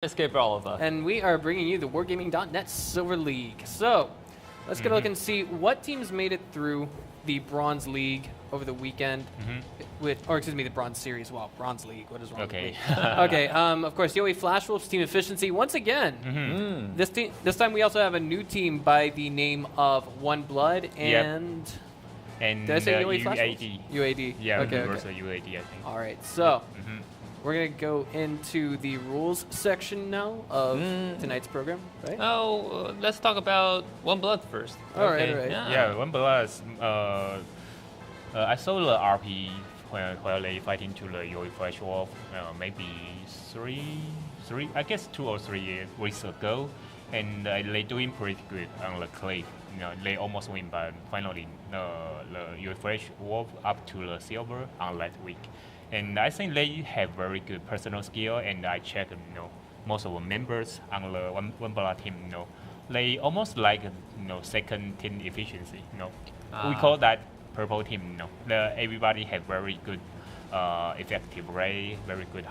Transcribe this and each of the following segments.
Escape Oliver. And we are bringing you the Wargaming.net Silver League. So, let's get a look and see what teams made it through the Bronze League over the weekend. The Bronze Series. Wow, Bronze League. What is wrong with me? Okay, of course, Yowie Flashwolves, Team Efficiency. Once again, this time we also have a new team by the name of One Blood and... And did I say Yowie UAD. UAD. Yeah, okay, Universal UAD, I think. All right, so... We're going to go into the rules section now of tonight's program, right? Oh, let's talk about One Blood first. All right. Yeah, One Blood. I saw the RP where they fighting to the Yowie Flash Wolf maybe I guess 2 or 3 weeks ago, and they doing pretty good on the cliff. They almost win, but finally the Yowie Flash Wolf up to the silver on that week. And I think they have very good personal skill, and I checked, most of the members on the One Blood team, they almost like, second team efficiency, We call that purple team, everybody have very good effective rate, very good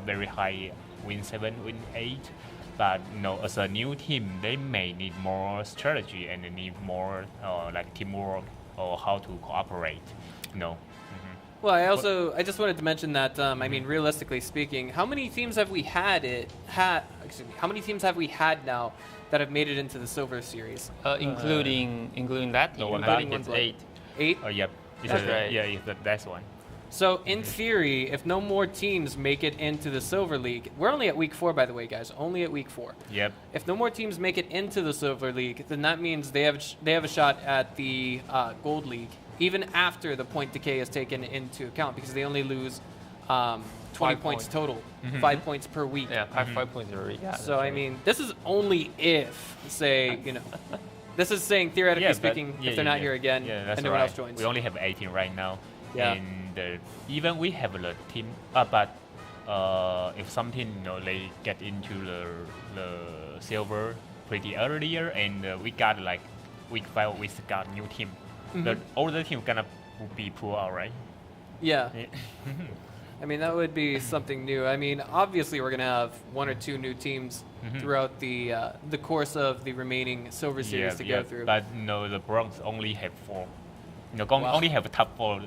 very high win 7, win 8. But as a new team, they may need more strategy and they need more like teamwork or how to cooperate, Well, I just wanted to mention that I mean, realistically speaking, how many teams have we how many teams have we had now that have made it into the Silver Series? Including that team, I think it's 8. 8? Oh, yep. That's right. Yeah, that's one. So, in theory, if no more teams make it into the Silver League, we're only at Week 4, by the way, guys. Only at Week 4. Yep. If no more teams make it into the Silver League, then that means they have a shot at the Gold League, even after the point decay is taken into account, because they only lose 20 points total, 5 points per week. Yeah, 5 points per week. Yeah, so, I mean, this is only if, say, this is saying, theoretically speaking, if they're not here again and no one else joins. We only have 18 right now. Yeah. And even we have the team, but if something, they get into the silver pretty earlier, and we got like Week 5, we got new team. The older team gonna be pulled out, right? Yeah. I mean, that would be something new. I mean, obviously we're gonna have 1 or 2 new teams throughout the course of the remaining Silver Series to go through. But the Bronze only have 4. Only have a top 4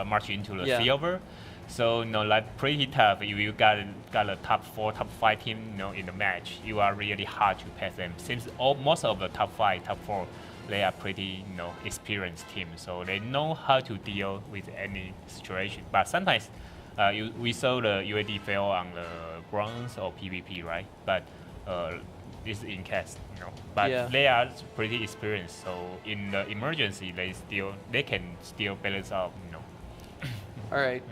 march into the silver. So like pretty tough. If you got a top 4, top 5 team, in the match, you are really hard to pass them. Since most of the top 5, top 4, they are pretty experienced team, so they know how to deal with any situation. But sometimes we saw the UAD fail on the bronze or PvP, right? But this is in case, But they are pretty experienced, so in the emergency, they can still balance out, All right.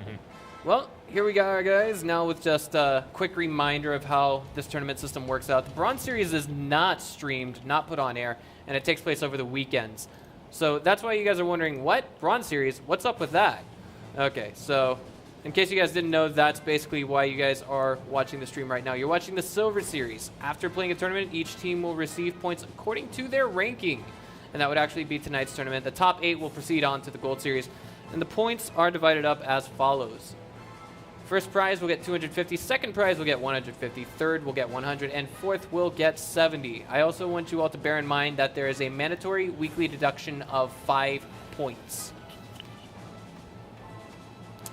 Well, here we go, guys. Now with just a quick reminder of how this tournament system works out. The Bronze Series is not streamed, not put on air, and it takes place over the weekends. So that's why you guys are wondering, what? Bronze Series? What's up with that? Okay, so in case you guys didn't know, that's basically why you guys are watching the stream right now. You're watching the Silver Series. After playing a tournament, each team will receive points according to their ranking. And that would actually be tonight's tournament. The top 8 will proceed on to the Gold Series. And the points are divided up as follows. First prize will get 250, second prize will get 150, third will get 100, and fourth will get 70. I also want you all to bear in mind that there is a mandatory weekly deduction of 5 points.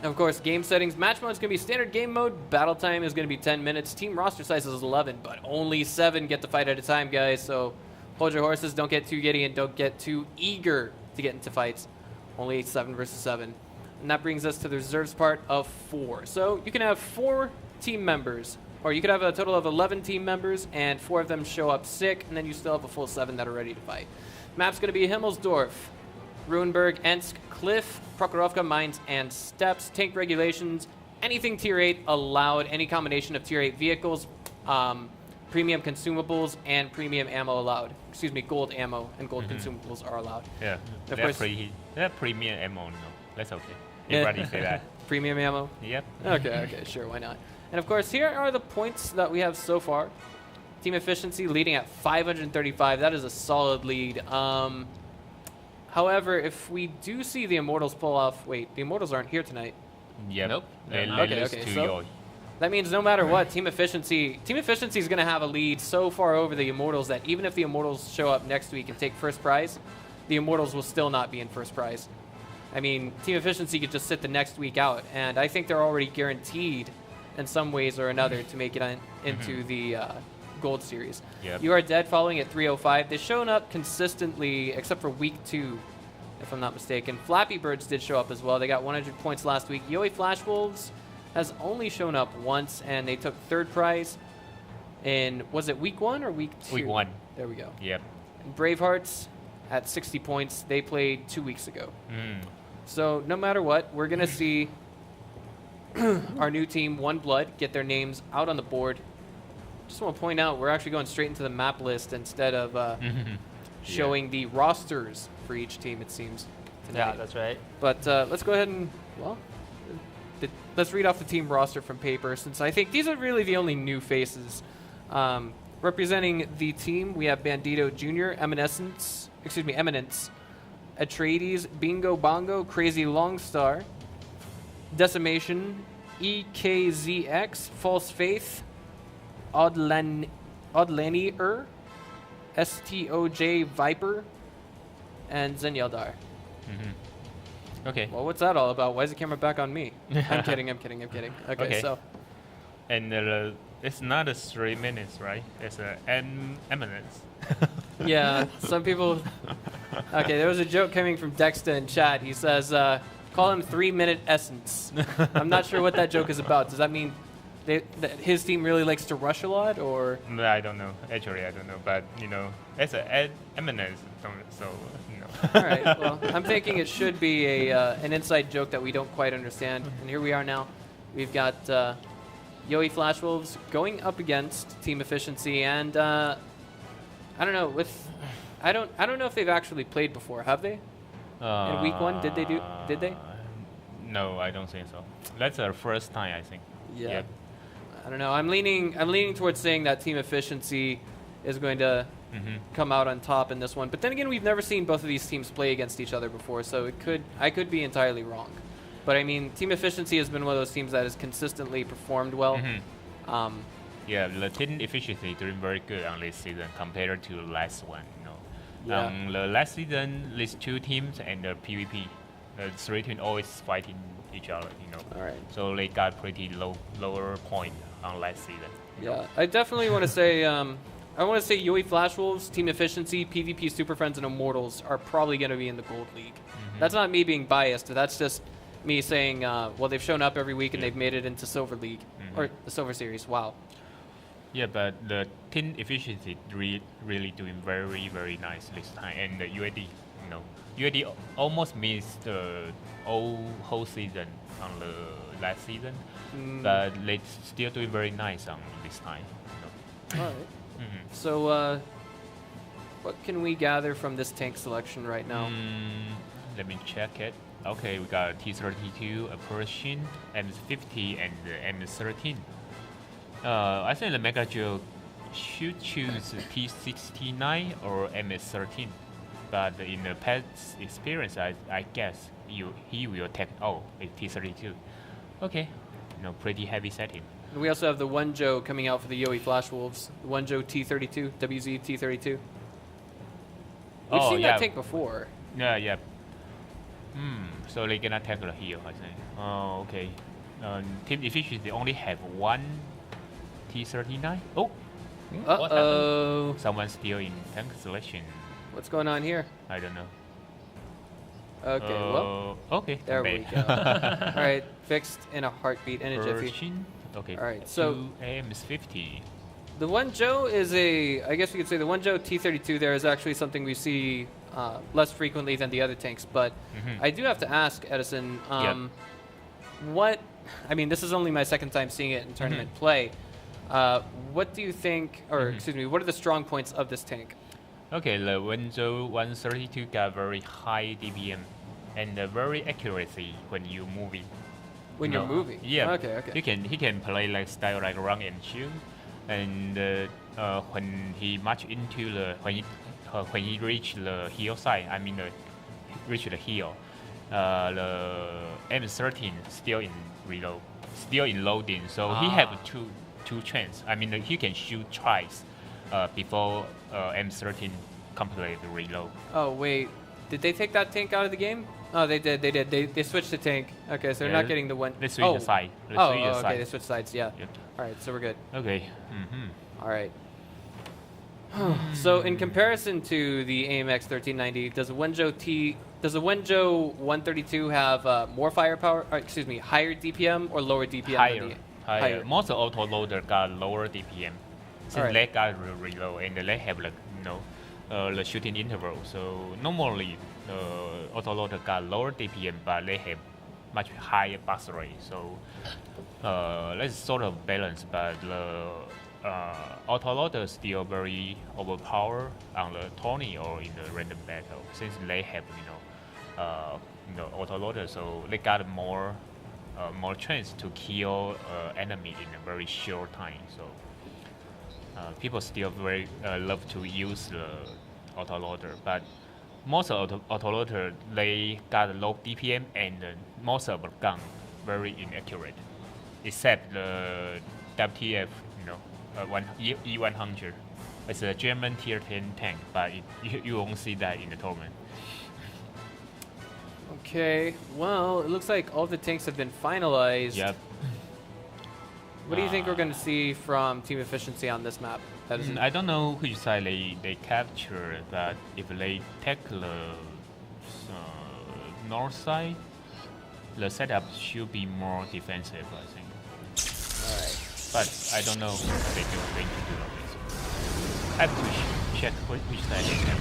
Of course, game settings, match mode is going to be standard game mode, battle time is going to be 10 minutes, team roster size is 11, but only 7 get to fight at a time, guys, so hold your horses, don't get too giddy, and don't get too eager to get into fights. Only 7 versus 7. And that brings us to the reserves part of 4. So you can have 4 team members, or you could have a total of 11 team members, and 4 of them show up sick, and then you still have a full 7 that are ready to fight. Map's going to be Himmelsdorf, Ruinberg, Ensk, Cliff, Prokhorovka, Mines, and Steps. Tank regulations, anything tier 8 allowed, any combination of tier 8 vehicles, premium consumables, and premium ammo allowed. Excuse me, gold ammo and gold consumables are allowed. Yeah, they're premium ammo, that's okay. Everybody say that. Premium ammo? Yep. Okay, sure, why not? And of course, here are the points that we have so far. Team efficiency leading at 535. That is a solid lead. However, if we do see the Immortals pull off... Wait, the Immortals aren't here tonight. Yep. Nope. They lose to Yowie. That means no matter what, Team Efficiency is going to have a lead so far over the Immortals that even if the Immortals show up next week and take first prize, the Immortals will still not be in first prize. I mean, Team Efficiency could just sit the next week out, and I think they're already guaranteed in some ways or another to make it into the Gold Series. Yep. You Are Dead following at 305. They've shown up consistently, except for week 2, if I'm not mistaken. Flappy Birds did show up as well. They got 100 points last week. Yoi Flash Wolves has only shown up once, and they took third prize in, was it week 1 or week 2? Week 1. There we go. Yep. And Bravehearts at 60 points. They played 2 weeks ago. So no matter what, we're going to see our new team, One Blood, get their names out on the board. Just want to point out, we're actually going straight into the map list instead of showing the rosters for each team, it seems, tonight. Yeah, that's right. But let's go ahead and, well, let's read off the team roster from paper, since I think these are really the only new faces. Representing the team, we have Bandito Jr., Eminence, Atreides, Bingo Bongo, Crazy Longstar, Decimation, EKZX, False Faith, Odlanier, STOJ Viper, and Zenyaldar. Okay. Well, what's that all about? Why is the camera back on me? I'm kidding. Okay, so. And it's not a 3 minutes, right? It's an eminence. Yeah, some people. Okay, there was a joke coming from Dexter in chat. He says, call him 3-minute essence. I'm not sure what that joke is about. Does that mean that his team really likes to rush a lot, or? No, I don't know. Actually, I don't know. But, it's an eminence, so, All right, well, I'm thinking it should be an inside joke that we don't quite understand. And here we are now. We've got Yoi Flash Wolves going up against Team Efficiency, and I don't know. I don't know if they've actually played before. Have they? In week 1, did they? No, I don't think so. That's our first time, I think. Yeah. Yep. I don't know. I'm leaning towards saying that Team Efficiency is going to come out on top in this one. But then again, we've never seen both of these teams play against each other before, so I could be entirely wrong. But I mean, Team Efficiency has been one of those teams that has consistently performed well. Yeah, the team efficiency doing very good on this season compared to the last one. Yeah. The last season, these 2 teams and the PvP, the 3 teams always fighting each other. All right. So they got pretty lower point on last season. Yeah, I definitely want to say. I want to say Yoi Flash Wolves, Team Efficiency, PvP Super Friends, and Immortals are probably going to be in the Gold League. That's not me being biased. That's just me saying, well, they've shown up every week and they've made it into Silver League or the Silver Series. Wow. Yeah, but the team efficiency really doing very, very nice this time. And the UAD, UAD almost missed the whole season on the last season, but they still doing very nice on this time. All right. So, what can we gather from this tank selection right now? Let me check it. Okay, we got T-32, a Persian, M50, and the M13. I think the Mega Joe should choose T69 or MS13, but in the past experience, I guess he will take with T32. Okay, pretty heavy setting. And we also have the One Joe coming out for the Yoi Flash Wolves. The One Joe T32, WZ T32. We've seen that tank before. Yeah. So they're gonna take the heal, I think. Oh, okay. Team efficiency only have 1 T39. Oh. What happened? Someone's still in tank selection. What's going on here? I don't know. Okay, well. Okay. There we go. All right, fixed in a heartbeat in a jiffy. Okay. All right, so 2 AM50. The One Joe is I guess you could say the One Joe T32 there is actually something we see less frequently than the other tanks. But I do have to ask, Edison, this is only my second time seeing it in tournament play. What do you think, or excuse me, what are the strong points of this tank? Okay, the One Joe 132 got very high DPM and very accuracy when you move it. When you're moving? Yeah. Okay. He can play like style like run and shoot, and when he march into when he reach the heel side, reach the heel, the M13 still in reload, still in loading. So he have two chance. I mean, he can shoot twice before M13 complete the reload. Oh wait, did they take that tank out of the game? Oh, they did. They switched the tank. Okay, so they're not getting the one. Let's switch the side. Okay, they switched sides. Yeah. Yep. All right, so we're good. Okay. All right. So in comparison to the AMX 1390, does the Wenzhou 132 have more firepower? Or, excuse me, higher DPM or lower DPM? Higher. Higher. Most autoloader got lower DPM. Since they got reload and they have the shooting interval. So normally autoloader got lower DPM, but they have much higher bus rate. So let's sort of balance, but the autoloader still very overpowered on the tourney or in the random battle, since they have autoloader, so they got more chance to kill enemy in a very short time. So people still very love to use the autoloader, but most of the autoloader they got low DPM and most of the gun very inaccurate, except the WTF E100. It's a German tier 10 tank, but you won't see that in the tournament. Okay, well, it looks like all the tanks have been finalized. Yep. What do you think we're going to see from team efficiency on this map? I don't know which side they capture, but if they take the north side, the setup should be more defensive, I think. Alright. But I don't know if they can do this. I have to check which side they have.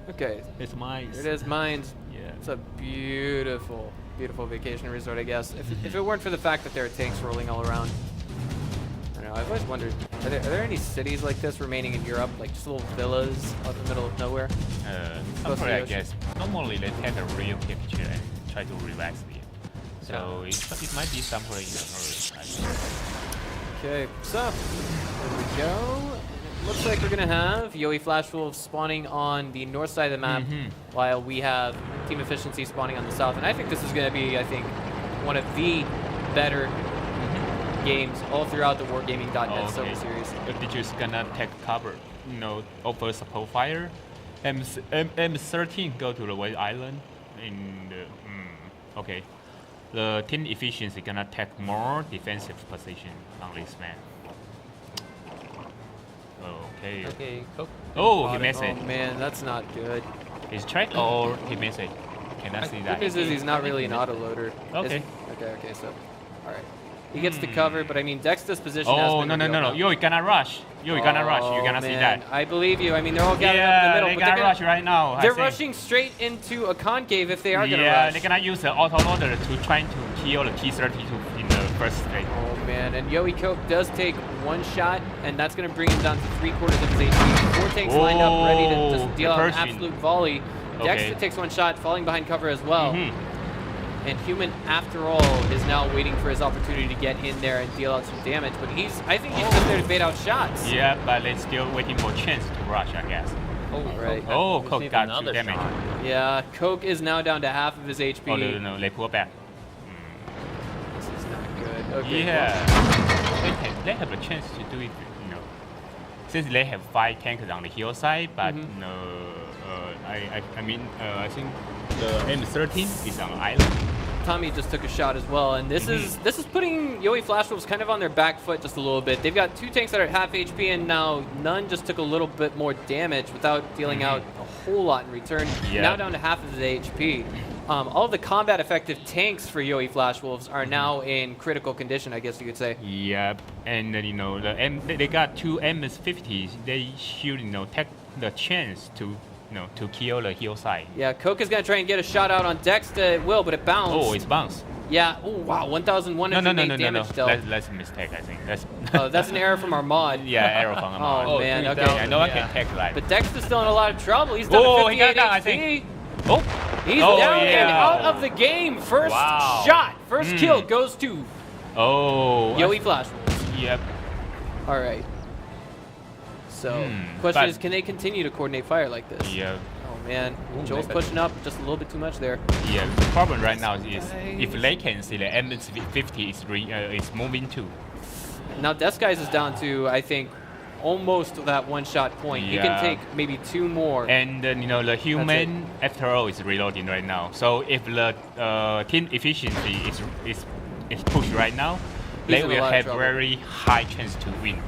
Okay. It's mine. It is mines. Yeah. It's a beautiful, beautiful vacation resort, I guess. If it weren't for the fact that there are tanks rolling all around. I don't know, I've always wondered, are there any cities like this remaining in Europe? Like just little villas out in the middle of nowhere? Somewhere, I guess. Normally they take a real picture and try to relax it. So it might be somewhere in the north. Okay, so there we go. Looks like we're going to have Yowie Flash Wolves spawning on the north side of the map, while we have Team Efficiency spawning on the south. And I think this is going to be, one of the better games all throughout the Wargaming.net Silver Series. Did you gonna take cover, over support fire? M13 go to the White Island. Okay. The team efficiency gonna take more defensive position on this map. Okay. Okay, Coke. Oh, he missed it. Oh man, that's not good. He's tracked or he missed it? Cannot see that. The good news is he's not really an autoloader. Okay. Okay, so, alright. He gets the cover, but I mean, Dexter's position has Oh, been no. You're gonna rush. You're gonna rush. You're gonna see that. I believe you. I mean, they're all gathered up in the middle. They're gonna rush right now. They're rushing straight into a concave if they are gonna rush. Yeah, they're gonna use the autoloader to try to kill the T-32 in the first stage. Oh man, and Yowie Coke does take one shot, and that's gonna bring him down to 3/4 of his HP. 4 tanks lined up, ready to just deal out an absolute volley. Dexter takes one shot, falling behind cover as well. And Human, after all, is now waiting for his opportunity to get in there and deal out some damage. But I think he's just there to bait out shots. Yeah, but they're still waiting for a chance to rush, I guess. Oh, right. Oh, Coke got 2 damage. Yeah, Coke is now down to half of his HP. Oh, no, they pull back. This is not good. Okay. Yeah. They have a chance to do it, since they have 5 tanks on the hillside, but I think the M13 is on the island. Tommy just took a shot as well, and this is putting Yowie Flash Wolves kind of on their back foot just a little bit. They've got 2 tanks that are at half HP, and now none just took a little bit more damage without dealing out a whole lot in return. Now down to half of his HP. All of the combat effective tanks for Yowie Flash Wolves are now in critical condition, I guess you could say. Yep, and they got 2 MS-50s. They should take the chance to kill the hillside. Yeah, Coke is gonna try and get a shot out on Dexter. It will, but it bounced. Oh, it's bounced. Yeah. Oh wow, 1,108 damage still. That's a mistake, I think. That's an error from our mod. Yeah, error from our mod. Oh man, okay. I know I can take that. But Dexter's still in a lot of trouble. He's down to 58 he got down, HP. I think. Oh, he's down and out of the game. First shot, first kill goes to Yowie Flash Wolves. Yep. All right. So, question is, can they continue to coordinate fire like this? Yeah. Oh man. Ooh, Joel's maybe. pushing up just a little bit too much there. Yeah, the problem right now is if they can see the MS50 is moving too. Now Disguise is down to, I think, almost that one-shot point. He can Yeah. take maybe 2 more. And the human after all is reloading right now. So if the team efficiency is pushed right now, He's they in a will lot of have trouble. very high chance to win.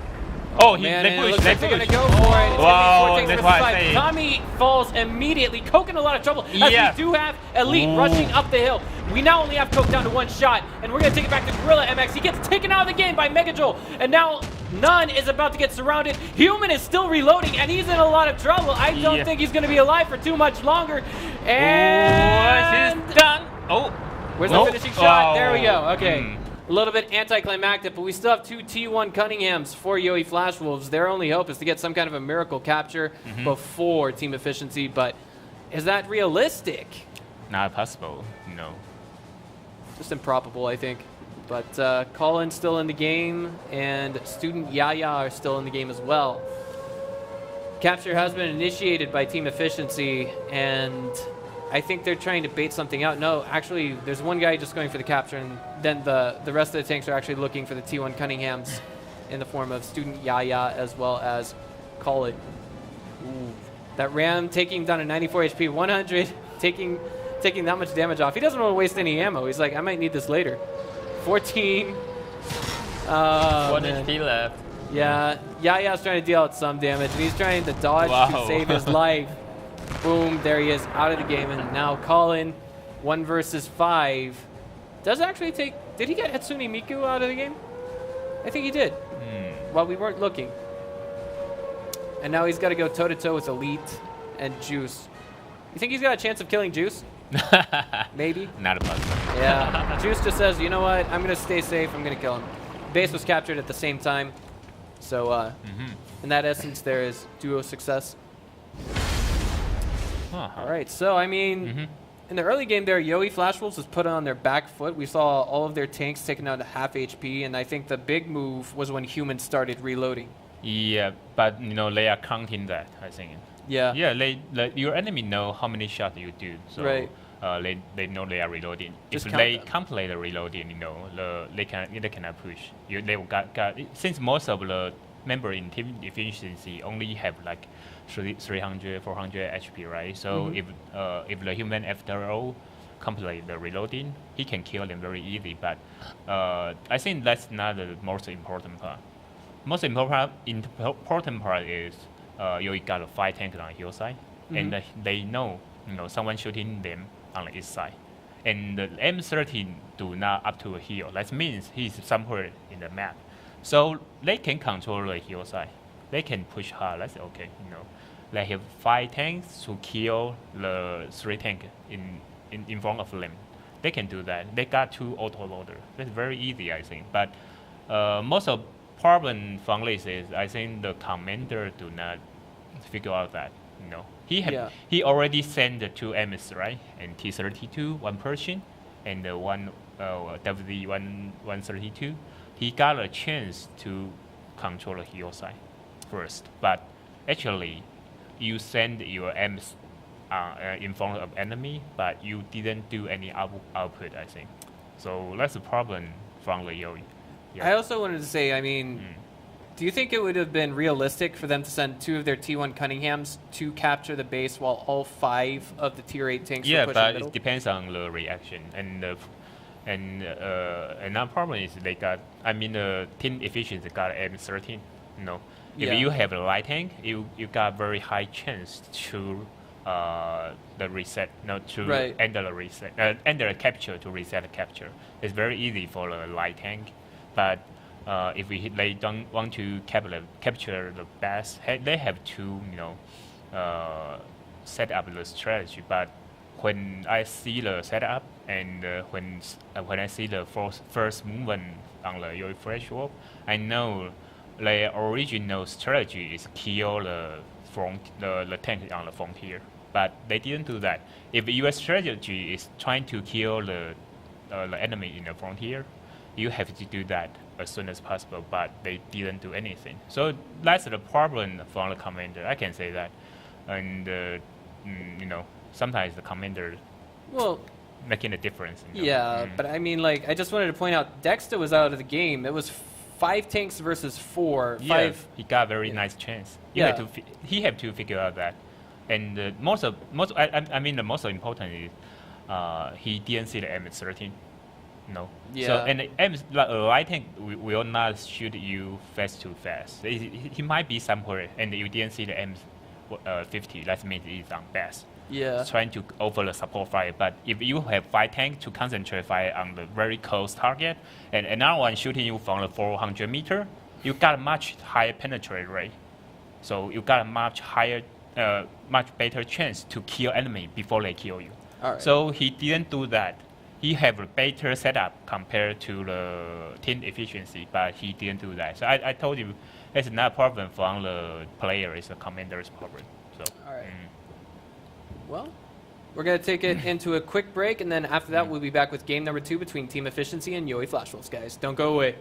Oh, Man, they and it push, looks they like they're push. gonna go for it. It's Wow, gonna be 4 that's takes why I versus 5. say. Tommy falls immediately. Coke in a lot of trouble. As Yeah. we do have Elite Ooh. rushing up the hill. We now only have Coke down to 1 shot, and we're gonna take it back to Gorilla MX. He gets taken out of the game by Mega Joel, and now None is about to get surrounded. Human is still reloading, and he's in a lot of trouble. I don't Yeah. think he's gonna be alive for too much longer. And What is done? Oh, where's no. the finishing shot? There we go. Oh, Okay. A little bit anticlimactic, but we still have 2 T1 Cunninghams for Yoey Flash Wolves. Their only hope is to get some kind of a miracle capture before team efficiency, but is that realistic? Not possible, no. Just improbable, I think. But Colin's still in the game, and Student Yaya are still in the game as well. Capture has been initiated by team efficiency, and I think they're trying to bait something out. No, actually, there's one guy just going for the capture, and then the rest of the tanks are actually looking for the T1 Cunninghams in the form of Student Yaya as well as Colin. Ooh. That Ram taking down a 94 HP, 100, taking that much damage off. He doesn't want to waste any ammo. He's like, I might need this later. 14. 1 man. HP left. Yeah, Yaya's trying to deal out some damage, and he's trying to dodge to Wow. save his life. Boom, there he is, out of the game, and now Colin, 1 versus 5. Does actually take, did he get Hatsune Miku out of the game? I think he did, while we weren't looking. And now he's got to go toe-to-toe with Elite and Juice. You think he's got a chance of killing Juice? Maybe. Not a possible. Yeah, Juice just says, you know what, I'm going to stay safe, I'm going to kill him. Base was captured at the same time, so in that essence, there is duo success. All right, so I mean, in the early game there, Yoey Flash Wolves was put on their back foot. We saw all of their tanks taken out to half HP, and I think the big move was when humans started reloading. Yeah, but they are counting that, I think. Yeah. Yeah, your enemy know how many shots you do, so Right. They know they are reloading. Just If count they them. complete the reloading, they cannot push. They will got since most of the member in team efficiency only have like 300, 400 HP, right? So if the human after all complete the reloading, he can kill them very easy. But I think that's not the most important part. Most important part is you got a 5 tank on the hillside, and they know someone shooting them on the east side, and the M13 do not up to a hill. That means he's somewhere in the map, so they can control the hillside. They can push hard. That's okay. They have 5 tanks to kill the 3 tank in front of them. They can do that. They got 2 auto loader. That's very easy, I think. But most of problem from this is I think the commander do not figure out that. He already sent the 2 MS, right, and T32, 1 Persian, and the 1 WD132. He got a chance to control the hillside first, but actually you send your MS in front of enemy, but you didn't do any output, I think. So that's a problem from the Yoey. Yeah. I also wanted to say, I mean, do you think it would have been realistic for them to send 2 of their T1 Cunninghams to capture the base while all 5 of the tier 8 tanks were pushing but middle? it depends on the reaction, and another problem is the team efficiency got M13. If you have a light tank, you got very high chance to the reset, to end the reset, end the capture to reset the capture. It's very easy for the light tank, but if they don't want to capture the best, they have to set up the strategy. But when I see the setup and when I see the first movement on the Yoey Flash Wolf, I know the original strategy is kill the tank on the frontier. But they didn't do that. If your strategy is trying to kill the enemy in the frontier, you have to do that as soon as possible, but they didn't do anything. So that's the problem from the commander. I can say that. And you know, sometimes the commander Well, making a difference. You know? yeah, but I mean, like, I just wanted to point out, Dexter was out of the game. It was 5 tanks versus 4. Yeah, 5. he got a very nice chance. Yeah. He had to figure out that, and the most important is he didn't see the M13. No. Yeah. So and the M I think we will not shoot you fast too fast. He might be somewhere, and you didn't see the M50. That means it's on base. Yeah. Trying to offer the support fire. But if you have 5 tanks to concentrate fire on the very close target, and another one shooting you from the 400 meter, you got a much higher penetrate rate. So you got a much higher, much better chance to kill enemy before they kill you. All right. So he didn't do that. He have a better setup compared to the team efficiency, but he didn't do that. So I told you, it's not a problem from the player, it's the commander's problem. So. All right. Well, we're going to take it into a quick break, and then after that, we'll be back with game number 2 between Team Efficiency and Yoi Flash Wolves, guys. Don't go away.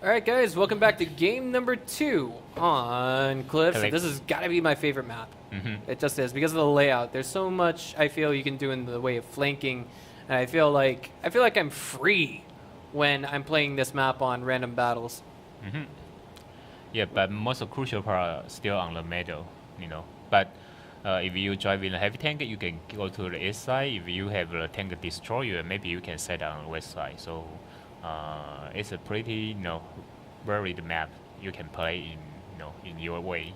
All right, guys, welcome back to game number 2 on Cliffs. Hello. This has got to be my favorite map. It just is because of the layout. There's so much I feel you can do in the way of flanking, and I feel like I'm free when I'm playing this map on random battles. Yeah, but most crucial part are still on the middle, you know. But if you drive in a heavy tank, you can go to the east side. If you have a tank destroyer, maybe you can set on the west side. So it's a pretty, varied map you can play in your way.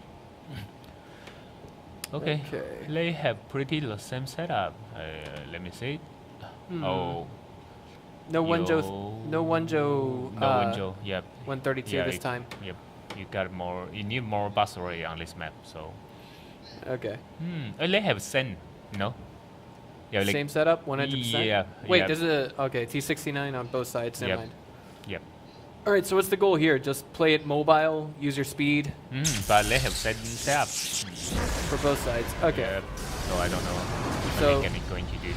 Okay. They have pretty the same setup. Let me see. Oh. No Wonjo. No Wonjo. Yep. 132 Yeah, this time. Yep. You need more bus array on this map. So. Okay. They have Sen, no? Yeah, like, Same setup, 100%? Yeah. Wait, yeah. there's okay, T69 on both sides, never mind. Yep. All right, so what's the goal here? Just play it mobile, use your speed? But they have Sen setup. For both sides, okay. Yeah. So I don't know So what they're going to do.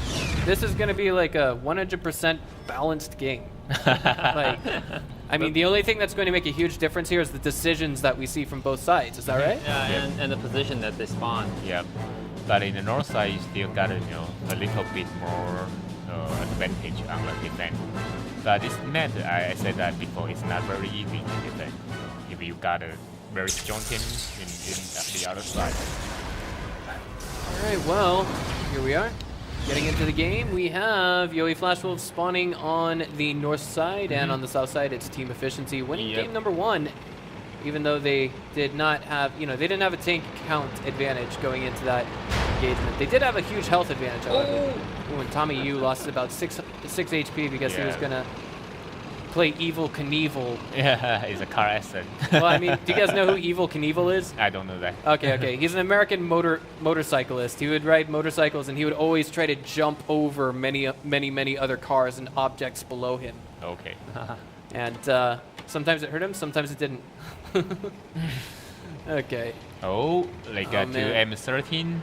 this is going to be like a 100% balanced game. Like, I mean, the only thing that's going to make a huge difference here is the decisions that we see from both sides. Is that right? Yeah, and the position that they spawn. Yeah. But in the north side, you still got a little bit more advantage on the defense. But this map, I said that before, it's not very easy to defend if you got a very strong team in the other side. All right, well, here we are. Getting into the game, we have Yowie Flash Wolves spawning on the north side, and on the south side, it's Team Efficiency winning game number 1. Even though they did not have, they didn't have a tank count advantage going into that engagement. They did have a huge health advantage, however. When Tommy Yu lost about 6 HP because he was going to play Evil Knievel. Yeah, it's a car accident. Well, I mean, do you guys know who Evil Knievel is? I don't know that. Okay. He's an American motorcyclist. He would ride motorcycles, and he would always try to jump over many other cars and objects below him. Okay. And sometimes it hurt him, sometimes it didn't. Okay. Oh, like to man. M13,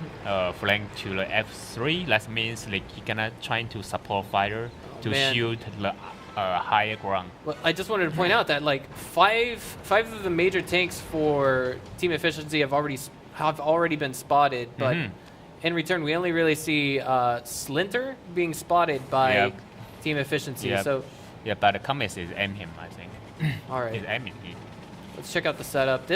flank to the F3. That means like he gonna trying to support fighter to man. shoot the higher ground. Well, I just wanted to point out that like five of the major tanks for Team Efficiency have already been spotted, but in return we only really see Slinter being spotted by Team Efficiency. Yep. So but the comments is aim him, I think. all right, It's aiming him. let's check out the setup.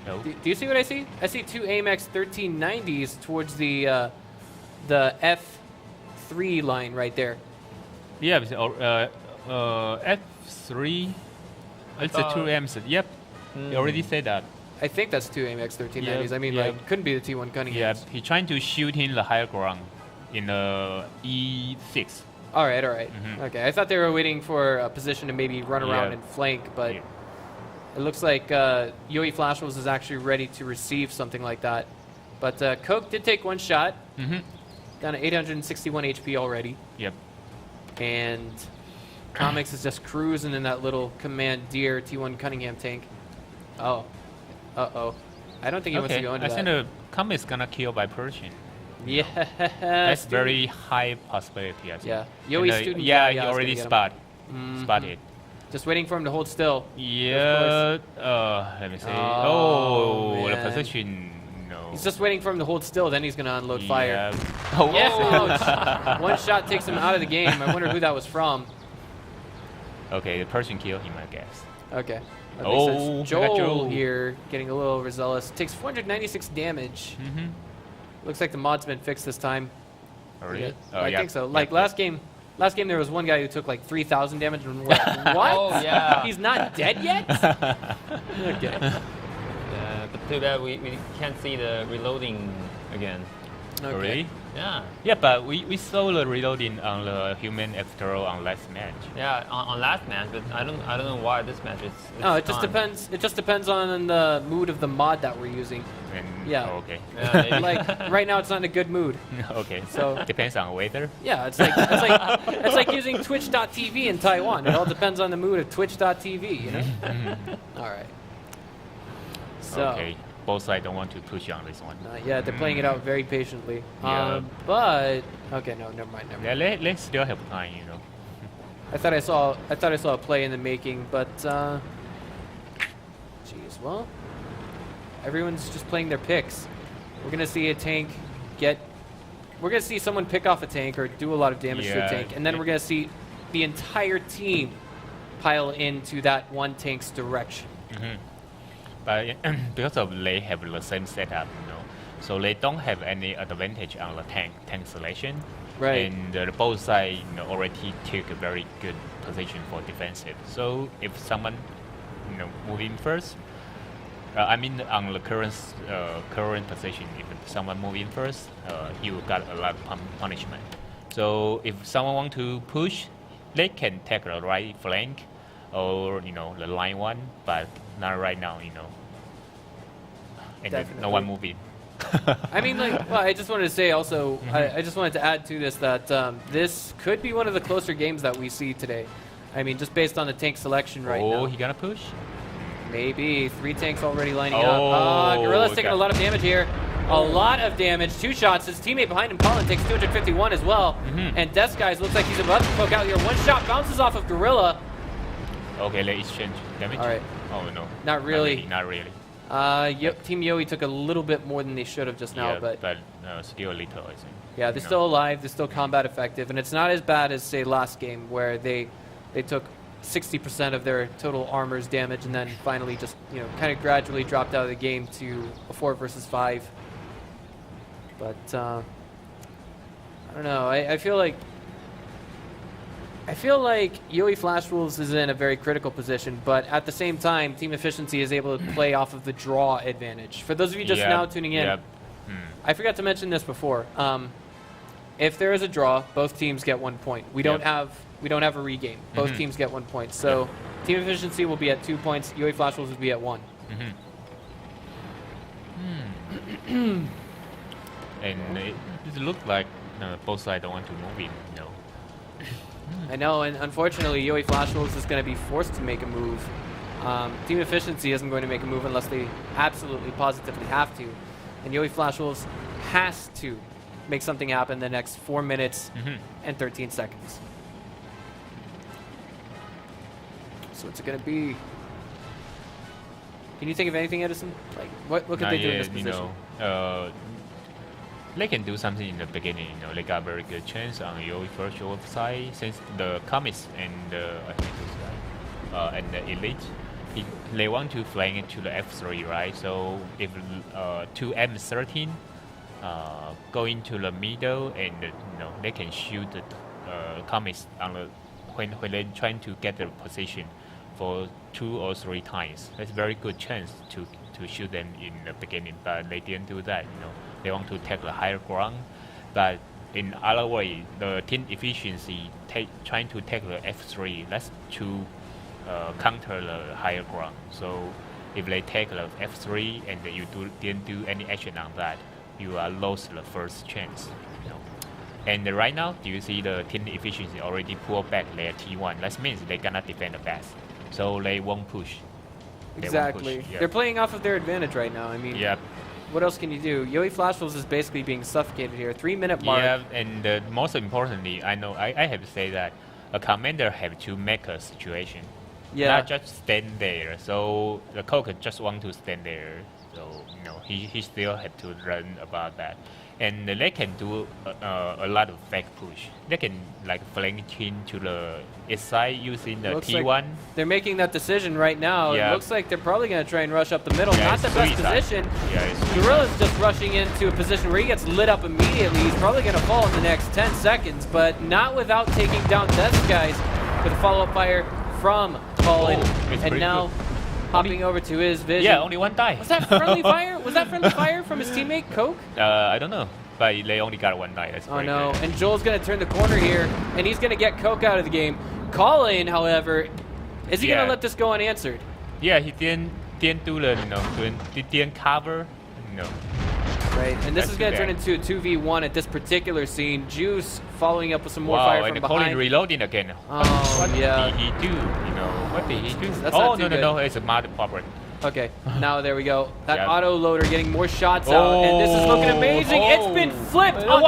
No. Do you see what I see? I see 2 AMX 1390s towards the F3 line right there. Yeah, F3. It's a 2Ms. Yep. You already said that. I think that's 2 AMX 1390s. Yep, I mean, like, couldn't be the T1 Cunningham. Yeah, he's trying to shoot in the higher ground in the E6. All right. Okay, I thought they were waiting for a position to maybe run around Yeah. and flank, but Yeah. it looks like Yowie Flash Wolves is actually ready to receive something like that. But Coke did take one shot, down to 861 HP already, Yep. and Comics is just cruising in that little Commandeer T1 Cunningham tank. Oh, I don't think he wants to go into I that. think the Comet is gonna kill by Persian. Yeah, That's very high possibility, I think. Yeah, Yowie And, student. yeah, guy, you I was already gonna get him. spotted. Just waiting for him to hold still. Yeah. Let me see. Oh, the man. position. No. He's just waiting for him to hold still, then he's going to unload fire. Yeah. Oh, Yeah, one shot takes him out of the game. I wonder who that was from. Okay, the Persian killed him, I guess. Okay. That Oh, makes sense. we got Joel Joel. here getting a little overzealous. Takes 496 damage. Looks like the mod's been fixed this time. Really? Yeah, Oh, I yeah. think so. Like Yeah. last game there was one guy who took like 3,000 damage and we're like, what? Oh, yeah. He's not dead yet? Okay. But too bad we can't see the reloading again. Okay. Really? Yeah. Yeah, but we saw the reloading on the human after all on last match. Yeah, on last match, but I don't know why this match is. No, it just gone. depends. It just depends on the mood of the mod that we're using. And, Yeah. Oh, okay. Yeah, maybe. Like right now, it's not in a good mood. Okay. So- depends on weather. Yeah, it's like using Twitch.tv in Taiwan. It all depends on the mood of Twitch.tv. You know. All right. So. Okay. Both sides don't want to push on this one. Yeah, they're playing it out very patiently. Yeah. But okay, no, never mind. Yeah, let's still have time, you know. I thought I saw a play in the making, but jeez, well, everyone's just playing their picks. We're gonna see a tank we're gonna see someone pick off a tank or do a lot of damage to a Yeah. tank, and then we're gonna see the entire team pile into that one tank's direction. But because of they have the same setup, you know, so they don't have any advantage on the tank selection. Right. And both sides, you know, already took a very good position for defensive. So if someone, you know, move in first, I mean on the current position, if someone move in first, he will get a lot of punishment. So if someone want to push, they can take the right flank, or the line one, but not right now, and then no Definitely. one moving. I mean, I just wanted to say also, I just wanted to add to this that this could be one of the closer games that we see today. I mean, just based on the tank selection right now. Oh, he gonna push? Maybe 3 tanks already lining Oh, up. Gorilla's taking okay. a lot of damage here. A lot of damage. 2 shots. His teammate behind him, Colin, takes 251 as well. And Death Skies looks like he's about to poke out here. 1 shot bounces off of Gorilla. Okay, let's exchange damage. All right. Oh no. Not really. Not really. Team Yoi took a little bit more than they should have just now, Yeah, but still a little, I think. yeah, they're still alive. They're still combat effective, and it's not as bad as say last game where they took 60% of their total armor's damage and then finally just kind of gradually dropped out of the game to a 4 versus 5. But I don't know. I feel like Yoi Flash Wolves is in a very critical position, but at the same time, Team Efficiency is able to play off of the draw advantage. For those of you just now tuning in, I forgot to mention this before. If there is a draw, both teams get 1 point. We don't have a regame. Both teams get 1 point. So Team Efficiency will be at 2 points. Yoi Flash Wolves will be at 1. And it looks like both sides don't want to move in. I know, and unfortunately, Yoi Flash Wolves is going to be forced to make a move. Team Efficiency isn't going to make a move unless they absolutely, positively have to. And Yoi Flash Wolves has to make something happen in the next 4 minutes and 13 seconds. So what's it going to be? Can you think of anything, Edison? Like, what could they do in this position? They can do something in the beginning. They got a very good chance on your first side since the Comets and the Elite. They want to flank into the F3, right? So if 2 M13 go into the middle and they can shoot the Comets on the when they're trying to get the position for 2 or 3 times. That's a very good chance to shoot them in the beginning, but they didn't do that. They want to take the higher ground, but in other way, the team efficiency trying to take the F3. That's to counter the higher ground. So if they take the F3 and you didn't do any action on that, you are lost the first chance. And right now, do you see the team efficiency already pull back their T1? That means they cannot defend the base, so they won't push. Exactly. They're playing off of their advantage right now. I mean, what else can you do? Yoi Flash Wolves is basically being suffocated here. 3-minute mark. Yeah, and most importantly, I have to say that a commander have to make a situation. Yeah. Not just stand there. So the Coke just want to stand there. So he still have to learn about that. And they can do a lot of fake push. They can flank into the east side using the T1. Like they're making that decision right now. Yeah. It looks like they're probably going to try and rush up the middle. Not the best position. Yeah, Gorilla's just rushing into a position where he gets lit up immediately. He's probably going to fall in the next 10 seconds, but not without taking down Death Skies with a follow-up fire from Colin. And now hopping over to his vision. Yeah, only 1 die. Was that friendly fire? Was that friendly fire from his teammate, Coke? I don't know, but they only got 1 die. That's oh no, good. And Joel's going to turn the corner here, and he's going to get Coke out of the game. Colin, however, is he going to let this go unanswered? Yeah, he didn't do the, didn't cover, Right, and this is going to turn into a 2v1 at this particular scene. Juice following up with some more fire from and behind. Colin reloading again. Oh, what yeah. did he do? What did he do? That's oh, not too no, it's a mod problem. Okay, now there we go. That Yeah. auto loader getting more shots out, and this is looking amazing. It's been flipped on Team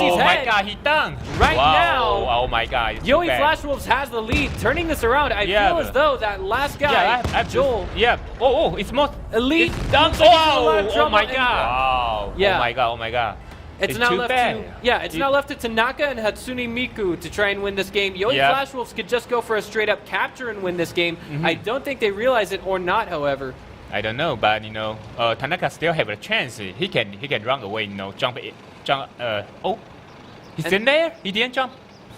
Efficiency's head. Oh my god, he done! Right now, oh my god. it's Yoi too bad. Flash Wolves has the lead, turning this around. I feel as though that last guy, Joel, it's more Elite, It's done. looks like he's in a lot of Oh trouble, my and- god. Wow. Yeah. Oh my god. It's now too left bad. it's now left to Tanaka and Hatsune Miku to try and win this game. Yoi Yep. Flash Wolves could just go for a straight up capture and win this game. I don't think they realize it or not, however. I don't know, but Tanaka still have a chance. He can run away, jump. He's in there. He didn't jump.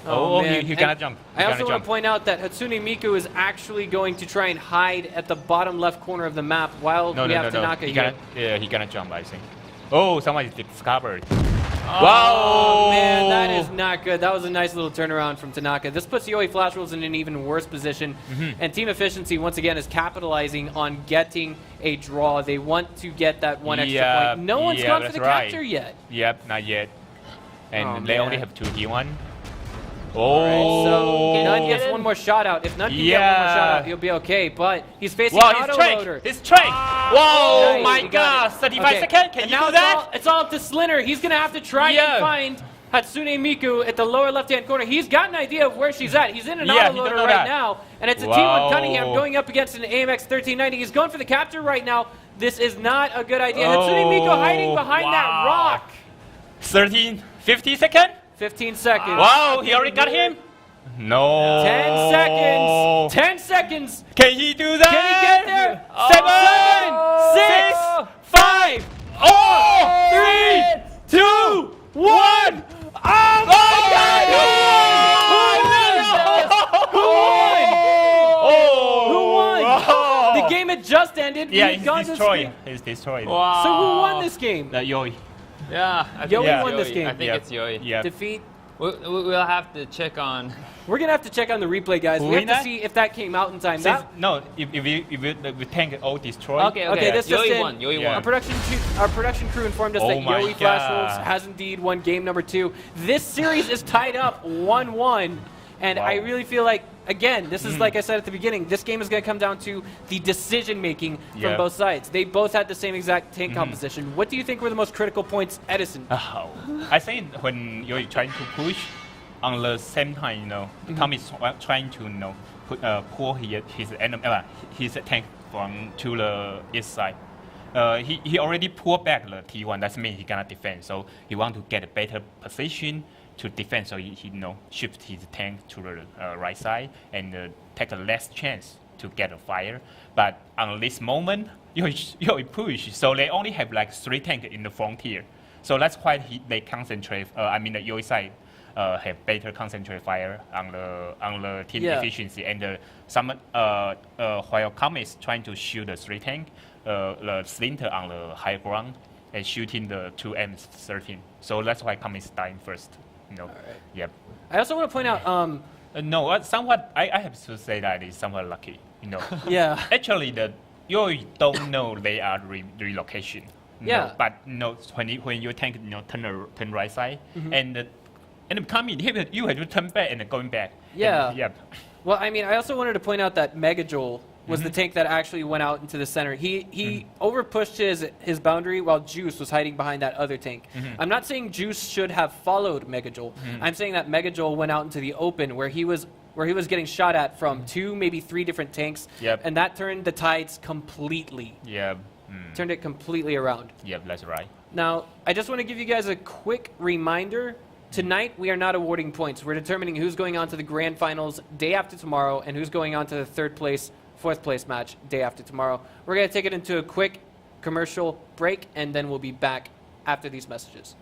Man. He cannot jump. I also want to point out that Hatsune Miku is actually going to try and hide at the bottom left corner of the map while we have Tanaka here. He cannot jump, I think. Oh, someone is discovered. Oh, man, that is not good. That was a nice little turnaround from Tanaka. This puts Yoi Flash Wolves in an even worse position. And Team Efficiency, once again, is capitalizing on getting a draw. They want to get that one extra point. No one's gone for the capture yet. Yep, not yet. And they man. only have 2 T1. Right, so None gets one more shot out. If None can get one more shot out, he'll be okay. But he's facing auto loader. His trick! Whoa, my God! 35 seconds. Can you do that? It's all up to Slinner. He's gonna have to try and find Hatsune Miku at the lower left-hand corner. He's got an idea of where she's at. He's in an auto loader right now, and it's a T1 Cunningham going up against an AMX 1390. He's going for the capture right now. This is not a good idea. Hatsune Miku hiding behind that rock. 50 seconds. 15 seconds. Wow, he already got him? No. 10 seconds. 10 seconds. Can he do that? Can he get there? 7, 6, 5, 4, 3, 2, 1. Oh my God! Who won? The game had just ended. Yeah, he's destroyed. He's destroyed. Wow. So who won this game? Yoi. Yeah, I think Yoi it's won this game. I think it's Yoi. Yeah. Defeat. We'll have to check on. We're gonna have to check on the replay, guys. We have to see if that came out in time. No, if we tank all destroyed. Okay, this just Yoi in. won. Yoi Yeah. won. Our production crew informed us that Yoi Flash Wolves has indeed won game number 2. This series is tied up 1-1, and I really feel like, again, this is like I said at the beginning, this game is going to come down to the decision making from both sides. They both had the same exact tank composition. What do you think were the most critical points, Edison? I think when you're trying to push, on the same time, Tom is trying to pull his tank to the east side. He already pulled back the T1. That means he cannot defend. So he want to get a better position to defend. So he shift his tank to the right side and take a less chance to get a fire. But on this moment, you push. So they only have like 3 tanks in the frontier. So that's why they concentrate. The Yoi side have better concentrate fire on the team efficiency. And while Kam is trying to shoot the 3 tank, the Splinter on the high ground and shooting the 2 M13. So that's why Kam is dying first. All right. Yep. I also want to point out. No, somewhat. I have to say that it's somewhat lucky. Yeah. Actually, you don't know they are relocation. But when you tank, turn right side and coming, you have to turn back and going back. Yeah. Yep. Well, I mean, I also wanted to point out that Megajoel was the tank that actually went out into the center. He overpushed his boundary while Juice was hiding behind that other tank. I'm not saying Juice should have followed Megajoel. I'm saying that Megajoel went out into the open where he was getting shot at from 2, maybe 3 different tanks. Yep. And that turned the tides completely. Yeah. Turned it completely around. Yep, that's right. Now, I just want to give you guys a quick reminder. Tonight, we are not awarding points. We're determining who's going on to the grand finals day after tomorrow and who's going on to the 3rd place, 4th place match day after tomorrow. We're going to take it into a quick commercial break, and then we'll be back after these messages.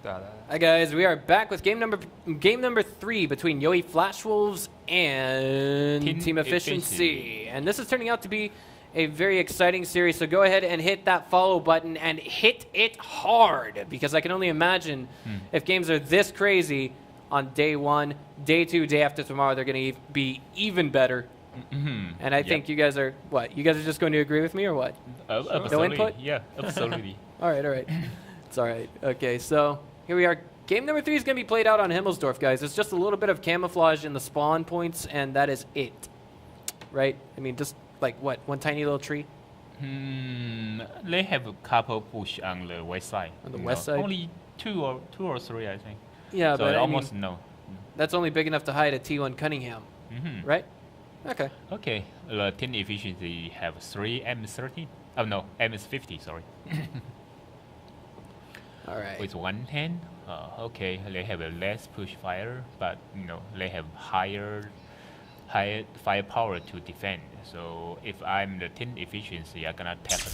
Hi guys, we are back with game number 3 between Yoi Flash Wolves and Team Efficiency. And this is turning out to be a very exciting series, so go ahead and hit that follow button and hit it hard, because I can only imagine if games are this crazy on day 1, day 2, day after tomorrow, they're going to be even better. And I think you guys are, what? You guys are just going to agree with me or what? No input? Yeah, absolutely. All right. It's all right. Okay, so here we are. Game number 3 is going to be played out on Himmelsdorf, guys. It's just a little bit of camouflage in the spawn points, and that is it. Right? I mean, just like what? One tiny little tree? They have a couple bush on the west side. On the west side? Only two or three, I think. Yeah, so but almost I mean, no. That's only big enough to hide a T1 Cunningham, right? Okay. Okay. The team efficiency have 3 M13. Oh no, MS50. Sorry. All right. With 110. Okay, they have a less push fire, but they have higher firepower to defend. So if I'm the team efficiency, I'm gonna tap the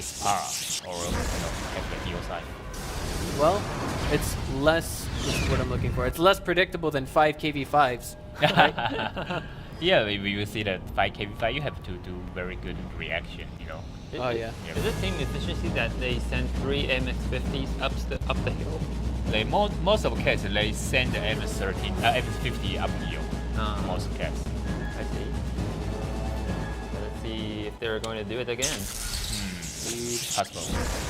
Ispara or tap the heal side. Well, it's less. This is what I'm looking for. It's less predictable than 5 KV5s. Right? Yeah, if you see that 5 KV5, you have to do very good reaction. Oh yeah. Is it team efficiency that they send 3 MX50s up the hill? Most of the cases they send the MS13, MS50 up hill. Most cases. I see. Let's see if they're going to do it again. Possible.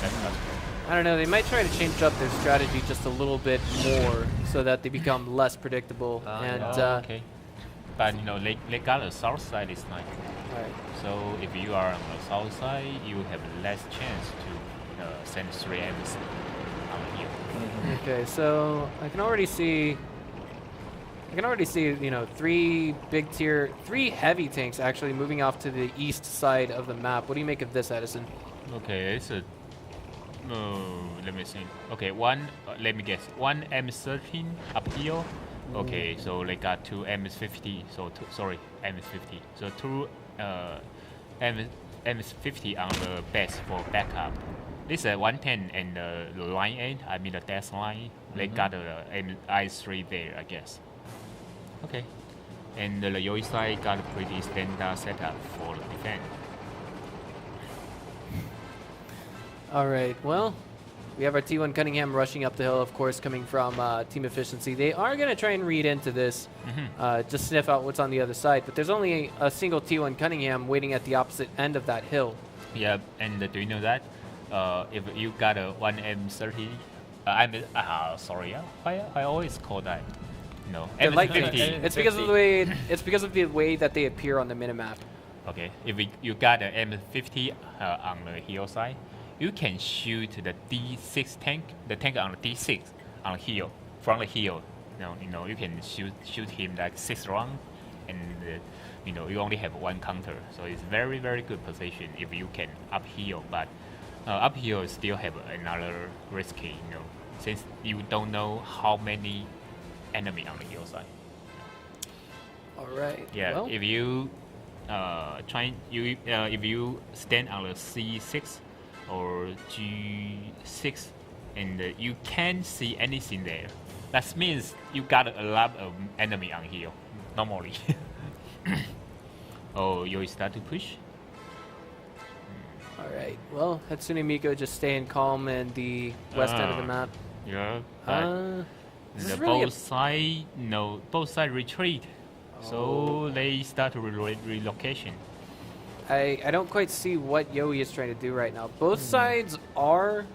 That's possible. I don't know. They might try to change up their strategy just a little bit more so that they become less predictable. Okay. But they got the south side is nice. Right. So if you are on the south side, you have less chance to send 3 M's on here. Okay, so I can already see, 3 heavy tanks actually moving off to the east side of the map. What do you make of this, Edison? Okay, it's a. Let me see. Okay, let me guess. 1 M13 up here. Okay, so they got 2 MS50. So MS50. So 2 MS50 on the base for backup. This is 110 and the line 8. I mean the dash line. They got the I3 there, I guess. Okay, and the Yoi side got a pretty standard setup for the defense. All right, well, we have our T1 Cunningham rushing up the hill, of course, coming from Team Efficiency. They are going to try and read into this, just sniff out what's on the other side. But there's only a single T1 Cunningham waiting at the opposite end of that hill. Yeah, and do you know that if you got a 1M30, sorry, I always call that. They're like M50. it's because of the way the way that they appear on the minimap. Okay, if you got a M50 on the hill side, you can shoot the D6 tank, the tank on the D6 on the hill, from the hill. You can shoot him like 6 rounds, and you only have 1 counter. So it's very, very good position if you can uphill. But uphill still have another risky, since you don't know how many enemy on the hill side. All right. Yeah, well, if you if you stand on the C6 or G6 and you can't see anything there, that means you got a lot of enemy on here normally. Oh, you start to push. All right. Well, Hatsune Miku just staying calm in the west end of the map. Yeah. Both side retreat. So they start relocation. I don't quite see what Yoi is trying to do right now. Both sides are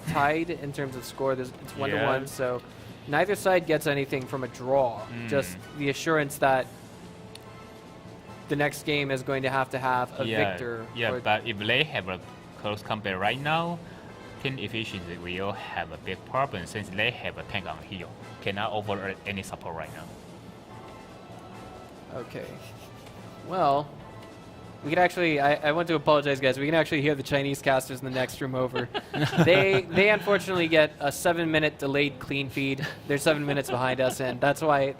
tied in terms of score. It's 1-1, so neither side gets anything from a draw. Just the assurance that the next game is going to have a victor. Yeah, but if they have a close combat right now, team efficiency will have a big problem since they have a tank on here. Cannot offer any support right now. Okay. Well, we can actually, I want to apologize, guys. We can actually hear the Chinese casters in the next room over. They unfortunately get a 7-minute delayed clean feed. They're 7 minutes behind us, and that's why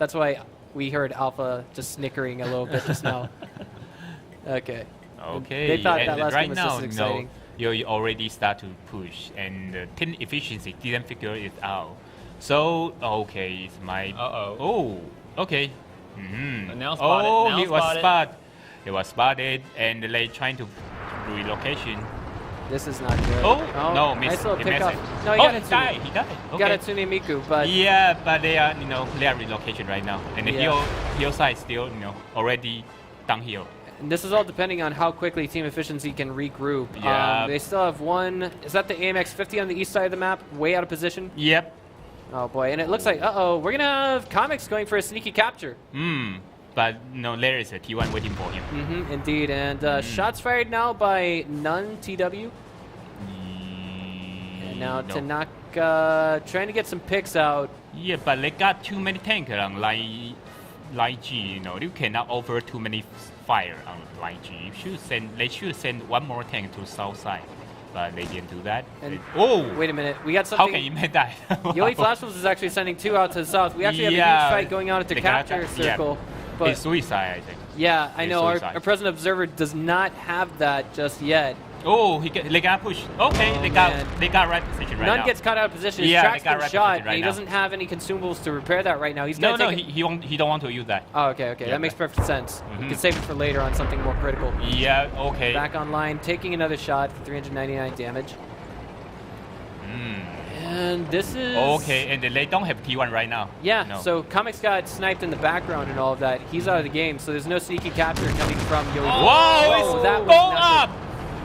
we heard Alpha just snickering a little bit just now. Okay. Okay. They thought that and last right game was now, just exciting. you already start to push, and the team efficiency didn't figure it out. So okay, it's my. Oh, okay. Now spotted. Oh, now he was spotted. spotted. He was spotted, and they trying to relocation. This is not good. Oh, no, nice missed. little He pick missed off. it. No, he Oh, got he it. died. He died. He Okay. got it to Miku, but Yeah, but they are they are relocation right now, and the Yeah. hill side still already downhill. and this is all depending on how quickly team efficiency can regroup. Yeah. They still have one. Is that the AMX 50 on the east side of the map? Way out of position. Yep. Oh boy, and it looks like we're gonna have Comics going for a sneaky capture. But no, there is a T1 waiting for him. Indeed, and shots fired now by None TW. And now No. Tanaka trying to get some picks out. Yeah, but they got too many tanks on line G. You cannot offer too many fire on line G. They should send one more tank to south side, but they didn't do that. And Oh, wait a minute, we got something. how can you make that? Yoi Flash Wolves is actually sending 2 out to the south. We actually have a Yeah. huge fight going on at the They got capture that, yeah. circle. But It's suicide, I think. yeah, I It's know. Our suicide. present observer does not have that just yet. Oh, they got push. Okay, Oh, they man. got right position right None now. gets caught out of position. His Yeah, track's they got been right shot, position right and he now. doesn't have any consumables to repair that right now. He's No, gonna no, take it. he don't want to use that. Oh, okay. Yeah, That makes perfect sense. You can save it for later on something more critical. Yeah, okay. Back online, taking another shot for 399 damage. And this is... Okay, and they don't have T1 right now. Yeah, No. so Comics got sniped in the background and all of that. He's out of the game, so there's no sneaky capture coming from Yoi. Whoa, Oh, it's that was blow nothing. up!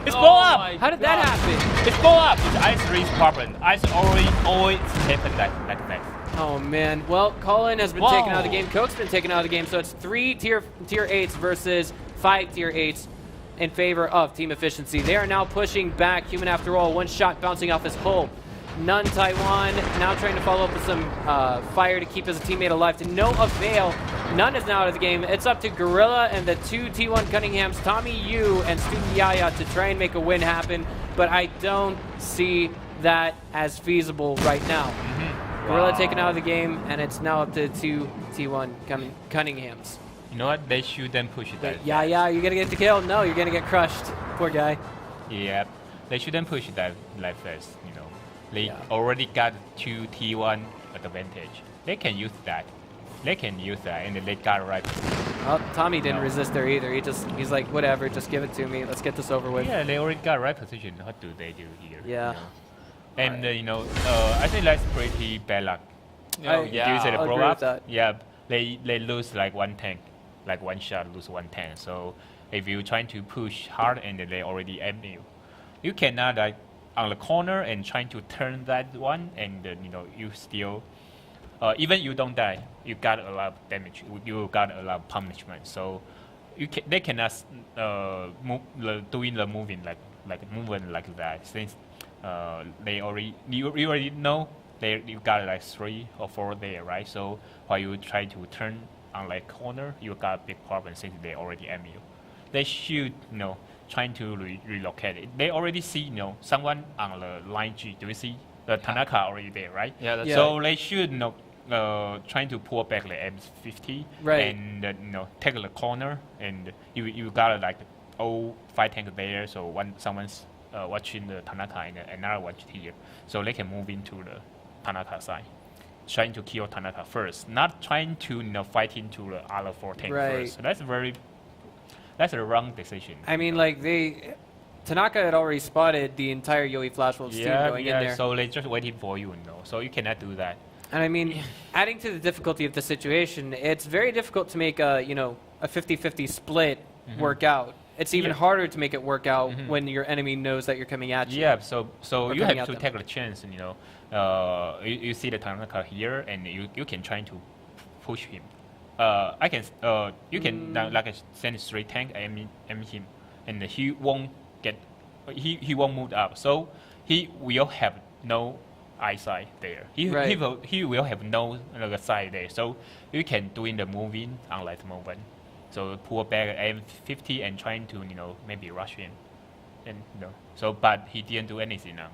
It's Oh blow up! my How did that God. happen? It's blow up! It's I3's problem. I3 always happen like that. Oh man. Well, Colin has been Whoa. taken out of the game. Coke's been taken out of the game, so it's 3 tier 8s versus 5 tier 8s in favor of team efficiency. They are now pushing back. Human after all, one shot bouncing off his hull. None Taiwan now trying to follow up with some fire to keep his teammate alive to no avail. None is now out of the game. It's up to Gorilla and the 2 T1 Cunninghams, Tommy Yu and Student Yaya, to try and make a win happen, but I don't see that as feasible right now. Gorilla taken out of the game, and it's now up to 2 T1 Cunninghams. You know what? They shouldn't push it that. Yaya, you're gonna get the kill? No, you're gonna get crushed. Poor guy. Yeah, they shouldn't push it that fast. They Yeah. already got 2 T1 advantage. They can use that. And they got right. Well, Tommy didn't No. resist there either. He's like, whatever, just give it to me. Let's get this over with. Yeah, they already got right position. What do they do here? Yeah. And I think that's pretty bad luck. Oh, Do you yeah. say the I'll blow agree up? with that. Yeah, they lose like one tank, like one shot lose one tank. So if you trying to push hard and they already aim you cannot like on the corner and trying to turn that one and you still even you don't die, you got a lot of damage. You got a lot of punishment. So they cannot doing the moving like movement like that since they already you already know. You got like 3 or 4 there, right? So while you try to turn on like corner, you got a big problem since they already aim you. They should, trying to relocate it. They already see, someone on the line G. Do you see the Tanaka already there, right? Yeah, that's So they should, trying to pull back the M50 Right. and take the corner, and you got like 5 tanks there. So someone's watching the Tanaka and another one here, so they can move into the Tanaka side, trying to kill Tanaka first, not trying to fight into the other 4 tanks Right. first. So that's a wrong decision. I mean, like, Tanaka had already spotted the entire Yoi Flash Wolves team going in there. So they just waiting for you, so you cannot do that. And I mean, adding to the difficulty of the situation, it's very difficult to make a 50-50 split work out. It's even Yeah. harder to make it work out when your enemy knows that you're coming at you. Yeah, so you coming have at to them. take the chance, you see the Tanaka here, and you can try to push him. You can like send 3 tank aim him, and he won't move up. So he will have no eyesight there. He will have no side there. So you can doing the moving on that moment. So pull back M50 and trying to maybe rush him, and So but he didn't do anything now.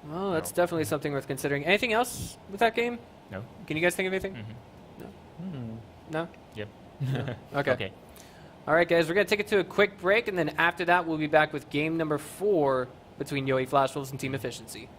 Well, that's definitely something worth considering. Anything else with that game? No. Can you guys think of anything? No? Yep. Okay. Okay. All right, guys, we're going to take it to a quick break, and then after that, we'll be back with game number 4 between Yowie Flash Wolves and Team Efficiency.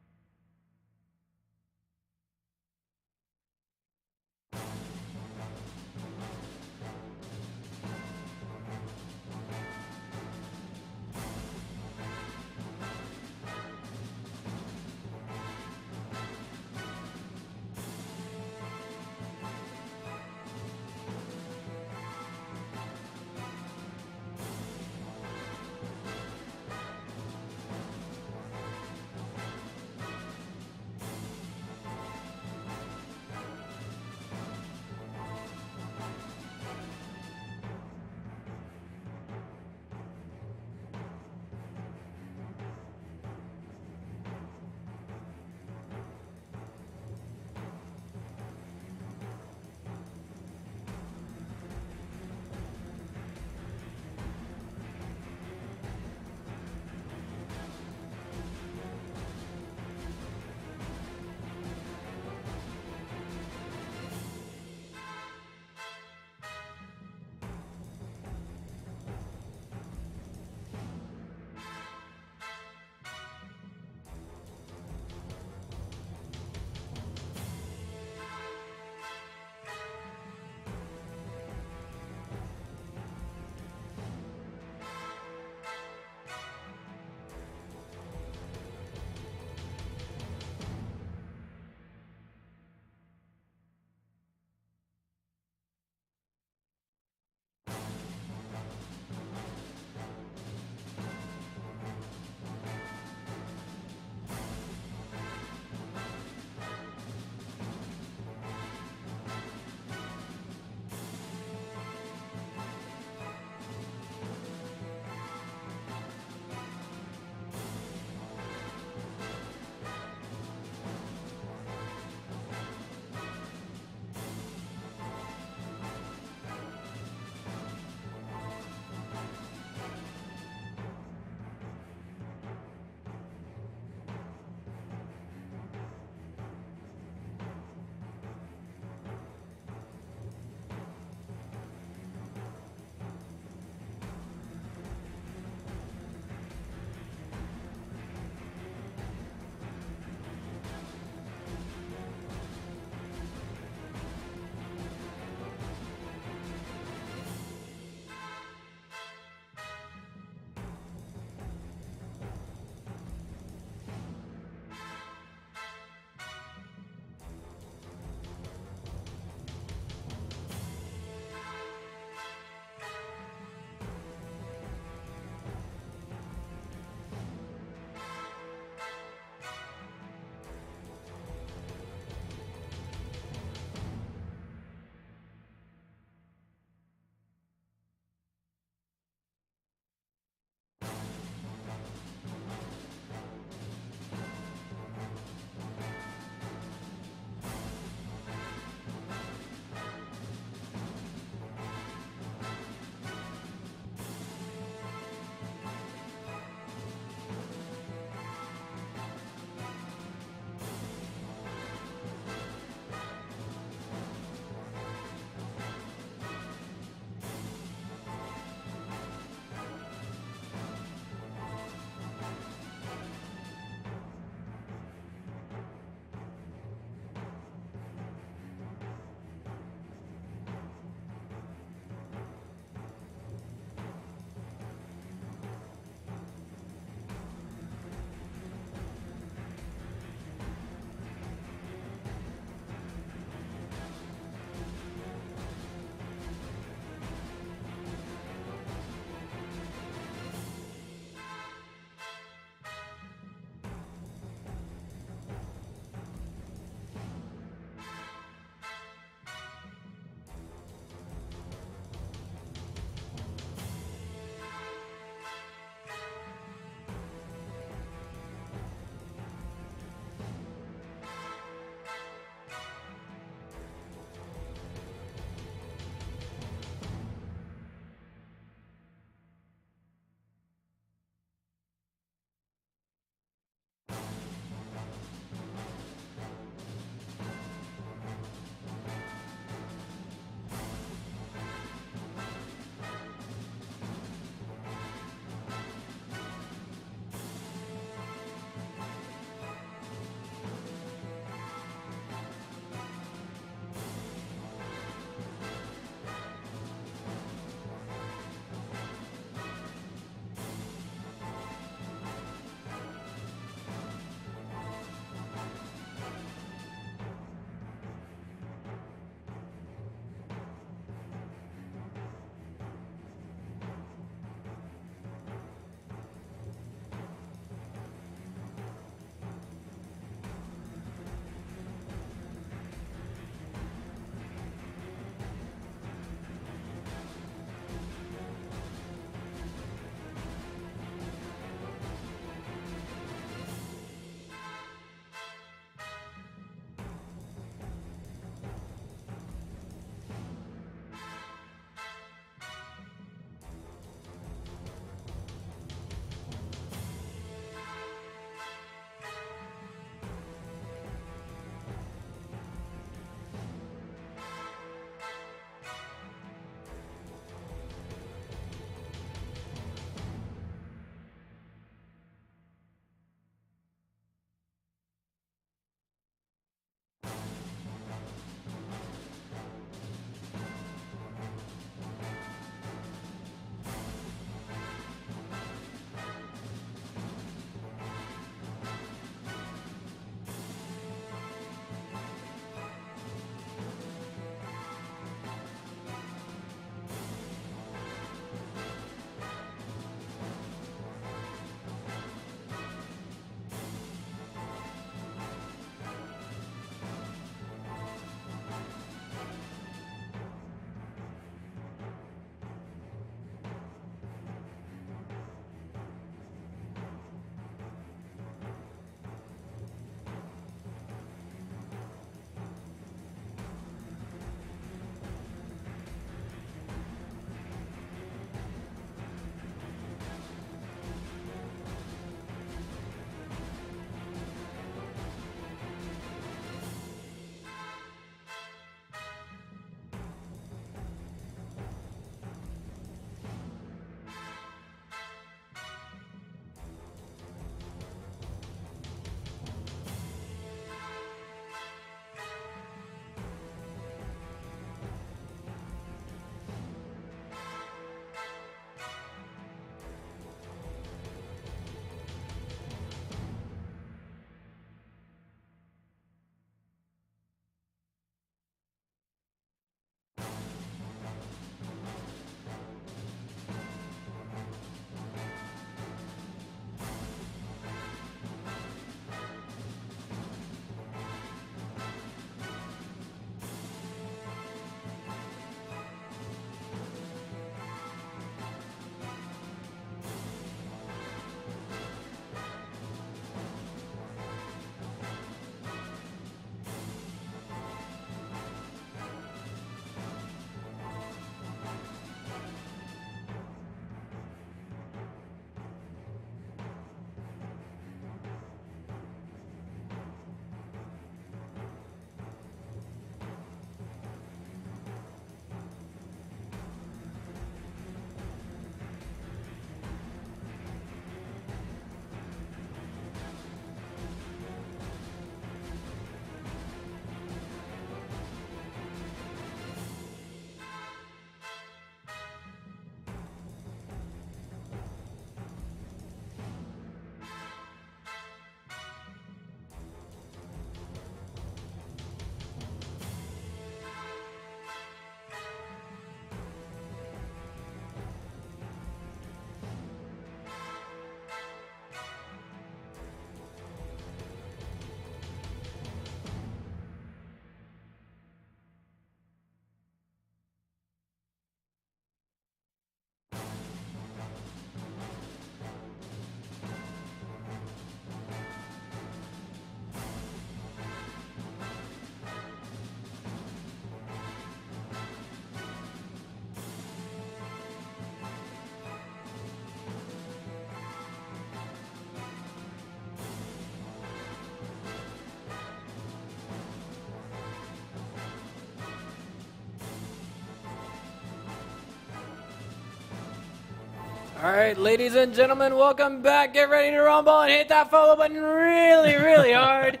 All right, ladies and gentlemen, welcome back. Get ready to rumble and hit that follow button really, really hard.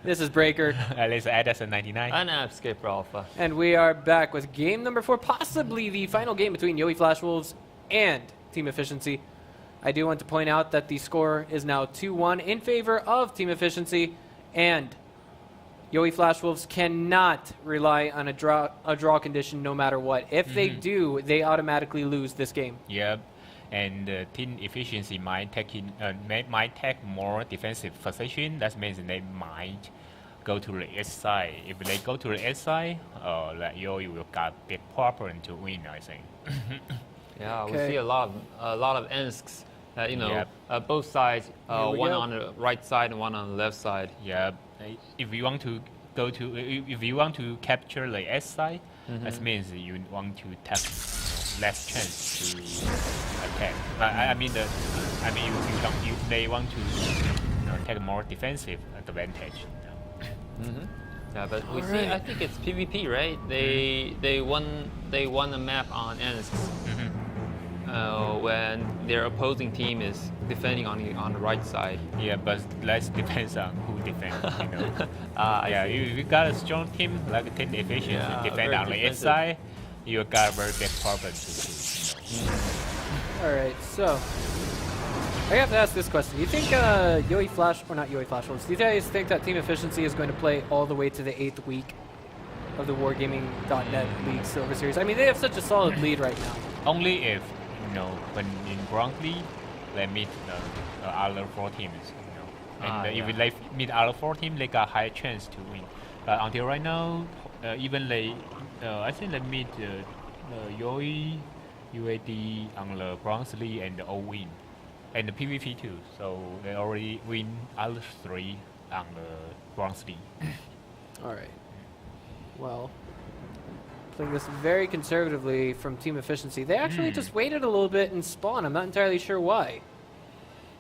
This is Breaker. Let's add us a 99. And Escape Alpha. And we are back with game number 4, possibly the final game between Yowie Flash Wolves and Team Efficiency. I do want to point out that the score is now 2-1 in favor of Team Efficiency, and Yowie Flash Wolves cannot rely on a draw condition no matter what. If they do, they automatically lose this game. Yep. And Team Efficiency might take more defensive position. That means they might go to the S side. If they go to the S side, Yowie will got big problem to win, I think. Yeah, we see a lot of ENSCs. Both sides, one on the right side and one on the left side. Yeah, if you want to if you want to capture the S side, that means you want to take less chance to attack. They want to take more defensive advantage. Yeah, but we see. I think it's PvP, right? They won a map on ENSCs. When their opposing team is defending on the right side. Yeah, but that depends on who defends. If you got a strong team like Team Efficiency defend on the S side, you got a very big problem to All right, so I have to ask this question: do you think Yowie Flash, or not Yowie Flash Wolves, do you guys think that Team Efficiency is going to play all the way to the 8th week of the Wargaming.net League Silver Series? I mean, they have such a solid lead right now. Only if when in Bronze League, they meet the other 4 teams. If they meet other 4 teams, they got higher chance to win. But until right now, even I think they meet Yowie, UAD on the Bronze League and all win, and the PvP too. So they already win other 3 on the Bronze League. All right. Well, playing this very conservatively from Team Efficiency. They actually just waited a little bit and spawned. I'm not entirely sure why.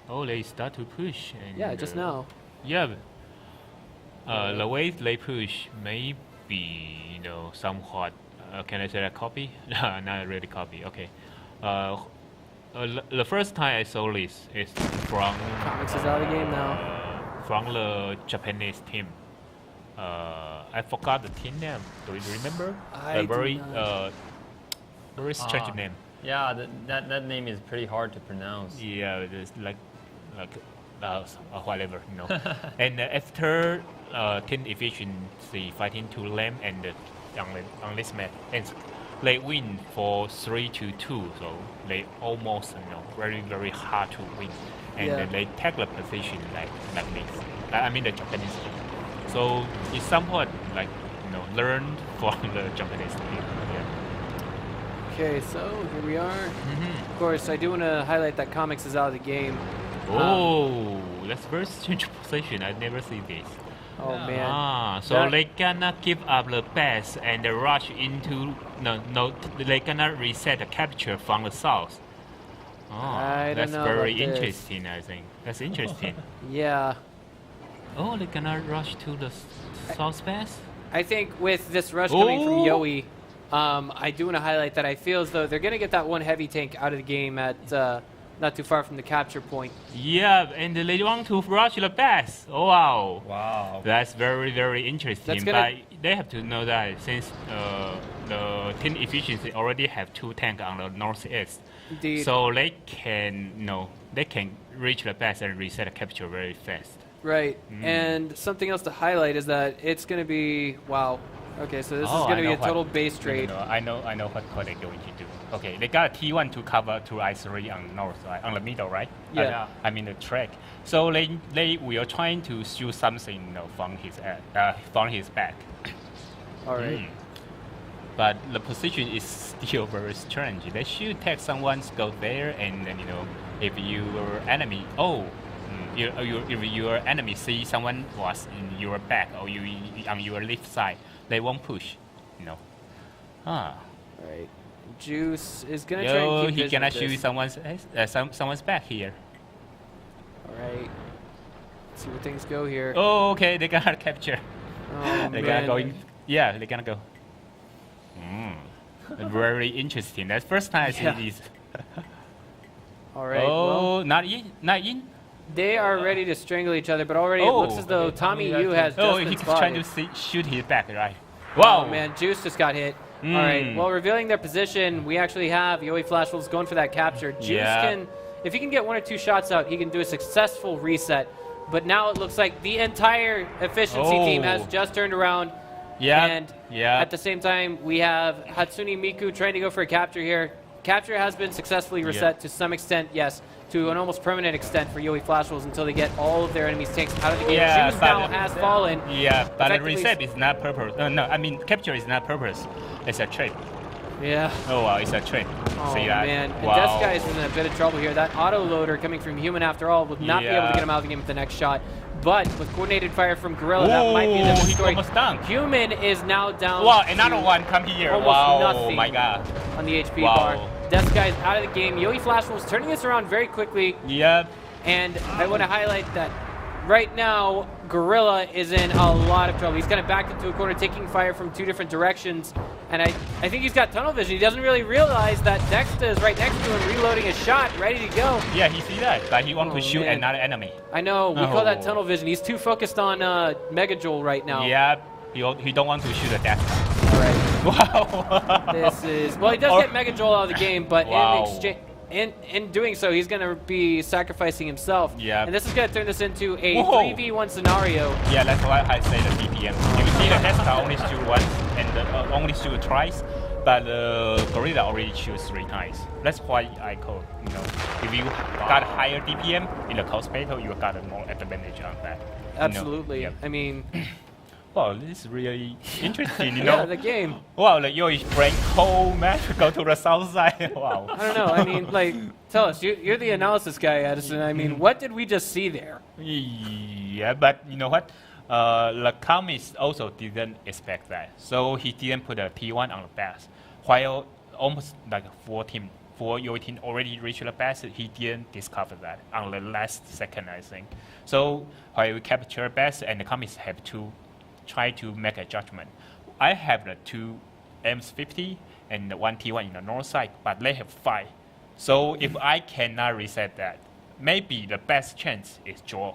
Oh, they start to push. And, just now. Yeah. The way they push may be, somewhat. Can I say a copy? No, not really copy. Okay. The first time I saw this is from. Comics is out of the game now. From the Japanese team. I forgot the team name. Do you remember? Very strange name. Yeah, that name is pretty hard to pronounce. Yeah, it's like whatever, And after Team Efficiency fighting 2 lane and on this map, and they win for 3-2, so they almost very very hard to win, and they take the position like this. I mean the Japanese team. So it's somewhat like learned from the Japanese team. Yeah. Okay, so here we are. Of course, I do want to highlight that Comics is out of the game. Oh, that's very strange position. I've never seen this. Oh man. So they cannot give up the base and rush into they cannot reset the capture from the south. That's very interesting. I think that's interesting. Yeah. Oh, they cannot rush to the south base? I think with this rush coming from Yowie, I do want to highlight that I feel as though they're going to get that one heavy tank out of the game at not too far from the capture point. Yeah, and they want to rush the base. Oh, wow. Wow. That's very, very interesting. But they have to know that since the Team Efficiency already have 2 tanks on the northeast. Indeed. So they can reach the base and reset the capture very fast. Right, and something else to highlight is that it's going to be, wow. Okay, so this is going to be a total base trade. I know what they're going to do. Okay, they got a T1 to cover to I3 on the north, on the middle, right? Yeah. I mean the track. So we are trying to shoot something from his back. All right. But the position is still very strange. They should take someone's go there, and then if your enemy, if your enemy see someone was in your back or you on your left side, they won't push. All right. Juice is gonna try and keep he cannot shoot someone's back here. All right. Let's see where things go here. Oh, okay. They gotta capture. Oh, they gotta go. Yeah, they gotta go. Very interesting. That's first time I see this. All right. Oh, well, not in. they are ready to strangle each other, but already it looks as though Tommy Yu has just been he's spotted. trying to shoot his back, right? Wow. Oh man, Juice just got hit. All right. Well, revealing their position, we actually have Yoi Flash Wolves going for that capture. Juice can, if he can get 1 or 2 shots out, he can do a successful reset. But now it looks like the entire efficiency team has just turned around. And at the same time, we have Hatsune Miku trying to go for a capture here. Capture has been successfully reset to some extent, yes, to an almost permanent extent for Yoi Flash Wolves until they get all of their enemies' tanks out of the game. Juice now has fallen. Yeah, but the reset is not purpose. No, I mean, capture is not purpose. It's a trick. Yeah. Oh, wow, it's a trick. Oh, see that? man. And Wow. Death is in a bit of trouble here. That auto-loader coming from Human, after all, would not be able to get him out of the game with the next shot. But with coordinated fire from Gorilla, that might be the story. Almost done. Human is now down. Wow, another one come here. Almost Wow, nothing my God. on the HP bar. Death is out of the game. Yoi Flash Wolves turning this around very quickly. Yep. And I want to highlight that right now, Gorilla is in a lot of trouble. He's kind of backed into a corner, taking fire from 2 different directions. And I think he's got tunnel vision. He doesn't really realize that Dexter is right next to him, reloading a shot, ready to go. Yeah, he see that, but he wants to shoot another enemy. I know. We call that tunnel vision. He's too focused on Mega Joel right now. Yeah, he don't want to shoot a death. All right. Wow. This is... Well, he does get Mega Joel out of the game, but in doing so, he's going to be sacrificing himself. Yeah. And this is going to turn this into a 3v1 scenario. Yeah, that's why I say the DPM. You see the tester only shoot once and only shoot twice, but Gorilla already shoots 3 times. That's why I call, if you got higher DPM in the close battle, you got a more advantage on that. Absolutely. I mean... Wow, this is really interesting, Yeah, the game. Wow, like Yoi bring whole map go to the south side. Wow. I don't know. I mean, like, tell us. You're the analysis guy, Addison. I mean, what did we just see there? Yeah, but you know what? The comics also didn't expect that. So he didn't put a T1 on the base. While almost like 4 Yoi team already reached the base, he didn't discover that on the last second, I think. So while we capture base and the comics have to try to make a judgment. I have the 2 M50 and 1 T1 in the north side, but they have 5. So if I cannot reset that, maybe the best chance is draw.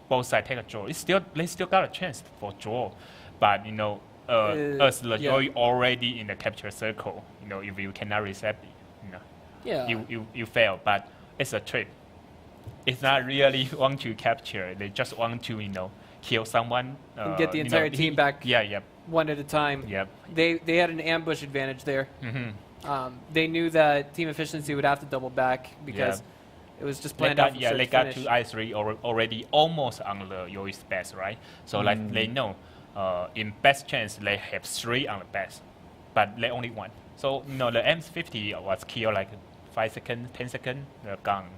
Both sides take a draw. They still got a chance for draw, but as the Yoi already in the capture circle, if you cannot reset it, you fail. But it's a trick. It's not really want to capture. They just want to kill someone and get the entire team back. Yeah. One at a time. Yep. They had an ambush advantage there. They knew that team efficiency would have to double back because it was just planned out. Yeah, they got to I3 already almost on the Yoi's base, right? So like they know, in best chance they have 3 on the base, but they only 1. So the M50 was killed like 5 seconds, 10 seconds, gone.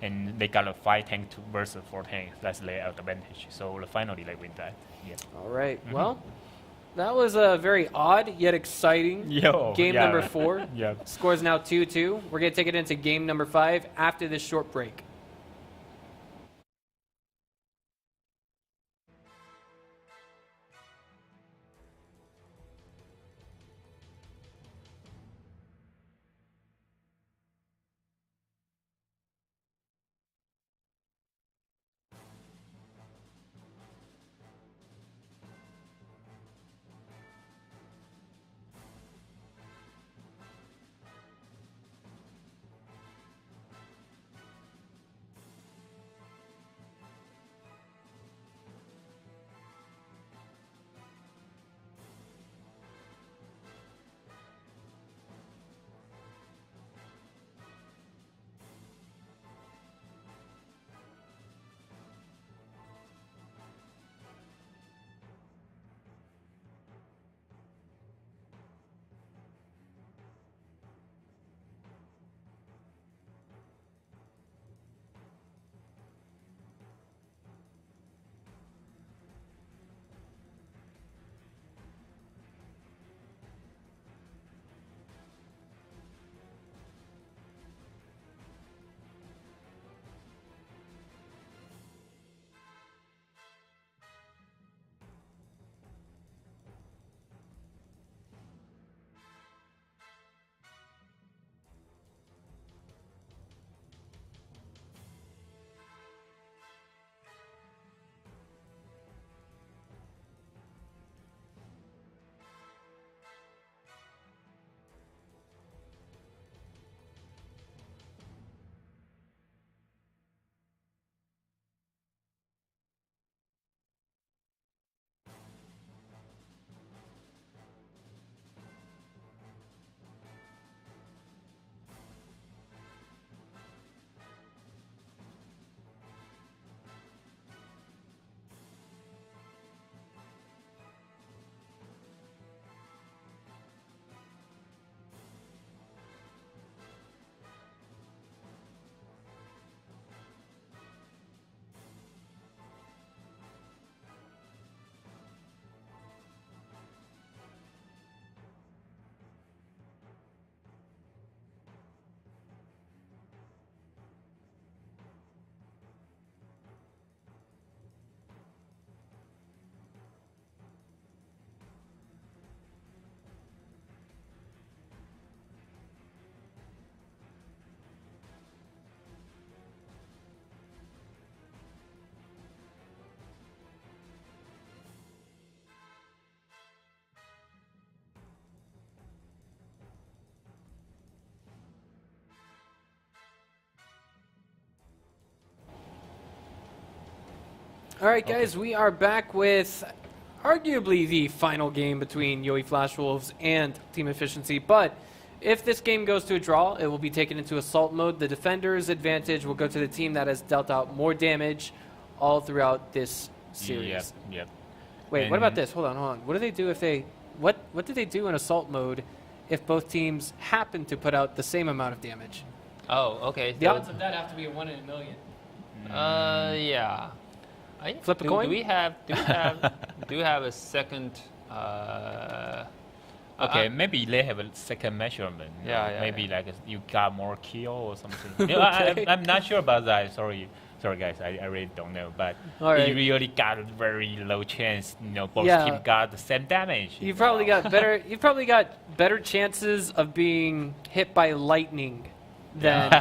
And they got a 5 tank versus 4 tanks. That's their advantage. So finally they win that. Yeah. All right. Well, that was a very odd yet exciting game number 4. Score is now 2-2. We're going to take it into game number 5 after this short break. All right, guys, we are back with arguably the final game between Yowie Flash Wolves and Team Efficiency. But if this game goes to a draw, it will be taken into assault mode. The defender's advantage will go to the team that has dealt out more damage all throughout this series. Yep. Wait, And what about this? Hold on. What do they do if they... What do they do in assault mode if both teams happen to put out the same amount of damage? Oh, okay. The odds of that have to be a 1 in a million. Yeah. Flip a coin? Do we have a second? Okay, maybe they have a second measurement. Yeah, maybe like you got more kill or something. I'm not sure about that. Sorry guys, I really don't know. But right. you really got a very low chance. Both Yeah. teams got the same damage. You've probably got better. You've probably got better chances of being hit by lightning than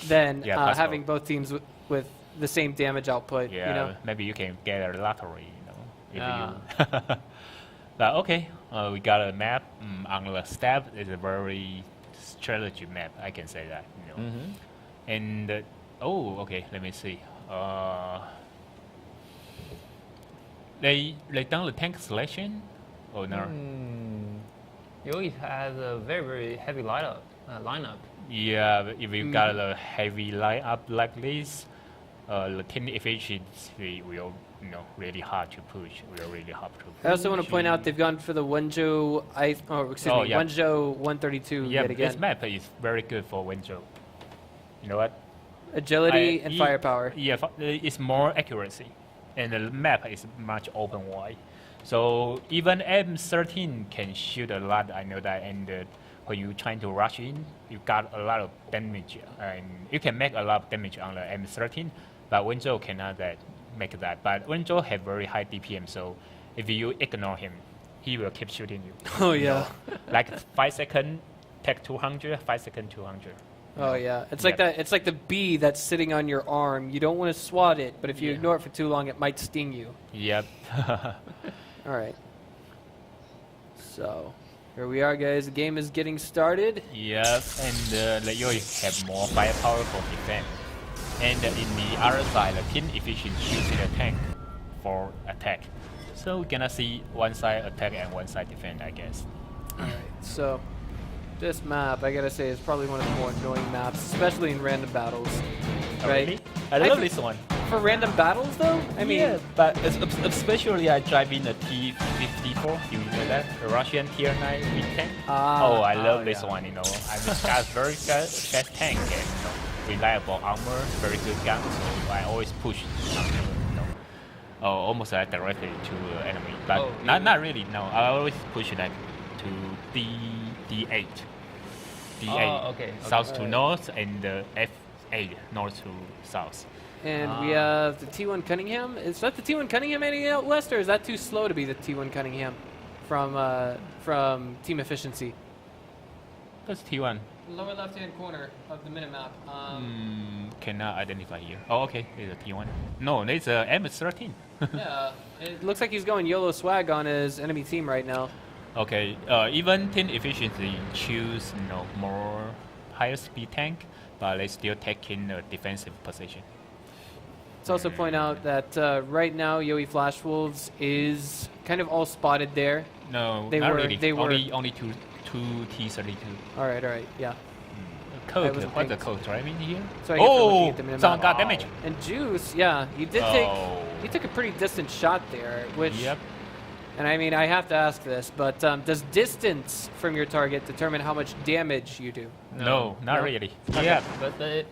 having both teams with the same damage output. Yeah, maybe you can get a lottery. If Yeah. you. But okay, we got a map on the step. It's a very strategy map. I can say that. And okay. Let me see. They done the tank selection, or no? Yowie has a very, very heavy lineup. Yeah, if you got a heavy lineup like this, the team efficiency will really hard to push. I also want to point out they've gone for the Wenzhou Wenzhou 132 yet again. This map is very good for Wenzhou. You know what? Agility and firepower. Yeah, it's more accuracy, and the map is much open wide. So even M13 can shoot a lot. I know that, and when you trying to rush in, you got a lot of damage, and you can make a lot of damage on the M13. But Wenzhou cannot make that. But Wenzhou have very high DPM, so if you ignore him, he will keep shooting you. Oh yeah. Like 5 seconds, take 200. 5 seconds, 200. Oh yeah, it's like that. It's like the bee that's sitting on your arm. You don't want to swat it, but if you ignore it for too long, it might sting you. Yep. All right. So here we are, guys. The game is getting started. Yep, and you have more firepower for defense. And in the other side, the team efficiency using a tank for attack. So we're gonna see one side attack and one side defend, I guess. All right. So this map, I gotta say, is probably one of the more annoying maps, especially in random battles. Oh, right? really? I love this one. For random battles, though, I mean, yeah, but especially I drive in the T-54. You know that, the Russian Tier 9 with tank. I love this one. I got very fast tank and reliable armor, very good gun. So I always push almost directly to the enemy, but not really. No, I always push to D8. Okay. South to north and F8 north to south. And we have the T1 Cunningham. Is that the T1 Cunningham heading out west, or is that too slow to be the T1 Cunningham from Team Efficiency? That's T1. Lower left-hand corner of the minimap. Cannot identify here. Oh, okay. It's a T1. No, it's a M13. Yeah, it looks like he's going YOLO swag on his enemy team right now. Okay, even team efficiency choose more higher speed tank, but they still taking a defensive position. Let's also point out that right now Yowie Flash Wolves is kind of all spotted there. No, they not were, really. They only two T32. All right, yeah. Code, what's the code driving here? So someone got damage. And Juice, yeah, he did he took a pretty distant shot there, which. Yep. And I mean, I have to ask this, but does distance from your target determine how much damage you do? No, not really. Okay. Yeah, but it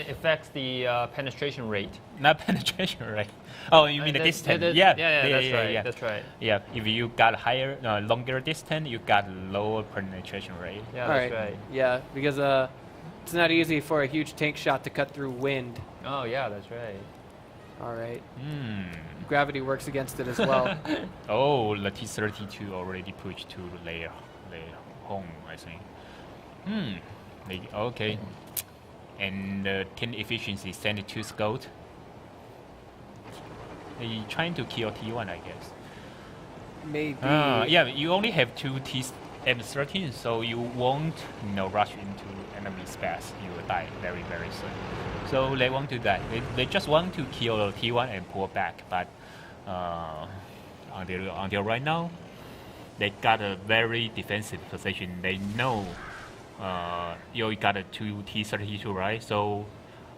affects the penetration rate. Not penetration rate. Oh, you mean the distance? Yeah, that's right. Yeah, if you got higher, longer distance, you got lower penetration rate. Yeah, that's right. Yeah, because it's not easy for a huge tank shot to cut through wind. Oh yeah, that's right. All right. Gravity works against it as well. Oh, the T-32 already pushed to their home, I think. Okay. And team efficiency sent to Scout. They trying to kill T1, I guess. Maybe. Yeah, you only have two M13, so you won't rush into enemy space. You will die very very soon. So they won't do that. They just want to kill T1 and pull back. But until right now, they got a very defensive position. They know you got a 2 T32, right? So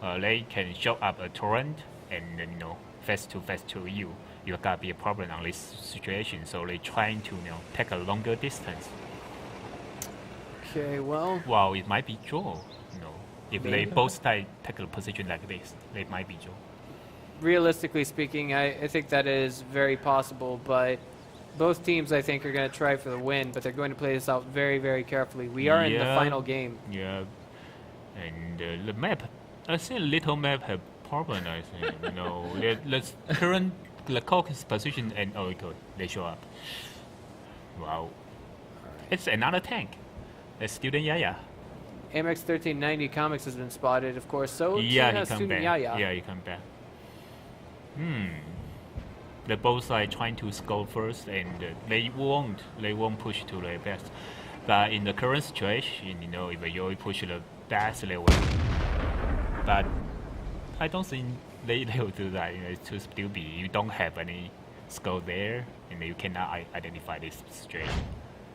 they can show up a torrent and face to you. You gotta be a problem on this situation. So they trying to take a longer distance. Okay, well. Wow, it might be draw. If they both take a position like this, they might be draw. Realistically speaking, I think that is very possible, but both teams, I think, are going to try for the win, but they're going to play this out very, very carefully. We are in the final game. Yeah, and the map, I see little map have problem, I think. The Coke's position and they show up. Wow. It's another tank. It's student Yaya. AMX 1390 Comics has been spotted, of course. So yeah, has student Yaya. Yeah, he come back. They both are trying to score first, and they won't push to the best. But in the current situation, if you push the best, they will. But I don't think they will do that. It's too stupid. You don't have any score there, and you cannot identify this situation.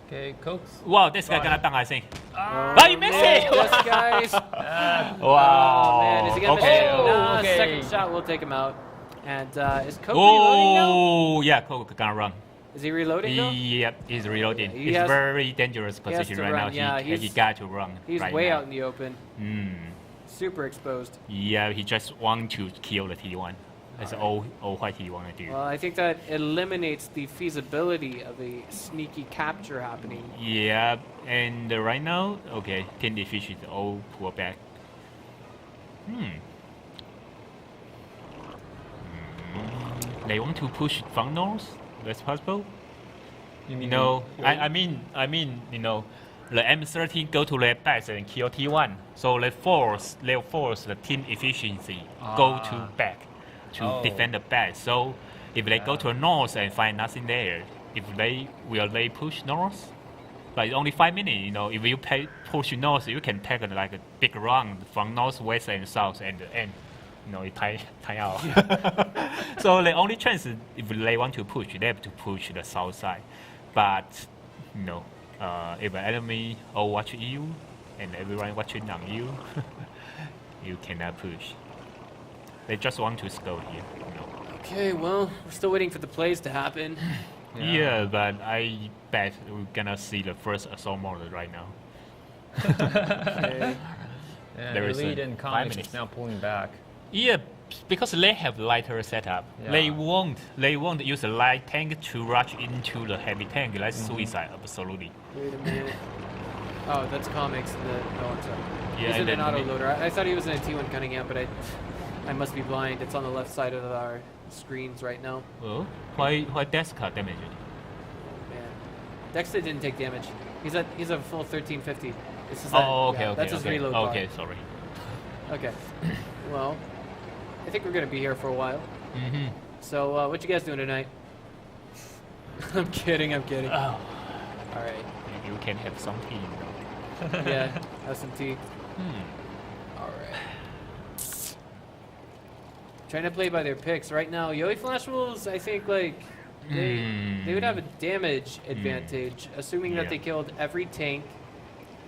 Okay, Cokes. Wow, this guy gonna dunk, I think. Oh, you missed it! This guy's. Wow. Oh, man, is he gonna miss it? Nah, okay. Second shot will take him out. And is Coke reloading now? Oh, yeah, Coke gonna run. Is he reloading now? Yep, he's reloading. He It's has- very dangerous position to right run, now. yeah, He got to run. He's right way now. out in the open. Super exposed. Yeah, he just want to kill the T1. That's all what he want to do. Well, I think that eliminates the feasibility of a sneaky capture happening. Yeah, and right now, okay, team efficient all pull back. They want to push from north. That's possible. I mean, the M13 go to their base and kill T1. So they force the team efficiency go to back to defend the base. So if they go to the north and find nothing there, will they push north? But it's only 5 minutes. If you push north, you can take like a big run from northwest and south and it tie out. So the only chance is if they want to push, they have to push the south side. But if an enemy all watch you and everyone watching on you, you cannot push. They just want to score here. Okay, well, we're still waiting for the plays to happen. Yeah, but I bet we're gonna see the first assault model right now. Okay. Yeah, There is Elite a and 5 Comics minutes. is now pulling back. Yeah, because they have lighter setup. Yeah. They won't use a light tank to rush into the heavy tank. That's suicide, absolutely. Wait a minute. Oh, that's Comics. No, I'm sorry. Yeah, He's in and an then autoloader. I thought he was in a T1 Cunningham, but I must be blind. It's on the left side of our screens right now. Oh, why Deska damaged? Man, Dexter didn't take damage. He's a full 1350. This is Okay. That's his reload bar. Okay, sorry. Okay. Well, I think we're gonna be here for a while. So, what you guys doing tonight? I'm kidding. Oh, All right. you can have some tea. Yeah, have some tea. All right. Trying to play by their picks right now. Yoi Flash Wolves, I think they would have a damage advantage, assuming that Yeah. they killed every tank.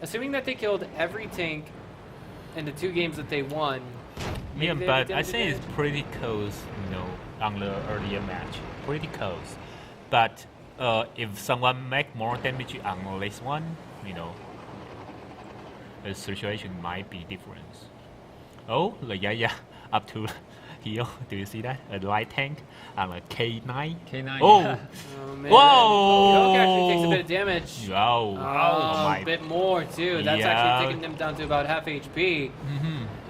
Assuming that they killed every tank in the 2 games that they won. maybe Yeah, they have a but I damage think it's advantage. pretty close, on the earlier match. Pretty close. But if someone make more damage on this one, the situation might be different. Oh, yeah, up to here. Do you see that? A light tank on a K9. K9. Oh, yeah. Oh, man. Whoa! Yoke actually takes a bit of damage. Wow. Oh, my. a bit more too. That's Yeah. actually taking them down to about half HP.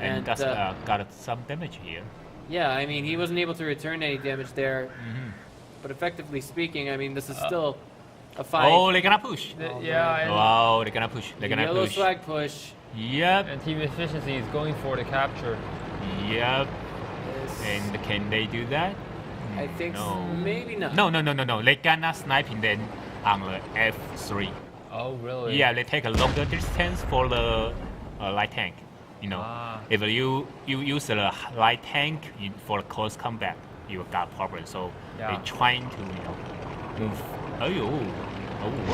And And, that's got some damage here. Yeah, I mean, he wasn't able to return any damage there. But effectively speaking, I mean, this is still a fight. Oh, they're gonna push. Yeah, and, Wow, they're gonna push. They're gonna Yellow push. flag push. Yep. and Team Efficiency is going for the capture. Yep. Yes. And can they do that? I think no. maybe not. No. They cannot sniping them on the F3. Oh, really? Yeah, they take a longer distance for the light tank. You know, if you use the light tank for close combat, you got problem. So they're trying to move.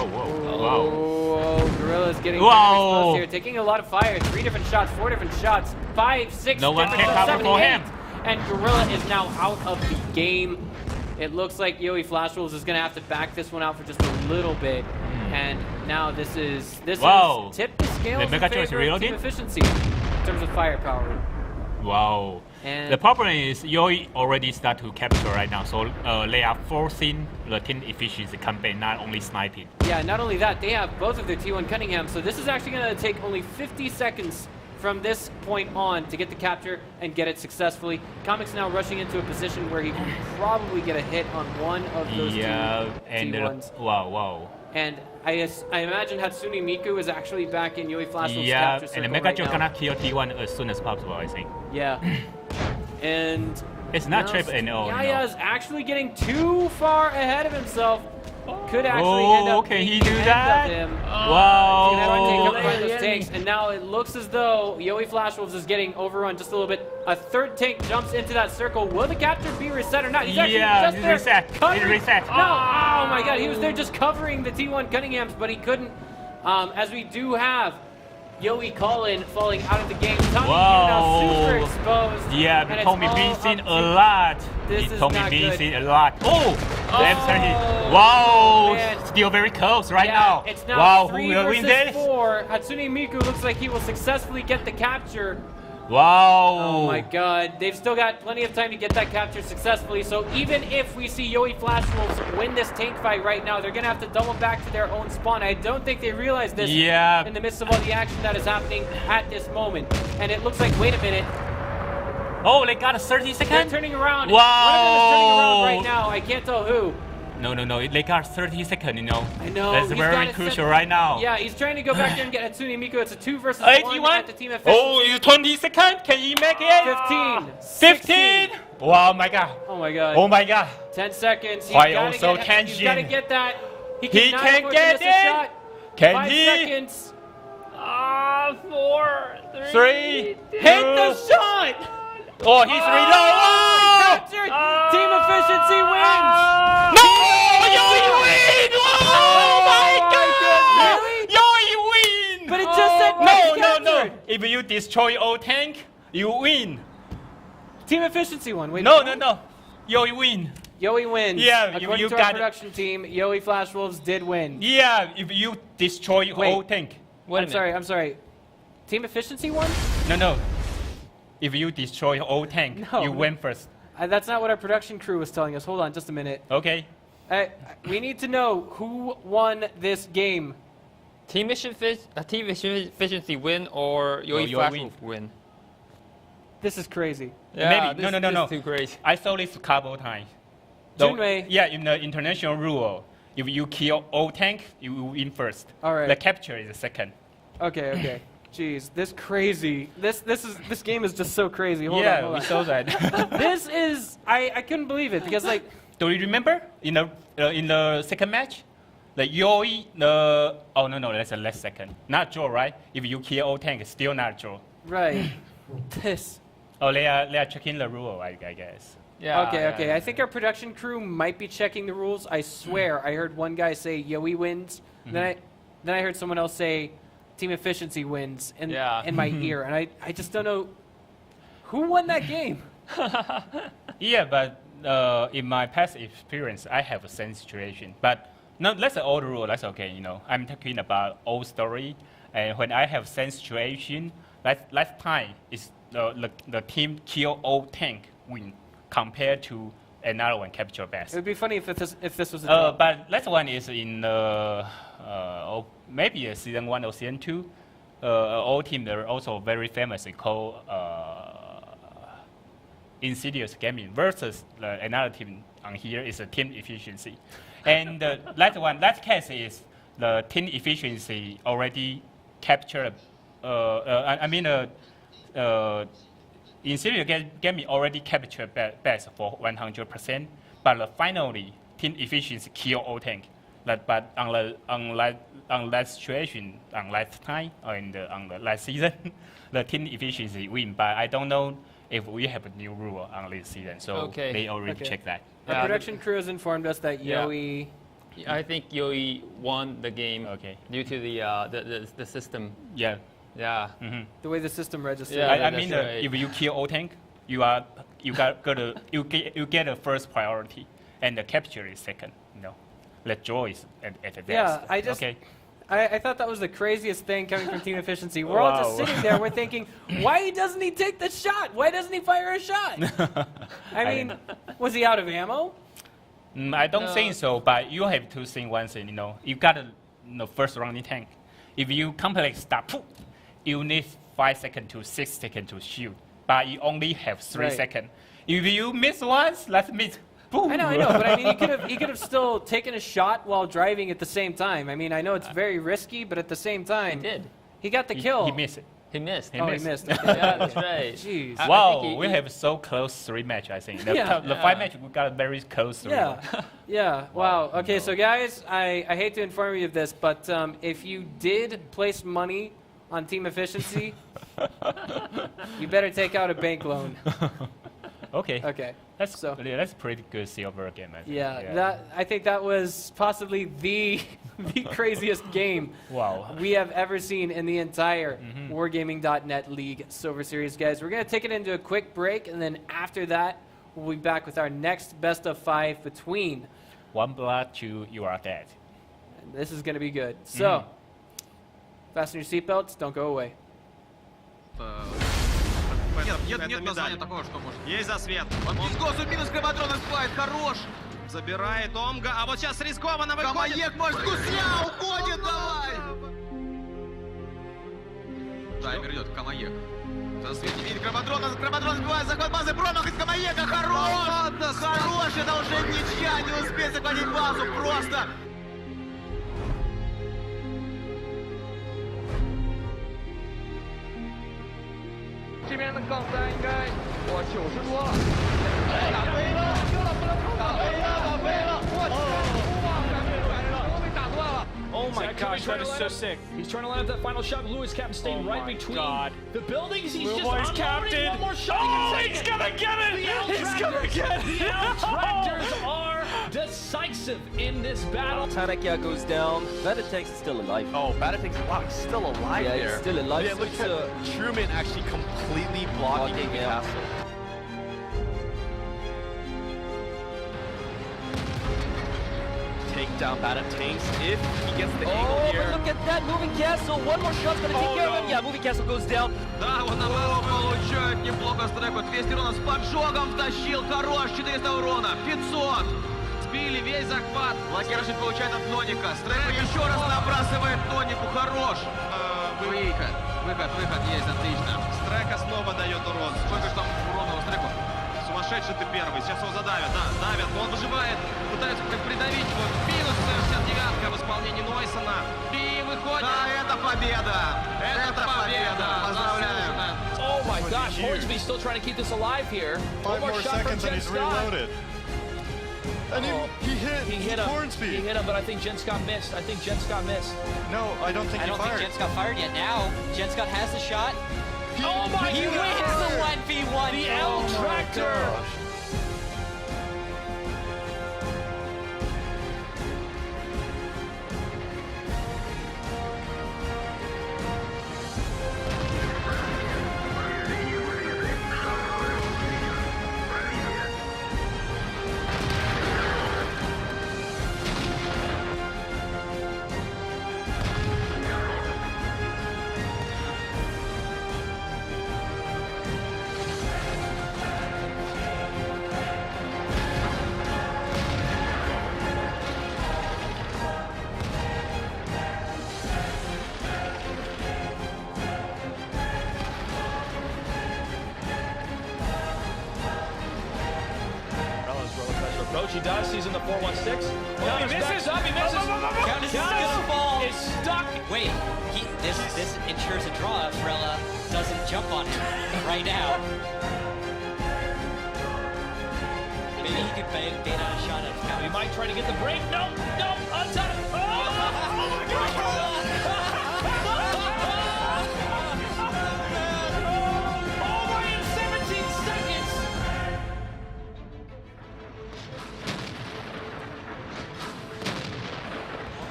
Whoa, Gorilla's getting very close here, taking a lot of fire. 3 different shots, 4 different shots, 5, 6 no different one can cover for him. And Gorilla is now out of the game. It looks like Yowie Flash Wolves is going to have to back this one out for just a little bit. And now this is tip the scales in favor of team efficiency in terms of firepower. Wow. And the problem is Yowie already start to capture right now, so they are forcing the team efficiency campaign, not only sniping. Yeah, not only that, they have both of their T1 Cunningham, so this is actually going to take only 50 seconds from this point on to get the capture and get it successfely. Comic's now rushing into a position where he can probably get a hit on one of those T1s. Wow. And I imagine Hatsune Miku is actually back in Yowie Flash Wolves' capture circle and the Mega Joe gonna kill T1 as soon as possible, I think. Yeah. And it's not triple NO. Yaya's actually getting too far ahead of himself. Could actually end up can he do that? Wow. And now it looks as though Yowie Flash Wolves is getting overrun just a little bit. A third tank jumps into that circle. Will the capture be reset or not? He's actually just there reset. No, oh my god, he was there just covering the T1 Cunninghams, but he couldn't. As we do have Yowie Colin falling out of the game. Tommy now super exposed. Yeah, he told me missing a lot. He told me missing a lot. Oh, the M30. Wow, man. Still very close right now. It's now 3 who will win versus this? 4. Hatsune Miku looks like he will successfully get the capture. Wow. Oh my god. They've still got plenty of time to get that capture successfully. So even if we see Yowie Flash Wolves win this tank fight right now, they're going to have to double back to their own spawn. I don't think they realize this in the midst of all the action that is happening at this moment. And it looks like, wait a minute. Oh, they got a 30 second? They're turning around. Wow. One of them is turning around right now. I can't tell who. No, they got 30 seconds, you know. I know. That's very crucial right now. Yeah, he's trying to go back there and get Hatsune Miku. It's a 2 versus 1 at the team efficiency. Oh, it's 20 seconds. Can he make it? 15. Wow, my god. Oh my god. Oh my god. 10 seconds. He's Why got also to get that. He can get it. Shot. Can 5 he? seconds. 4, 3. Hit the shot. Oh, he's reloaded. Captured. Team efficiency wins. No! Yowie win! Oh my god! Yowie win! But it just said no. If you destroy all tank, you win. Team efficiency won. Wait, no. Yowie win. Yowie wins. Yeah, according to our production team, Yowie Flash Wolves did win. Yeah, if you destroy all tank. I'm sorry. Team efficiency won? No. If you destroy all tank, you win first. That's not what our production crew was telling us. Hold on, just a minute. Okay. We need to know who won this game. Team efficiency win or Yowie Flash Wolf win? This is crazy. Yeah, maybe. No. This is too crazy. I saw this a couple times. Junwei. Yeah, in the international rule, if you kill all tank, you win first. All right. The capture is the second. Okay. Jeez, this crazy. This game is just so crazy. Hold on. We saw that. This is I couldn't believe it because like. Do you remember in the second match, the Yowie no that's the last second, not draw, right? If you kill all tank, it's still not draw. Right. This. Oh, they are checking the rule, I guess. Yeah. Okay. I think our production crew might be checking the rules. I swear, I heard one guy say Yowie wins. Then I heard someone else say team efficiency wins in my ear, and I just don't know who won that game. Yeah, but in my past experience, I have the same situation. But no, that's an old rule. That's okay. You know, I'm talking about old story, and when I have same situation, last time is the team kill all tank win compared to another one capture best. It would be funny if this was a draw. But last one is in maybe season 1 or season 2. All team they're also very famous. They call Insidious Gaming versus another team on here is a team efficiency. And last case is the team efficiency already captured. Insidious Gaming already captured best for 100%, but finally team efficiency kill all tank. But on that situation, on last time, and on the last season, the team efficiency win. But I don't know if we have a new rule on this season, so they already checked that. Our production crew has informed us that Yowie. I think Yowie won the game due to the system. Yeah. Yeah. The way the system registers. Yeah, I mean, if you kill all tank, you get a first priority, and the capture is second. You know, the draw is at the best. I thought that was the craziest thing coming from team efficiency. We're all just sitting there. We're thinking, why doesn't he take the shot? Why doesn't he fire a shot? I mean, was he out of ammo? I don't think so. But you have to think one thing. You know, you got the first rounding tank. If you complex start, you need 5 seconds to 6 seconds to shoot. But you only have 3 seconds. If you miss once, let's miss. Boom. I know, but I mean, he could have still taken a shot while driving at the same time. I mean, I know it's very risky, but at the same time, he got the kill. He missed it. He missed. He missed. Okay. Yeah, that's right. Jeez. Wow, we have so close 3 match. I think the 5 match we got a very close 3. Yeah. Wow. Okay, so guys, I hate to inform you of this, but if you did place money on team efficiency, you better take out a bank loan. Okay. That's pretty good silver game. I think. I think that was possibly the craziest game we have ever seen in the entire Wargaming.net League Silver Series, guys. We're gonna take it into a quick break, and then after that, we'll be back with our next best of 5 between One Blood to You Are Dead. And this is gonna be good. So, fasten your seatbelts. Don't go away. Нет названия такого, что может. Есть засвет. Из госу минус Кроводрон исплает. Хорош. Забирает Омга. А вот сейчас рискованно выходит. Камаек может гусля уходит. Давай. Таймер идет. Камаек. Засвет не видит Кроводрона. Кроводрон сбивает захват базы. Промах из Камаека. Хорош. Хорош. Это уже ничья. Не успеет захватить базу. Просто.这边的杠3应该哇90多了，打飞了，打飞了，我去，哇，感被打断了。Oh my gosh, that is so sick. He's trying to line up that final shot. Lewis Captain staying right between the buildings. He's just Boy's captain. One more shot. Oh, he's gonna get it! He's gonna get it! The L-Tractors are decisive in this battle. Tanakia goes down. Batatanks is still alive. Oh, Batatanks, wow, he's still alive there. Yeah, he's still alive. Yeah, look at Truman actually completely blocking the castle. Take down Batatanks if he gets the angle here. But look at that moving castle. One more shot's gonna take care of him. Yeah, moving castle goes down. Да, вот Намело получает неплохо стреку. 200 урона с поджогом втащил. Хорош, 400 урона. 500. Сбили весь захват. Лакершин получает от Ноника. Стрека еще раз набрасывает Нонику. Хорош. Выход есть, отлично. Стрека снова дает урон. Сколько же там урона у Стреку? Сумасшедший ты первый. Сейчас его задавят. Да, давят. Но он выживает. Пытаются как придавить его. Минус 69-ка в исполнении Нойсона. И выходит. Да, это победа. Это победа. Поздравляю. Oh my gosh, Hornsby still trying to keep this alive here. 5 more seconds and he's reloaded. And he hit Hornsby. He hit him, but I think Jen Scott missed. No, I don't think he fired. Jen Scott fired yet. Now, Jen Scott has the shot. He wins the 1v1. The L-Tractor. Approach, he does, he's in the 416. No, he misses. He misses. Count is gonna fall. Is stuck. Wait, this ensures a draw if Rella doesn't jump on him right now. Maybe he could bait out a shot at him. He might try to get the break. No, on top of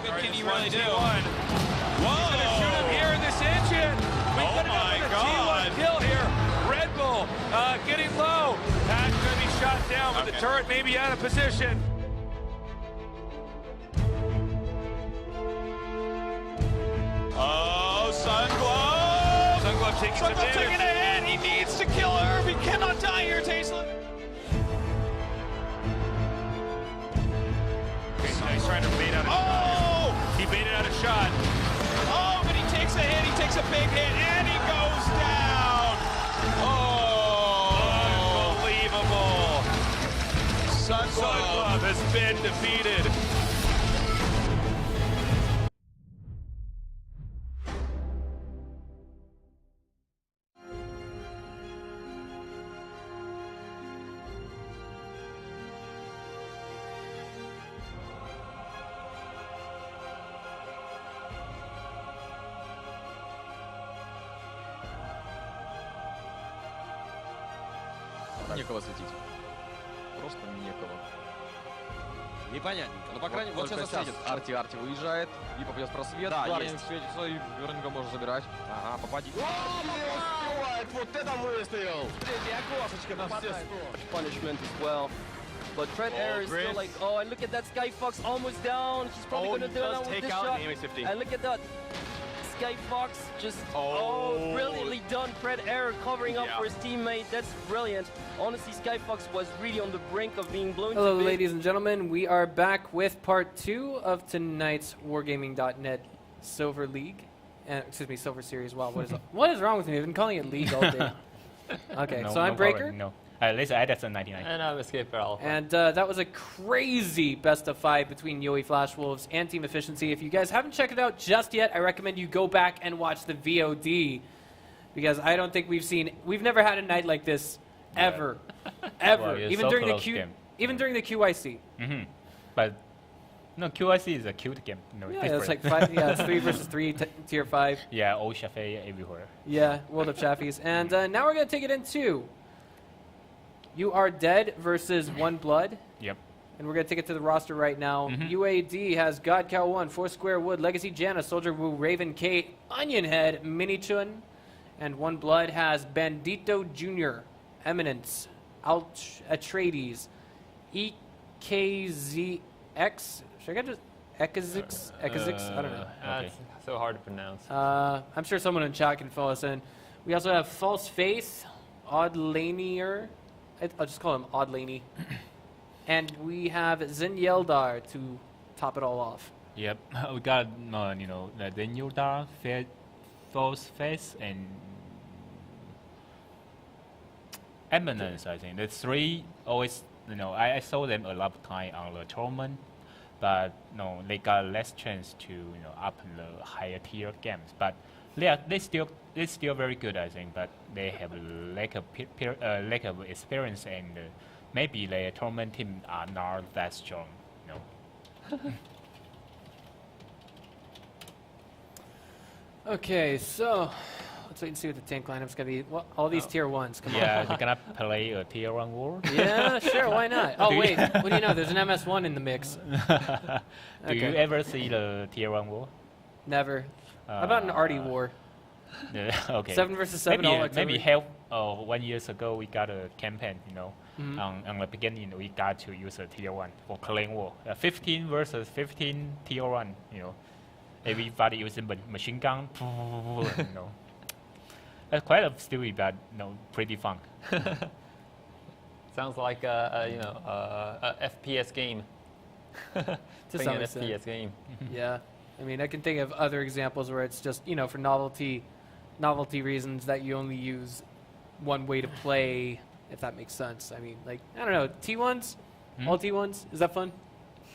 what can he really do? Whoa! He's going to shoot him here in this engine. We could have gotten a T1 kill here. Red Bull getting low. That's going to be shot down, but the turret may be out of position. Oh, Sunglove! Sunglove taking some damage. Taking a hit. He needs to kill her. He cannot die here, Tasteless. Okay, so he's trying to bait out a shot. He baited out a shot. Oh, but he takes a hit. He takes a big hit, and he goes down. Oh, unbelievable. Sunglove has been defeated. Некого светить. Просто некого. Непонятненько. Ну, по крайней мере, вот сейчас светит. Арти выезжает. И попадет в просвет. Да, есть. Светится, и верненько может забирать. Ага, попади. Вот это выстрел! Третья кошечка на все 100. Punishment as well. But Tread Air is still like, oh, and look at that Skyfox almost down. She's probably going to do it with this shot. And look at that. Skyfox just, brilliantly done. Fred Air covering up for his teammate. That's brilliant. Honestly, Skyfox was really on the brink of being blown Hello, to bits. ladies and gentlemen. We are back with part 2 of tonight's Wargaming.net Silver League. Excuse me, Silver Series. Wow, what is wrong with me? I've been calling it League all day. Okay, so I'm Breaker. No. Let's add that's a 99. And I'm Escape Barrel. And that was a crazy best of 5 between Yowie Flash Wolves and Team Efficiency. If you guys haven't checked it out just yet, I recommend you go back and watch the VOD. Because I don't think we've never had a night like this ever. Ever. Well, even so during the game. even during the QIC. But no, QIC is a cute game. No, Yeah, it's like 5, yeah, it's 3 versus 3, tier 5. Yeah, old Chaffee everywhere. Yeah, World of Chaffies. And now we're going to take it into You Are Dead versus One Blood. Yep. And we're going to take it to the roster right now. UAD has God Cow 1, Foursquare Wood, Legacy Janna, Soldier Wu, Raven Kate, Onion Head, Mini Chun. And One Blood has Bandito Jr., Eminence, Atreides, EKZX. Should I get just Ekazix? Ekazix? I don't know. It's so hard to pronounce. I'm sure someone in chat can fill us in. We also have False Faith, Odd Lanier. I'll just call him Odd Laney. And we have Zen Yeldar to top it all off. Yep. We got, the Yeldar, False Face, and Eminence, I think. The three always, I saw them a lot of time on the tournament, but no, they got less chance to, up in the higher tier games. But they're still very good, I think. But they have lack of experience, and maybe their tournament team are not that strong. Okay, so let's wait and see what the tank lineup's gonna be. Well, all these tier 1s. Come on. Yeah, you're gonna play a tier 1 war? Yeah, sure, why not? Oh, wait, what do you know? There's an MS1 in the mix. Do you ever see the tier 1 war? Never. How about an Arty war? Okay. 7 versus 7 all maybe help. 1 year ago we got a campaign, on the beginning we got to use a tier 1 for Clan War. 15 versus 15 tier 1, Everybody using machine gun, That's quite a story, but pretty fun. Sounds like a FPS game. To some extent. FPS game. Yeah, I mean, I can think of other examples where it's just for novelty reasons that you only use one way to play, if that makes sense. I mean, like, I don't know, T1s, all T1s, is that fun?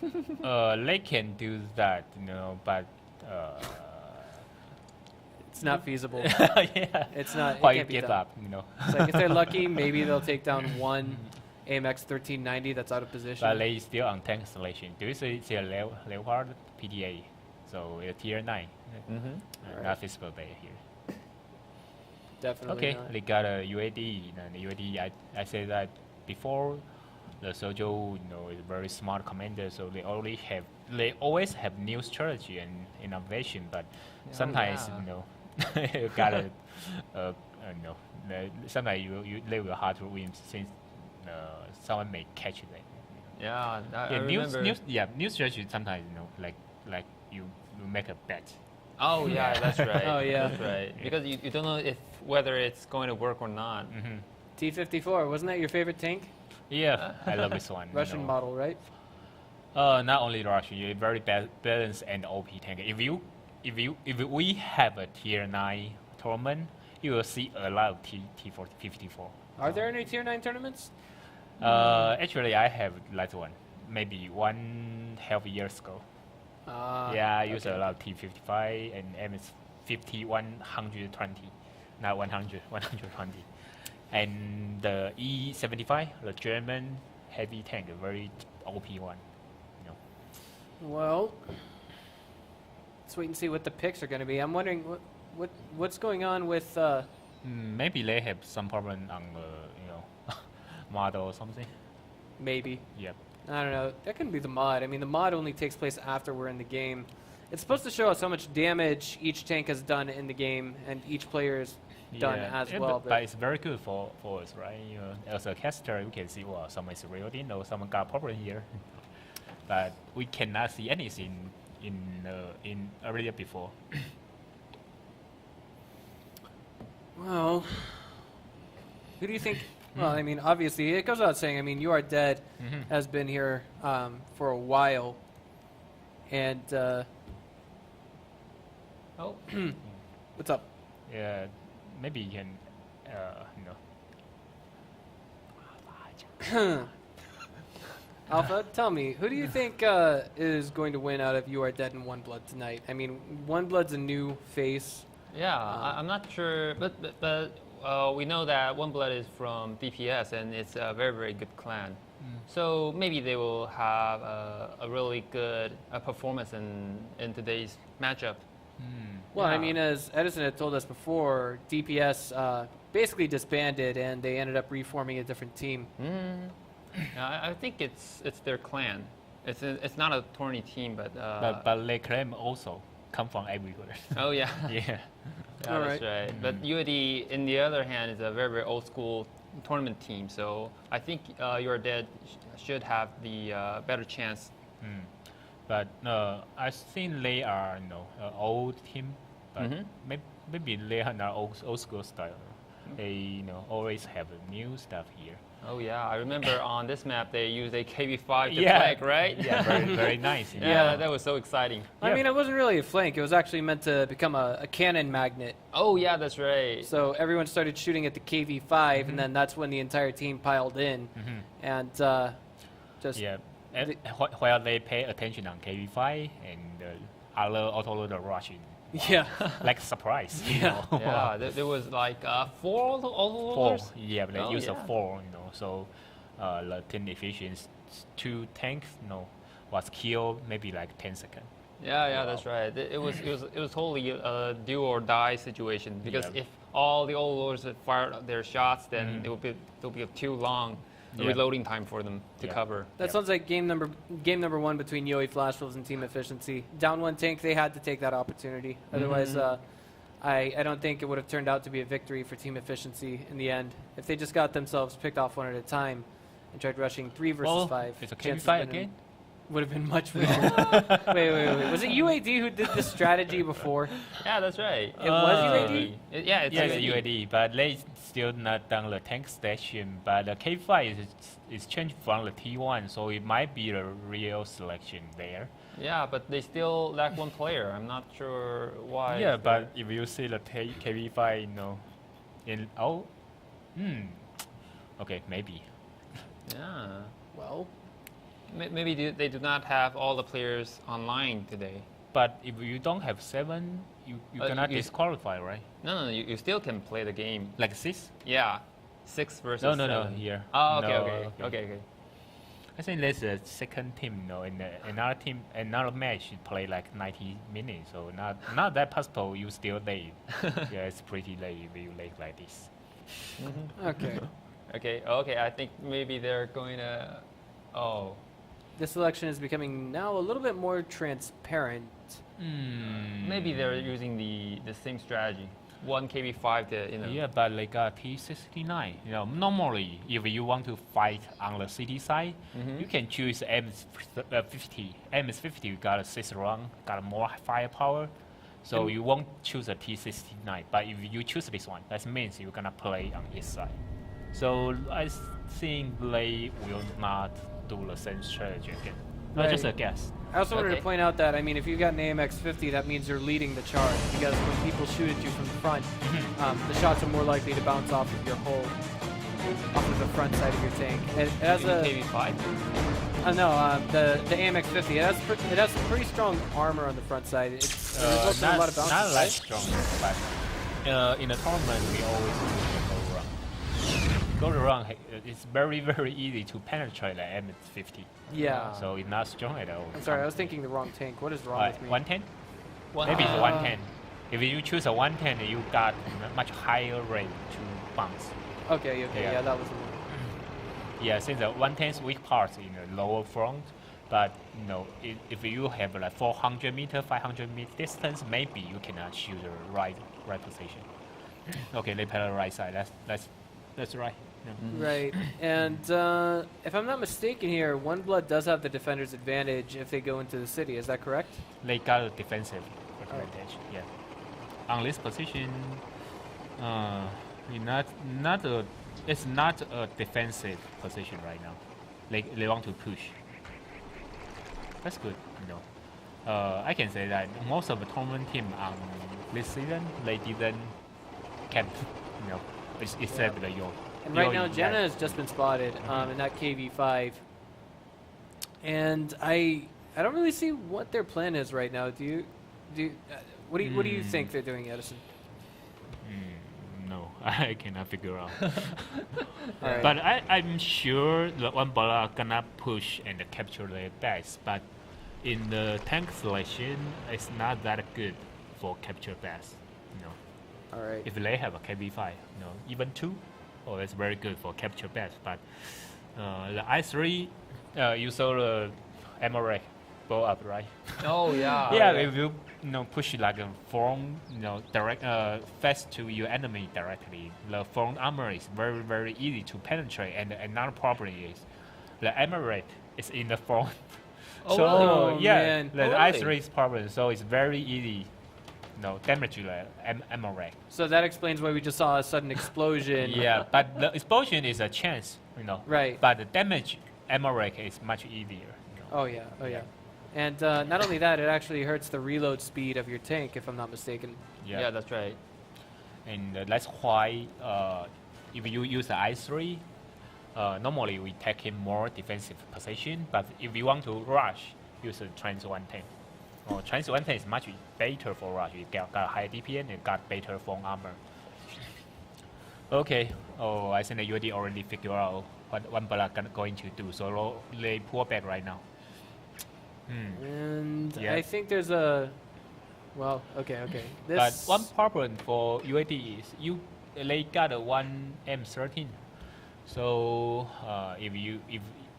They can do that, but it's not feasible. Yeah, it's not. Why it you can't be give done. up? It's like if they're lucky, maybe they'll take down one AMX 1390 that's out of position. But they still on tank installation. Do you see a Leopard PDA? So tier 9. Not feasible there here. Definitely. Okay, not. they got a UAD. And the UAD, I said that before the Sojo, is a very smart commander, so they always have new strategy and innovation, but sometimes you gotta sometimes they will hard to win since someone may catch them. Yeah, I news, remember. new strategy sometimes like you make a bet. Oh yeah, that's right. Oh, yeah. That's right. Because you don't know whether it's going to work or not. T-54, wasn't that your favorite tank? Yeah, I love this one. Russian model, right? Not only Russian, you're very balanced and OP tank. If we have a tier 9 tournament, you will see a lot of T54. Are there any tier 9 tournaments? Actually, I have that one, maybe 1.5 years ago. I use a lot of T55 and MS50 120, not 100, 120. And the E75, the German heavy tank, a very OP one. Well, let's wait and see what the picks are going to be. I'm wondering what's going on with. Maybe they have some problem on the model or something. Maybe. Yep. I don't know. That couldn't be the mod. I mean, the mod only takes place after we're in the game. It's supposed to show us how much damage each tank has done in the game, and each player's done as well. But it's very good for us, right? As a caster, we can see, well, someone is reloading or someone got a problem here. But we cannot see anything in earlier before. Well, who do you think? Well, I mean, obviously, it goes without saying. I mean, You Are Dead has been here for a while, and what's up? Yeah, maybe you can, Alpha, tell me, who do you think is going to win out of You Are Dead and One Blood tonight? I mean, One Blood's a new face. Yeah, I'm not sure, but we know that One Blood is from DPS, and it's a very, very good clan. So maybe they will have a really good performance in today's matchup. Well, I mean, as Edison had told us before, DPS basically disbanded, and they ended up reforming a different team. I think it's their clan. It's not a tourney team, but they claim also come from everywhere. Oh yeah. Yeah. That's right. But UAD, in the other hand, is a very, very old school tournament team. So I think You Are Dead should have the better chance. But I think they are an old team, but maybe they are not old school style. They always have new stuff here. Oh yeah, I remember on this map they used a KV5 to flank, right? Yeah, very, very nice. Yeah, that was so exciting. I mean, it wasn't really a flank. It was actually meant to become a cannon magnet. Oh yeah, that's right. So everyone started shooting at the KV5, and then that's when the entire team piled in, and just while they pay attention on KV5 and other autoloader rushing. Yeah. Like surprise. Yeah, there was like 4 autoloaders. 4. Yeah, they use a 4. So the team efficiency 2 tanks was killed maybe like 10 seconds. Yeah, that's right. It was totally a do or die situation, because if all the autoloaders had fired their shots, then it will be too long reloading time for them to cover. That sounds like game number 1 between Yoey Flash Wolves and Team Efficiency. Down 1 tank, they had to take that opportunity. Otherwise, I don't think it would have turned out to be a victory for Team Efficiency in the end. If they just got themselves picked off one at a time and tried rushing 3 versus 5. It's a KV5 again? Would have been much weirder. wait. Was it UAD who did this strategy before? Yeah, that's right. It was UAD? It's UAD, but they still not done the tank station. But the K5 is changed from the T1, so it might be the real selection there. Yeah, but they still lack one player. I'm not sure why. Yeah, but if you see the KV5, okay, maybe. Yeah. Well, maybe they do not have all the players online today. But if you don't have 7, you cannot disqualify, right? No, you still can play the game. Like 6? Yeah, 6 versus 7. No, here. Oh, okay. I think there's a second team, another match should play like 90 minutes, so not that possible. You still late. Yeah, it's pretty late if you late like this. Okay. Okay. I think maybe they're going to Oh. This selection is becoming now a little bit more transparent. Maybe they're using the same strategy. 1 KB5 to, you know. Yeah, but they got T69. You know, normally if you want to fight on the city side, you can choose MS50. MS50 you got a 6 round, got more firepower. So you won't choose a T69. But if you choose this one, that means you're gonna play on his side. So I think they will not do the same strategy again. Not just a guess. I also wanted to point out that, I mean, if you've got an AMX-50, that means you're leading the charge, because when people shoot at you from the front, the shots are more likely to bounce off of your hull, off of the front side of your tank. It has a KB5. The AMX-50. It has some pretty strong armor on the front side. It's also a lot of bounces. Not like strong, but in the tournament we always do the go run. Go run, it's very easy to penetrate the MS50. Yeah. So it's not strong at all. I'm sorry, I was thinking the wrong tank. What is wrong with me? 110? Maybe it's 110. If you choose a 110, you got much higher rate to bounce. Okay, yeah, that was the one. Yeah, since the 110's weak parts in the lower front, but you know, if you have like 400 meter, 500 meter distance, maybe you cannot shoot the right position. Okay, they play the right side. That's right. Yeah. Right, and if I'm not mistaken here, One Blood does have the defender's advantage if they go into the city. Is that correct? They got a defensive advantage. Yeah. On this position, it's not a defensive position right now. They want to push. That's good. You know, I can say that most of the tournament team on this season they didn't camp. You know, except the Yo. And right now, Jenna has just been spotted in that KV5, and I don't really see what their plan is right now. What do you think they're doing, Edison? No, I cannot figure out. Right. But I'm sure the One Blood gonna push and capture their base. But in the tank selection, it's not that good for capture base. You know. All right. If they have a KB5, you know, even 2. Oh, that's very good for capture best. But the I3, you saw the Amarak blow up, right? Oh yeah. Yeah, if you push like a front, direct fast to your enemy directly, the front armor is very easy to penetrate. And another problem is the Amarak is in the front. Oh, so really? yeah, man. the I3 is problem. So it's very easy. Damage the Amarak. So that explains why we just saw a sudden explosion. Yeah, but the explosion is a chance, Right. But the damage Amarak is much easier. Oh yeah. And not only that, it actually hurts the reload speed of your tank, if I'm not mistaken. Yeah, that's right. And that's why if you use the I3, normally we take in more defensive position. But if you want to rush, use the Trans 110. Trans 110 is much better for rush. You got higher DPN and got better phone armor. Okay. Oh, I think the UAD already figured out what One Blood going to do. So they pull back right now. And yeah. I think there's a... Well, okay. But one problem for UAD is they got a 1 M13. So if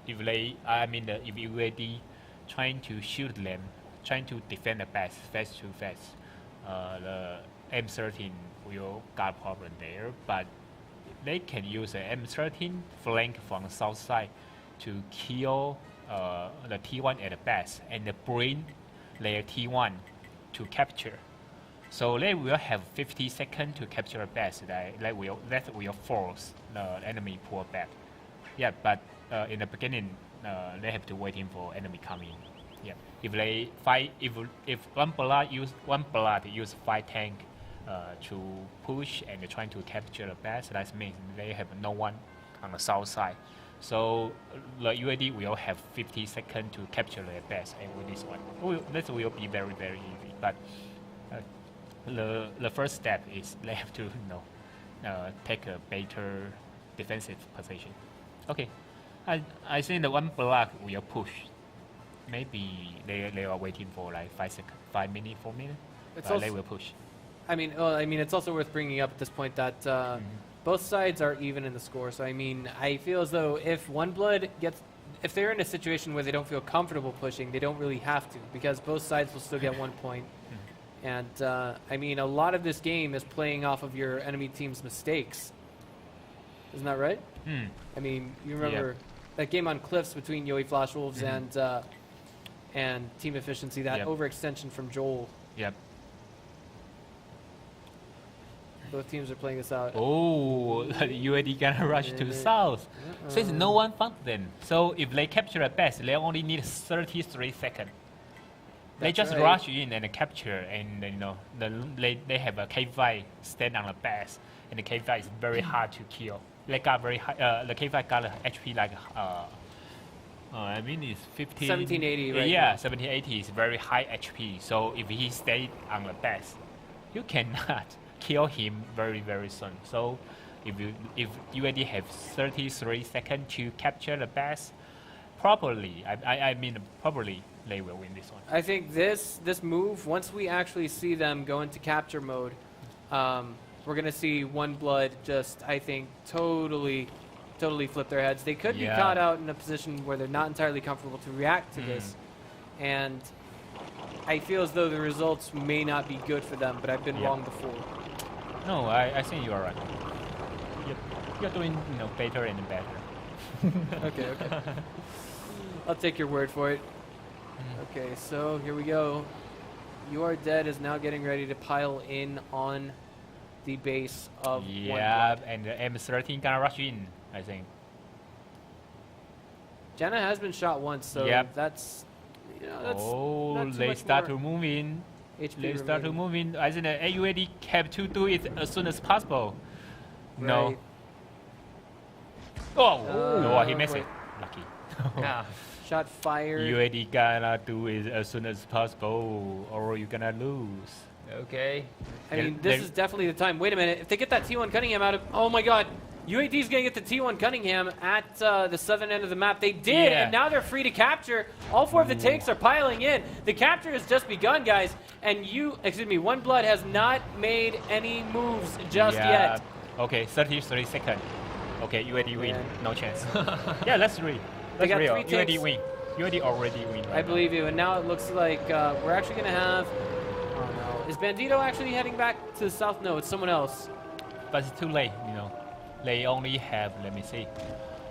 UAD trying to shoot them, trying to defend the base face to face, the M13 will got problem there. But they can use the M13 flank from the south side to kill the T1 at the base and bring their T1 to capture. So they will have 50 seconds to capture the base. That will force the enemy pull back. Yeah, but in the beginning, they have to waiting for enemy coming. Yeah, if they fight, if One Blood use 5 tank to push and trying to capture the base, that means they have no one on the south side. So the UAD will have 50 seconds to capture the base, and with this one, this will be very easy. But the first step is they have to take a better defensive position. Okay, I think the One Blood will push. Maybe they are waiting for like 5 minutes, 4 minutes. But they will push. I mean, it's also worth bringing up at this point that both sides are even in the score. So I mean, I feel as though if One Blood if they're in a situation where they don't feel comfortable pushing, they don't really have to, because both sides will still get 1 point. And I mean, a lot of this game is playing off of your enemy team's mistakes. Isn't that right? I mean, you remember that game on Cliffs between Yoi Flash Wolves and Team Efficiency, that overextension from Joel. Yep. Both teams are playing this out. Oh, UAD gonna rush to south. So it's no one found them. So if they capture a base, they only need 33 seconds. They just rush in and capture, and you know, they have a K5 stand on the base, and the K5 is very hard to kill. They got very high. The K5 got a HP like I mean it's 1780 right yeah, now. 1780 is very high HP. So if he stayed on the base, you cannot kill him very soon. So if UAD have 33 seconds to capture the base, probably probably they will win this one. I think this move, once we actually see them go into capture mode, we're gonna see One Blood just, I think, totally flip their heads. They could be caught out in a position where they're not entirely comfortable to react to this, and I feel as though the results may not be good for them. But I've been wrong before. No, I think you are right. You're doing better and better. Okay. I'll take your word for it. Okay, so here we go. You Are Dead is now getting ready to pile in on the base of One Blood. And the M13 gonna rush in, I think. Jenna has been shot once, so that's, that's they start to move in. HP start to move in. I think the AUAD have to do it as soon as possible. Right. No. Oh, he missed it. Lucky. Yeah. Shot fired. UAD gonna do it as soon as possible, or you're gonna lose. Okay. I mean, this is definitely the time. Wait a minute. If they get that T1 Cunningham out of... Oh, my God. UAD's going to get the T1 Cunningham at the southern end of the map. They did, and now they're free to capture. All 4 of the takes are piling in. The capture has just begun, guys. And One Blood has not made any moves just yet. Okay, 33 seconds. Okay, UAD win. No chance. Yeah, that's real. They got 3 UAD takes. win. UAD already win. I believe you. And now it looks like we're actually going to have... Oh, no. Is Bandito actually heading back to the south? No, it's someone else. But it's too late, They only have, let me see,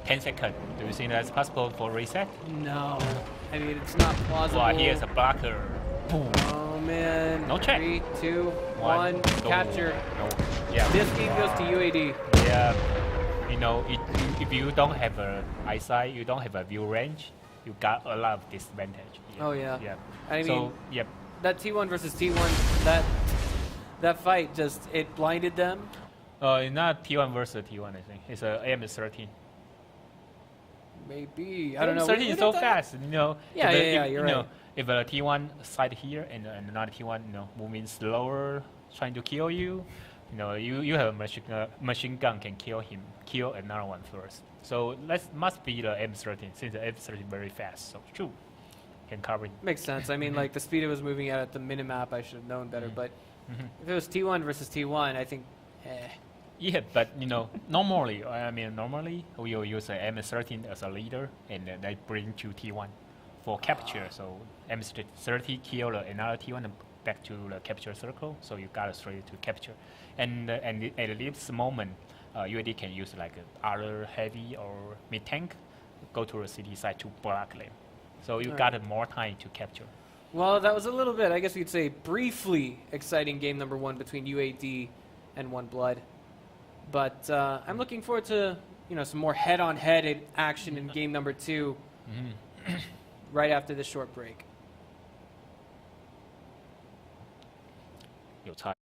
10 seconds. Do you think that's possible for reset? No. I mean, it's not plausible. Well, here's a blocker. Boom. Oh, man. No check. 3, 2, 1. Capture. No. Yeah. This game goes to UAD. Yeah. If you don't have a eyesight, you don't have a view range, you got a lot of disadvantage. Oh, yeah. Yeah. I mean, so, that T1 versus T1, that fight just, it blinded them. Not T1 versus T1, I think. It's a AM13. Maybe. I don't know. AM13 is so fast, Yeah, you're right. If a T1 side here and another T1, moving slower, trying to kill you, you have a machine gun can kill another one first. So must be the M13, since the M13 is very fast. So true, can cover it. Makes sense. I mean, like the speed it was moving at the minimap, I should have known better. But if it was T1 versus T1, I think, Yeah, but normally we will use an M13 as a leader, and they bring to T1 for capture. So M30 kill another T1 and back to the capture circle. So you got straight to capture, and at this moment, UAD can use like other heavy or mid tank, go to the city side to block them. So you got more time to capture. Well, that was a little bit, I guess you'd say, briefly exciting game number 1 between UAD and One Blood. But I'm looking forward to some more head-on-head action in game number 2 right after this short break. 有差。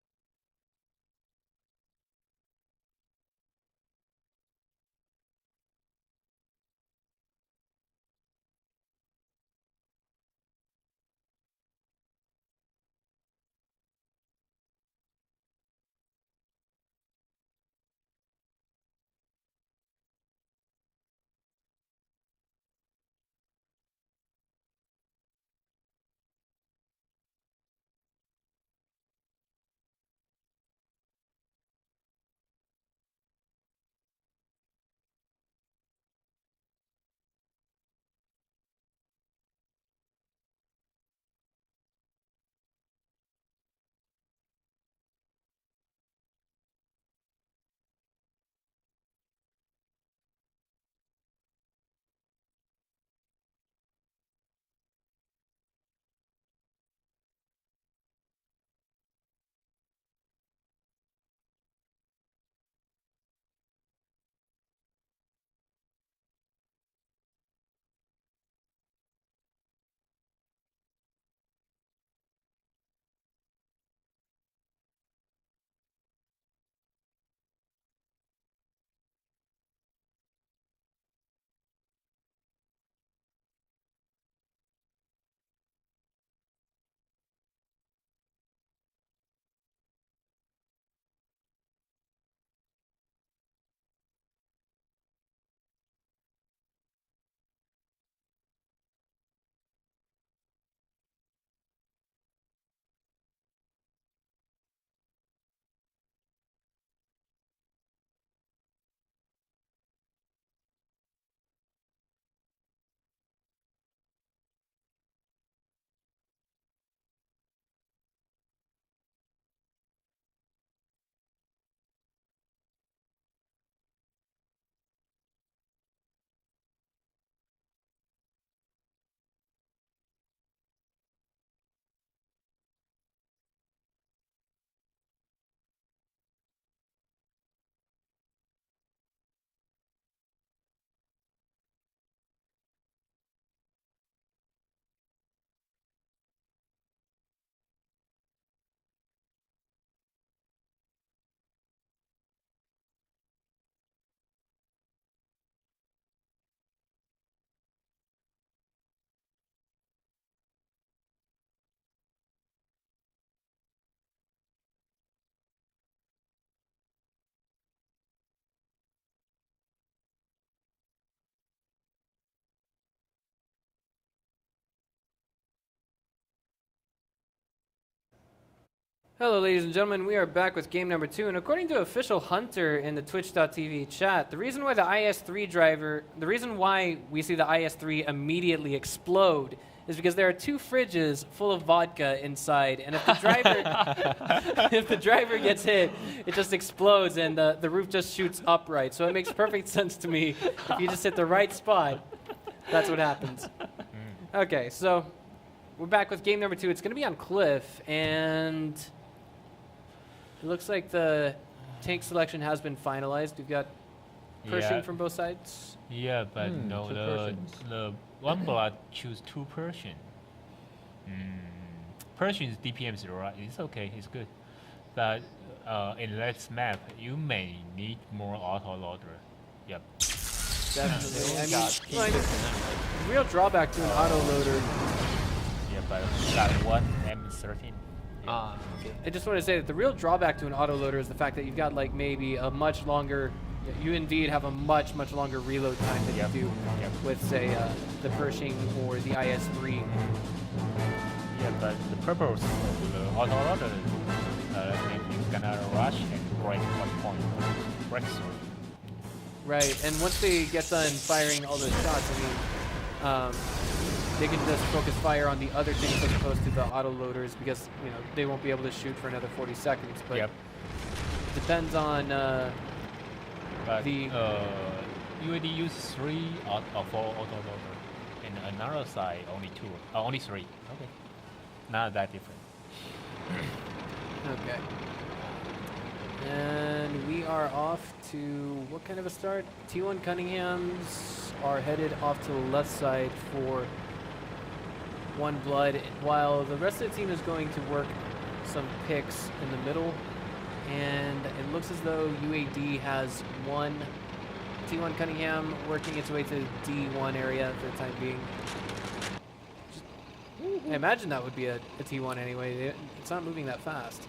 Hello, ladies and gentlemen. We are back with game number 2, and according to official Hunter in the Twitch.tv chat, the reason why the we see the IS-3 immediately explode is because there are 2 fridges full of vodka inside, and if the driver gets hit, it just explodes and the roof just shoots upright. So it makes perfect sense to me. If you just hit the right spot, that's what happens. Okay, so we're back with game number 2. It's going to be on Cliff, and it looks like the tank selection has been finalized. We've got Pershing from both sides. Yeah, but no, the One Blood choose 2 Pershing. Pershing's DPM is right. It's okay. It's good. But in this map, you may need more auto loader. Yep. Definitely. I mean, the real drawback to an auto loader. Yeah, but got 1 M13. Okay. I just want to say that the real drawback to an autoloader is the fact that you've got like maybe a much longer, you indeed have a much longer reload time than you do with, say, the Pershing or the IS-3. Yeah, but the purpose of the autoloader is you're gonna rush and break 1 point, break through. Right, and once they get done firing all those shots, I mean, they can just focus fire on the other things as opposed to the autoloaders because, you know, they won't be able to shoot for another 40 seconds. But it depends on the UAD use 3 or 4 autoloader, and another side only 2, only 3. Okay, not that different. Okay. And we are off to what kind of a start? T1 Cunninghams are headed off to the left side for One Blood, while the rest of the team is going to work some picks in the middle. And it looks as though UAD has one T1 Cunningham working its way to the D1 area for the time being. I imagine that would be a T1 anyway. It's not moving that fast.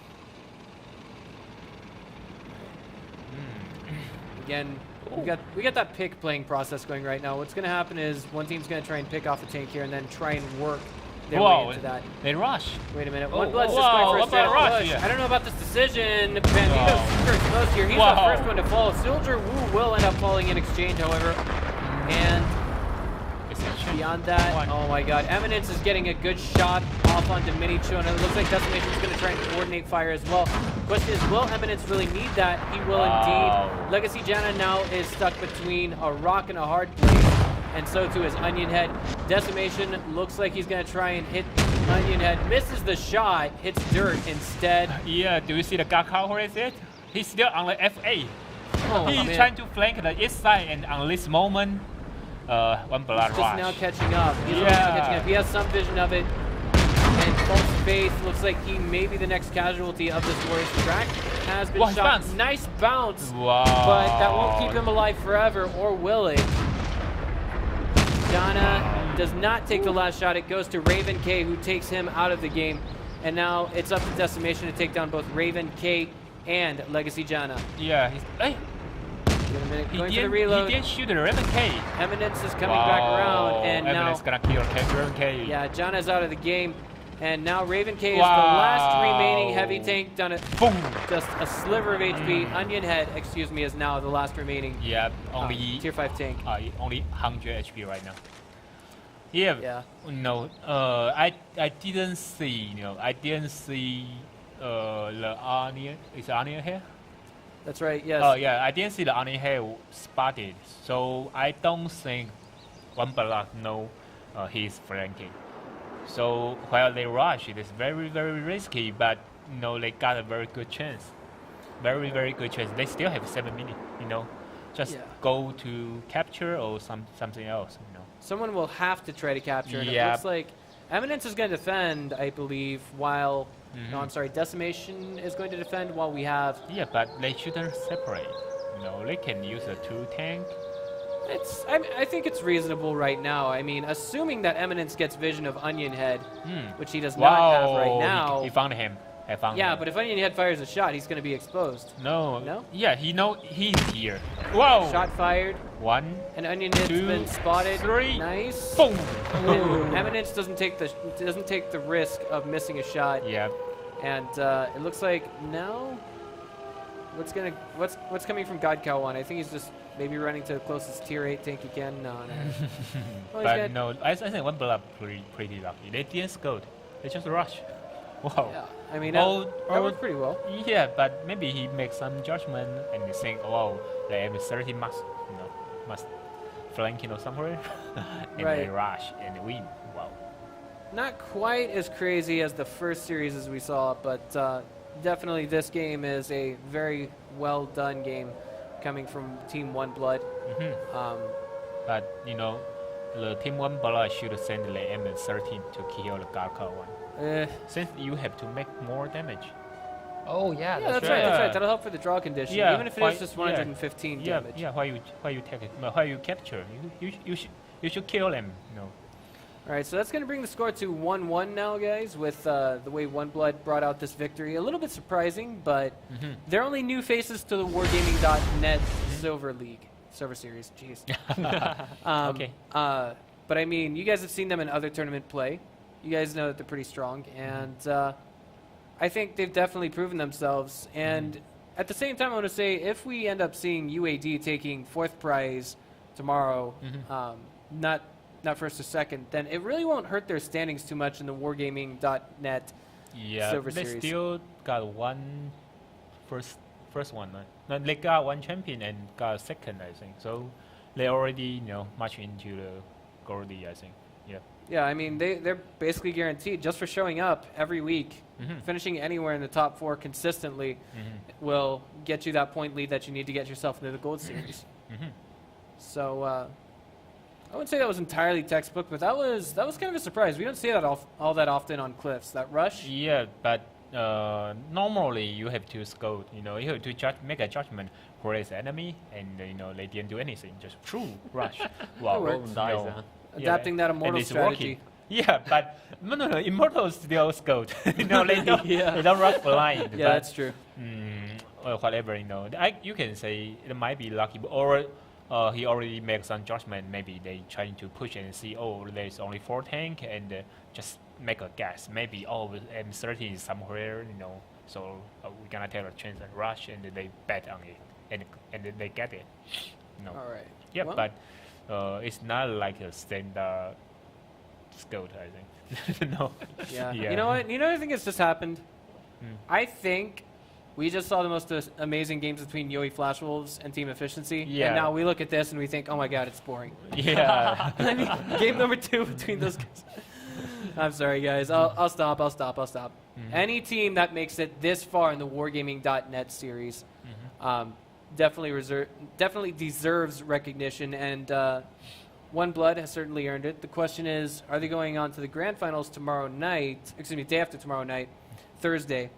Again, we got that pick playing process going right now. What's going to happen is one team's going to try and pick off a tank here and then try and work their way into that. They rush. Wait a minute. One Blood's just going for a straight push. Yeah. I don't know about this decision. Bandito's super exposed here. He's the first one to fall. Soldier Wu will end up falling in exchange, however. And beyond that, oh my god, Eminence is getting a good shot off onto Minichu, and it looks like Decimation's going to try and coordinate fire as well. Question is, will Eminence really need that? He will indeed. Legacy Jana now is stuck between a rock and a hard place, and so too is Onion Head. Decimation looks like he's going to try and hit Onion Head. Misses the shot, hits dirt instead. Yeah, do you see the Gakao? Where is it? He's still on the FA. He's trying to flank the east side, and on this moment, One Blood He's just now catching up. He's catching up. He has some vision of it. And False Faith looks like he may be the next casualty of this Warriors track. Has been shot. Bounce. Nice bounce. But that won't keep him alive forever, or will it? Jana does not take the last shot. It goes to Raven K, who takes him out of the game. And now it's up to Decimation to take down both Raven K and Legacy Jana. Yeah, he's... Hey! Going for the reload. He did shoot the Raven K. Eminence is coming back around, and Eminence now gonna kill Raven K. Yeah, Jana's out of the game, and now Raven K is the last remaining heavy tank done it. Boom! Just a sliver of HP. Onion Head, excuse me, is now the last remaining. Yeah, only tier 5 tank. Only 100 HP right now. Yeah. No, I didn't see. I didn't see the Onion. Is Onion here? That's right, yes. Oh, yeah, I didn't see the Onion Head spotted, so I don't think One Blood know he's flanking. So while they rush, it is very, very risky, but they got a very good chance. Very, very good chance. They still have 7 minutes, Just go to capture or something else, Someone will have to try to capture, and it looks like Eminence is going to defend, I believe, while... No, I'm sorry. Decimation is going to defend while we have... Yeah, but they shouldn't separate. They can use a 2 tank. I think it's reasonable right now. I mean, assuming that Eminence gets vision of Onion Head, which he does not have right now. He found him. Yeah, but if Onion Head fires a shot, he's going to be exposed. No? Yeah, he's here. Whoa! Shot fired. 1. And Onion Head's been spotted. 3. Nice. Boom! Eminence doesn't take the risk of missing a shot. Yeah. And it looks like now, what's coming from God Cow 1? I think he's just maybe running to the closest tier 8 tank again. No. Well, but no, I think OneBlood pretty lucky. They didn't scout. They just rush. Wow. Yeah, I mean, that worked pretty well. Yeah, but maybe he makes some judgment and they think, wow, the M30 must flank somewhere, and they rush and win. Wow. Not quite as crazy as the first series as we saw, but definitely this game is a very well done game coming from Team OneBlood. But the Team OneBlood should send the M13 to kill the Garka one. Since you have to make more damage. Oh yeah, that's right. That's right. That'll help for the draw condition, even if it is just 115 damage. Yeah. Why you take it? Why you capture? You should kill them. All right, so that's going to bring the score to 1-1 now, guys, with the way OneBlood brought out this victory. A little bit surprising, but they're only new faces to the Wargaming.net Silver Series. Jeez. Okay. But I mean, you guys have seen them in other tournament play. You guys know that they're pretty strong, and I think they've definitely proven themselves. And at the same time, I want to say, if we end up seeing UAD taking 4th prize tomorrow, not first or second, then it really won't hurt their standings too much in the Wargaming.net Silver Series. They still got one first one. No, they got one champion and got second, I think. So they already much into the Goldie, I think. Yeah. Yeah, I mean, they're basically guaranteed just for showing up every week. Finishing anywhere in the top 4 consistently will get you that point lead that you need to get yourself into the Gold Series. So I wouldn't say that was entirely textbook, but that was kind of a surprise. We don't see that all that often on Cliffs. That rush. Yeah, but normally you have to scout. You have to make a judgment where is the enemy, and they didn't do anything. Just rush. Wow. Adapting that Immortal strategy. Working. Yeah, but no. Immortals still scout. They don't rush blind. Yeah, that's true. Or whatever. You can say it might be lucky, or he already makes some judgment. Maybe they trying to push and see. Oh, there's only 4 tank, and just make a guess. Maybe M30 is somewhere. So we're gonna take a chance and rush, and they bet on it, and they get it. All right. Yeah, well, but it's not like a standard scout, I think. No. Yeah. You know what? I think it's just happened. I think we just saw the most amazing games between Yoi Flash Wolves and Team Efficiency. Yeah. And now we look at this and we think, oh my god, it's boring. Yeah. I mean, game number 2 between those guys. I'm sorry, guys. I'll stop. Any team that makes it this far in the Wargaming.net series definitely deserves recognition, and OneBlood has certainly earned it. The question is, are they going on to the grand finals day after tomorrow night, Thursday,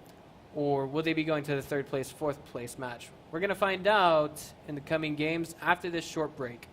or will they be going to the 3rd place, 4th place match? We're going to find out in the coming games after this short break.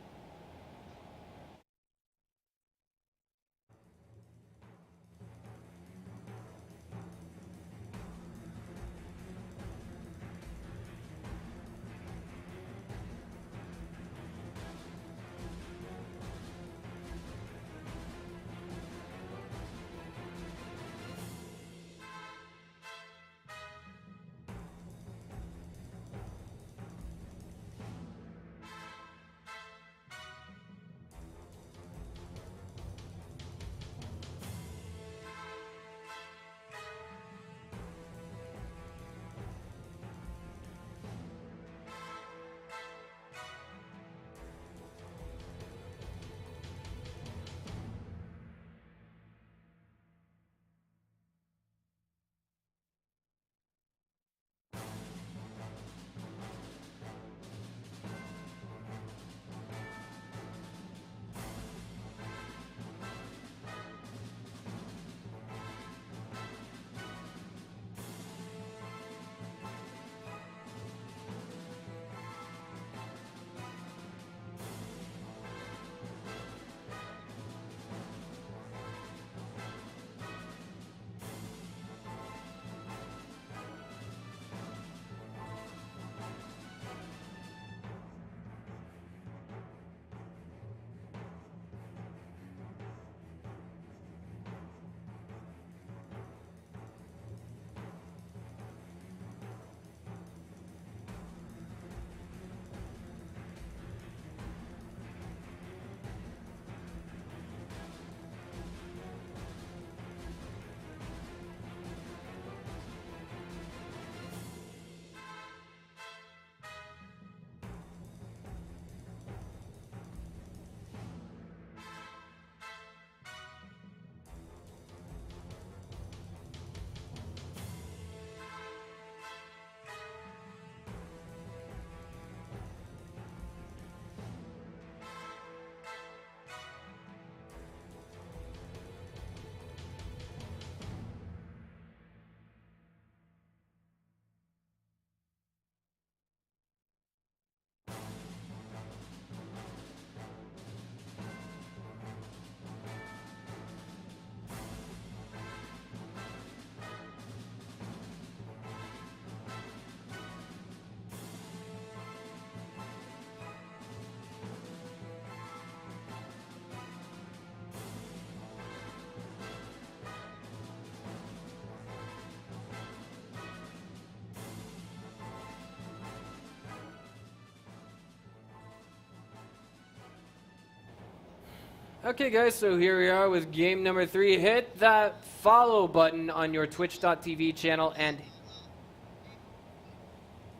Okay, guys, so here we are with game number 3. Hit that follow button on your twitch.tv channel and...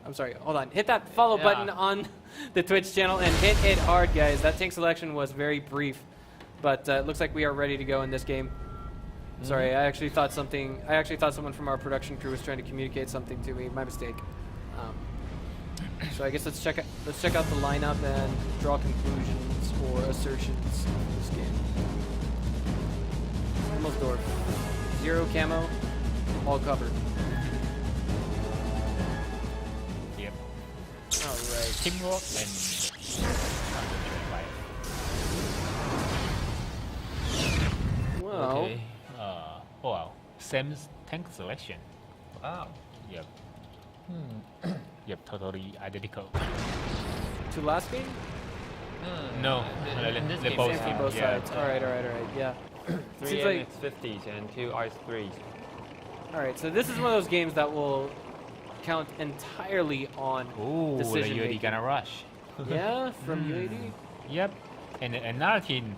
I'm sorry, hold on. Hit that follow button on the Twitch channel and hit it hard, guys. That tank selection was very brief, but it looks like we are ready to go in this game. Sorry, I actually thought someone from our production crew was trying to communicate something to me. My mistake. So I guess let's check out the lineup and draw conclusions or assertions of this game. Himmelsdorf, 0 camo, all covered. Yep. All right. Teamwork and well. Okay. Oh wow. Same tank selection. Wow. Yep. Yep, totally identical. To last game? No, in this game, both Same team, both sides. All right. Yeah. 3 Seems like- MX-50s and 2 Ice-3s. All right. So this is one of those games that will count entirely on Ooh, the decision UAD making. gonna rush. Yeah, from UAD. Yep. And another team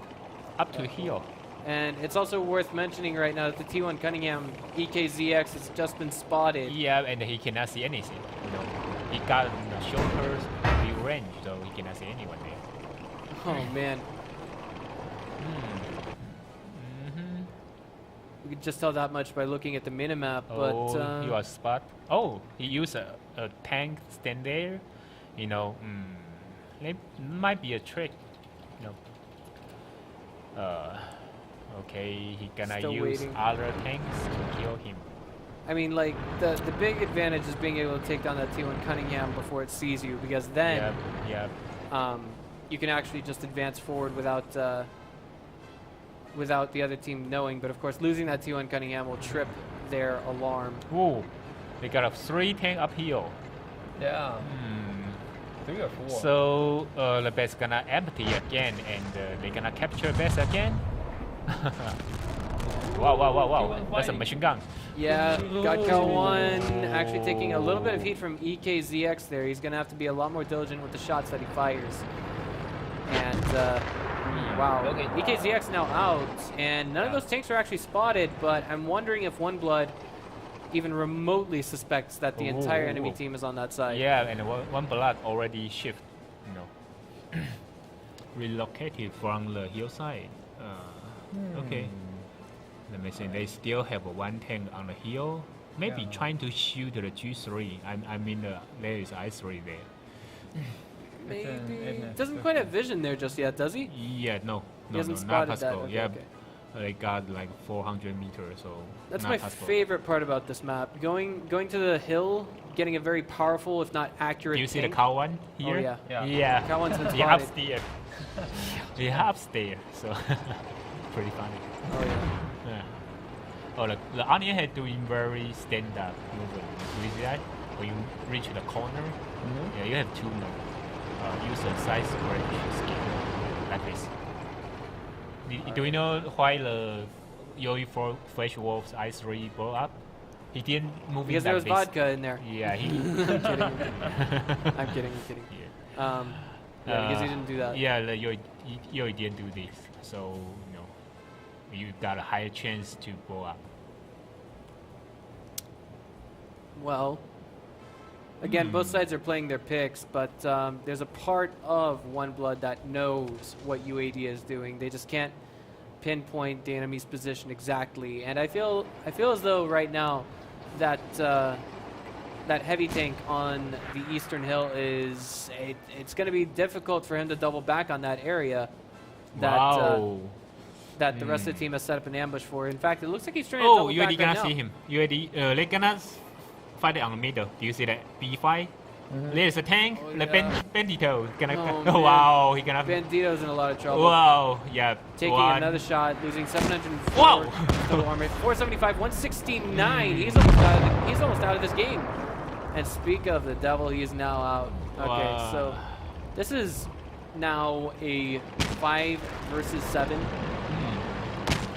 up to hill. And it's also worth mentioning right now that the T1 Cunningham EKZX has just been spotted. Yeah, and he cannot see anything. You know, he got the shoulders view range, so he cannot see anyone there. Oh man. We could just tell that much by looking at the minimap, but he was spot. Oh, he used a tank stand there. You know, it might be a trick. You know. Okay, he gonna Still use waiting. other tanks to kill him. I mean, like the big advantage is being able to take down that T1 Cunningham before it sees you, because then you can actually just advance forward without the other team knowing. But of course, losing that T1 Cunningham will trip their alarm. Ooh, they got a 3 tank uphill. Yeah. 3 or 4. So the base gonna empty again, and they're gonna capture base again. Wow! That's a machine gun. Yeah, Got1 actually taking a little bit of heat from EKZX there. He's gonna have to be a lot more diligent with the shots that he fires. And wow, Okay. EKZX now out, and none of those tanks are actually spotted. But I'm wondering if OneBlood even remotely suspects that the entire enemy team is on that side. Yeah, and OneBlood already shift, you know, relocated from the hillside. Okay. Let me see. They still have 1 tank on the hill. Maybe trying to shoot the G3. I mean, there is I3 there. Maybe doesn't quite have vision there just yet, does he? Yeah, no, He hasn't not spotted that. possible. Okay, Yeah, okay. they got like 400 meters, so That's not my possible. favorite part about this map. Going to the hill, getting a very powerful, if not accurate. Do you see the tank. cow one here? Oh yeah. Yeah. Got1's been He spotted. upstairs. He upstairs, so pretty funny. Oh yeah. Yeah. Oh, the onion head doing very stand-up movement. You see that? When you reach the corner, yeah, you have 2 now. Use a side square skill like this. Do you know why the UE4 Flash Wolf's I3 blew up? He didn't move Because in there was like this. vodka in there. Yeah, he. I'm kidding. Yeah, because he didn't do that. Yeah, the UE didn't do this, so you got a higher chance to blow up. Well, again, both sides are playing their picks, but there's a part of OneBlood that knows what UAD is doing. They just can't pinpoint the enemy's position exactly. And I feel as though right now that that heavy tank on the eastern hill it's going to be difficult for him to double back on that area. That the rest of the team has set up an ambush for. In fact, it looks like he's trying to double back UAD right gonna now. see him. UAD, they're gonna fight it on the middle. Do you see that B5? There's a tank. Oh, the yeah. Bandito gonna. Oh, Oh, man. wow, he gonna. Bandito's in a lot of trouble. Wow, yeah. Taking another shot, losing 704 Wow. total armor, 475, 169. He's almost out of this game. And speak of the devil, he is now out. Okay, Wow. so this is now a 5 versus 7.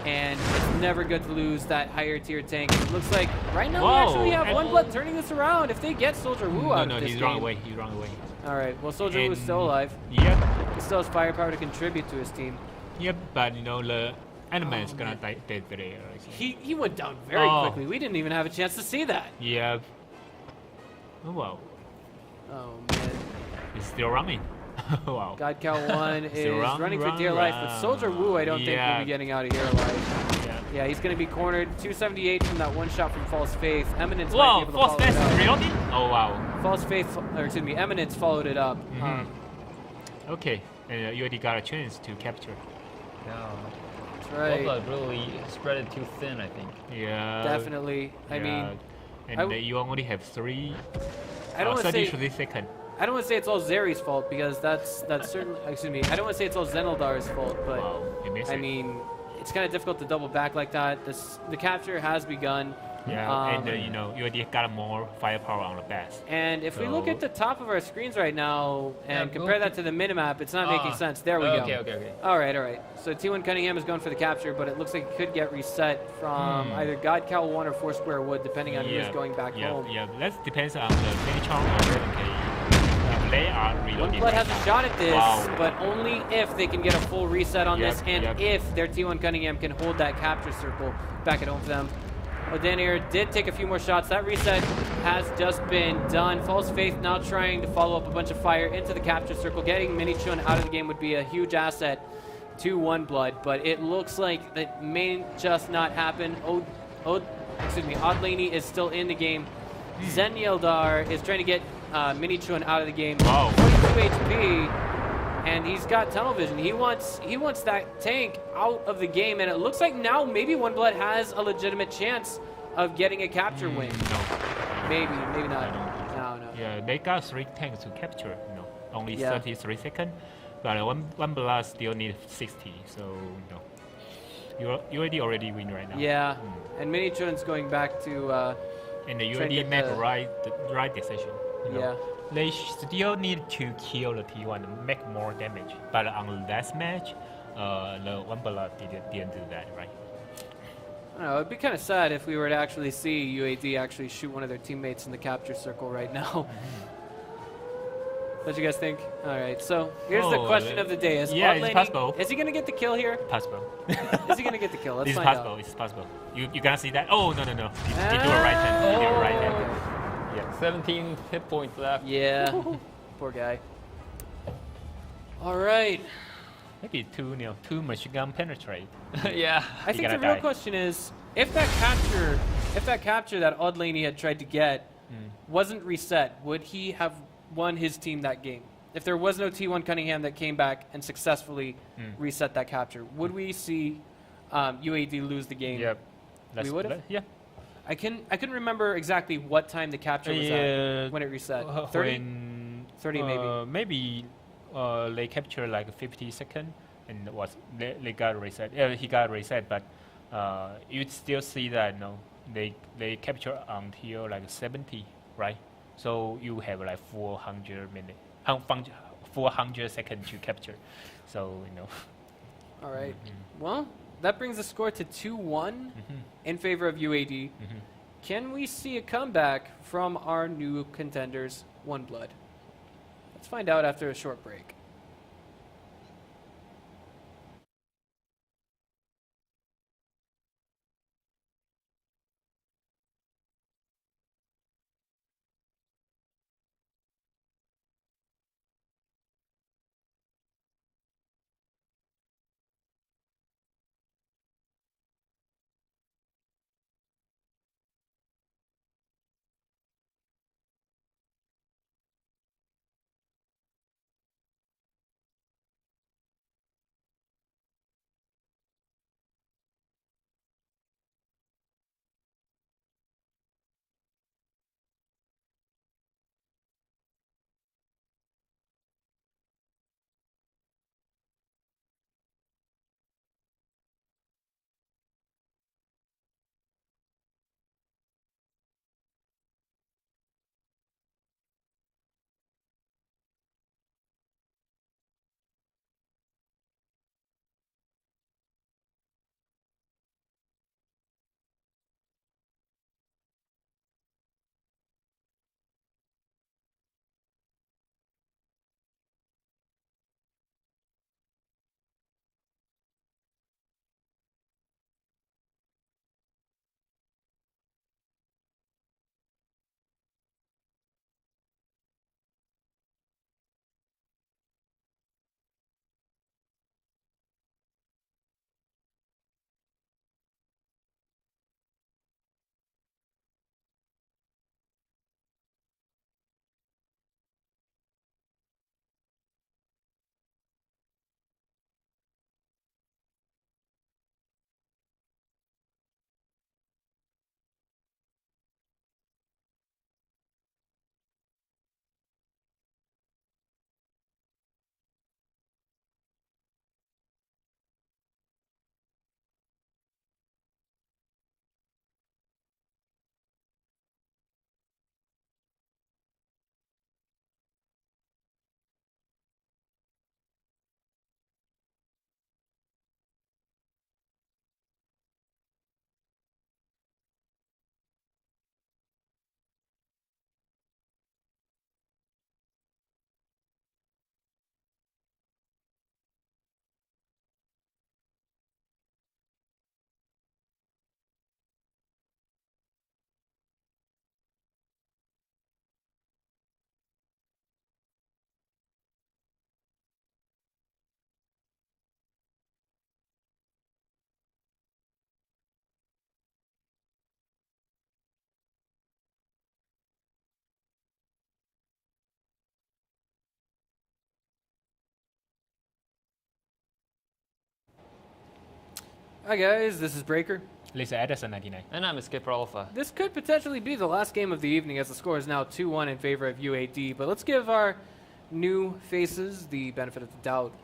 And it's never good to lose that higher tier tank. It looks like right now we actually have OneBlood turning this around. If they get Soldier Wu out of this he's game. wrong away. He's wrong away. All right, well, Soldier Wu is still alive. Yep. He still has firepower to contribute to his team. Yep, but you know the animal's gonna die dead there. He went down very quickly. We didn't even have a chance to see that. Yep. Oh wow. Oh man. It's still running. Wow. God Cow 1 is running for dear life, but Soldier Wu I don't think will be getting out of here alive. Yeah, he's going to be cornered. 278 from that one shot from False Faith. Eminence might be able to follow it up. Reloading? Oh wow. False Faith, or excuse me, Eminence followed it up. Okay, and you already got a chance to capture. Yeah. That's right. Blood really spread it too thin, I think. Yeah. Definitely. I mean, and you only have 33 seconds. I don't want to say it's all Zeri's fault because that's certainly. Excuse me. I don't want to say it's all Zeneldar's fault, but I mean, it's kind of difficult to double back like that. The capture has begun. Yeah, and you know, you already got more firepower on the best. And if we look at the top of our screens right now and compare that to the minimap, it's not making sense. There we go. Okay. All right. So T1 Cunningham is going for the capture, but it looks like it could get reset from either God Cow 1 or 4 Square Wood, depending on who's going back home. Yeah, that depends on the Minichon or if they are reloading. OneBlood has a shot at this, but only if they can get a full reset on this and if their T1 Cunningham can hold that capture circle back at home for them. Odenir did take a few more shots. That reset has just been done. False Faith now trying to follow up a bunch of fire into the capture circle. Getting Minichun out of the game would be a huge asset to OneBlood, but it looks like that may just not happen. Oddlaney is still in the game. Zen Yeldar is trying to get Minichun out of the game. 42 HP. And he's got tunnel vision. He wants that tank out of the game, and it looks like now maybe OneBlood has a legitimate chance of getting a capture win. No. Maybe not. No. Yeah, they got 3 tanks to capture. No, only 33 seconds. But OneBlood still need 60. So no, you already win right now. Yeah, and Minichun's going back to. And you already made the right decision. You know? They still need to kill the T1 and make more damage. But on last match, the OneBlood didn't do that, right? I don't know, it'd be kind of sad if we were to actually see UAD actually shoot one of their teammates in the capture circle right now. What do you guys think? All right, so here's the question of the day. It's possible. Is he going to get the kill here? Possible. Is he going to get the kill? Let's find out. It's possible. You gonna see that? Oh, no. You do a right hand. Yeah. 17 hit points left. Yeah. Poor guy. All right. Maybe two machine gun penetrate. Yeah. I think the real question is if that capture that Oddlaney had tried to get wasn't reset, would he have won his team that game? If there was no T1 Cunningham that came back and successfully reset that capture, would we see UAD lose the game? Yep. We would have? Yeah. I couldn't remember exactly what time the capture was at when it reset. 30? 30 maybe. Maybe they captured like 50 seconds and they got reset. Yeah, he got reset, but you'd still see that they capture until like 70, right? So you have like 400 seconds to capture. So All right. Well, that brings the score to 2-1 in favor of UAD. Can we see a comeback from our new contenders, OneBlood? Let's find out after a short break. Hi guys, this is Breaker. Lisa Edison 99. And I'm Skipper Alpha. This could potentially be the last game of the evening as the score is now 2-1 in favor of UAD, but let's give our new faces the benefit of the doubt.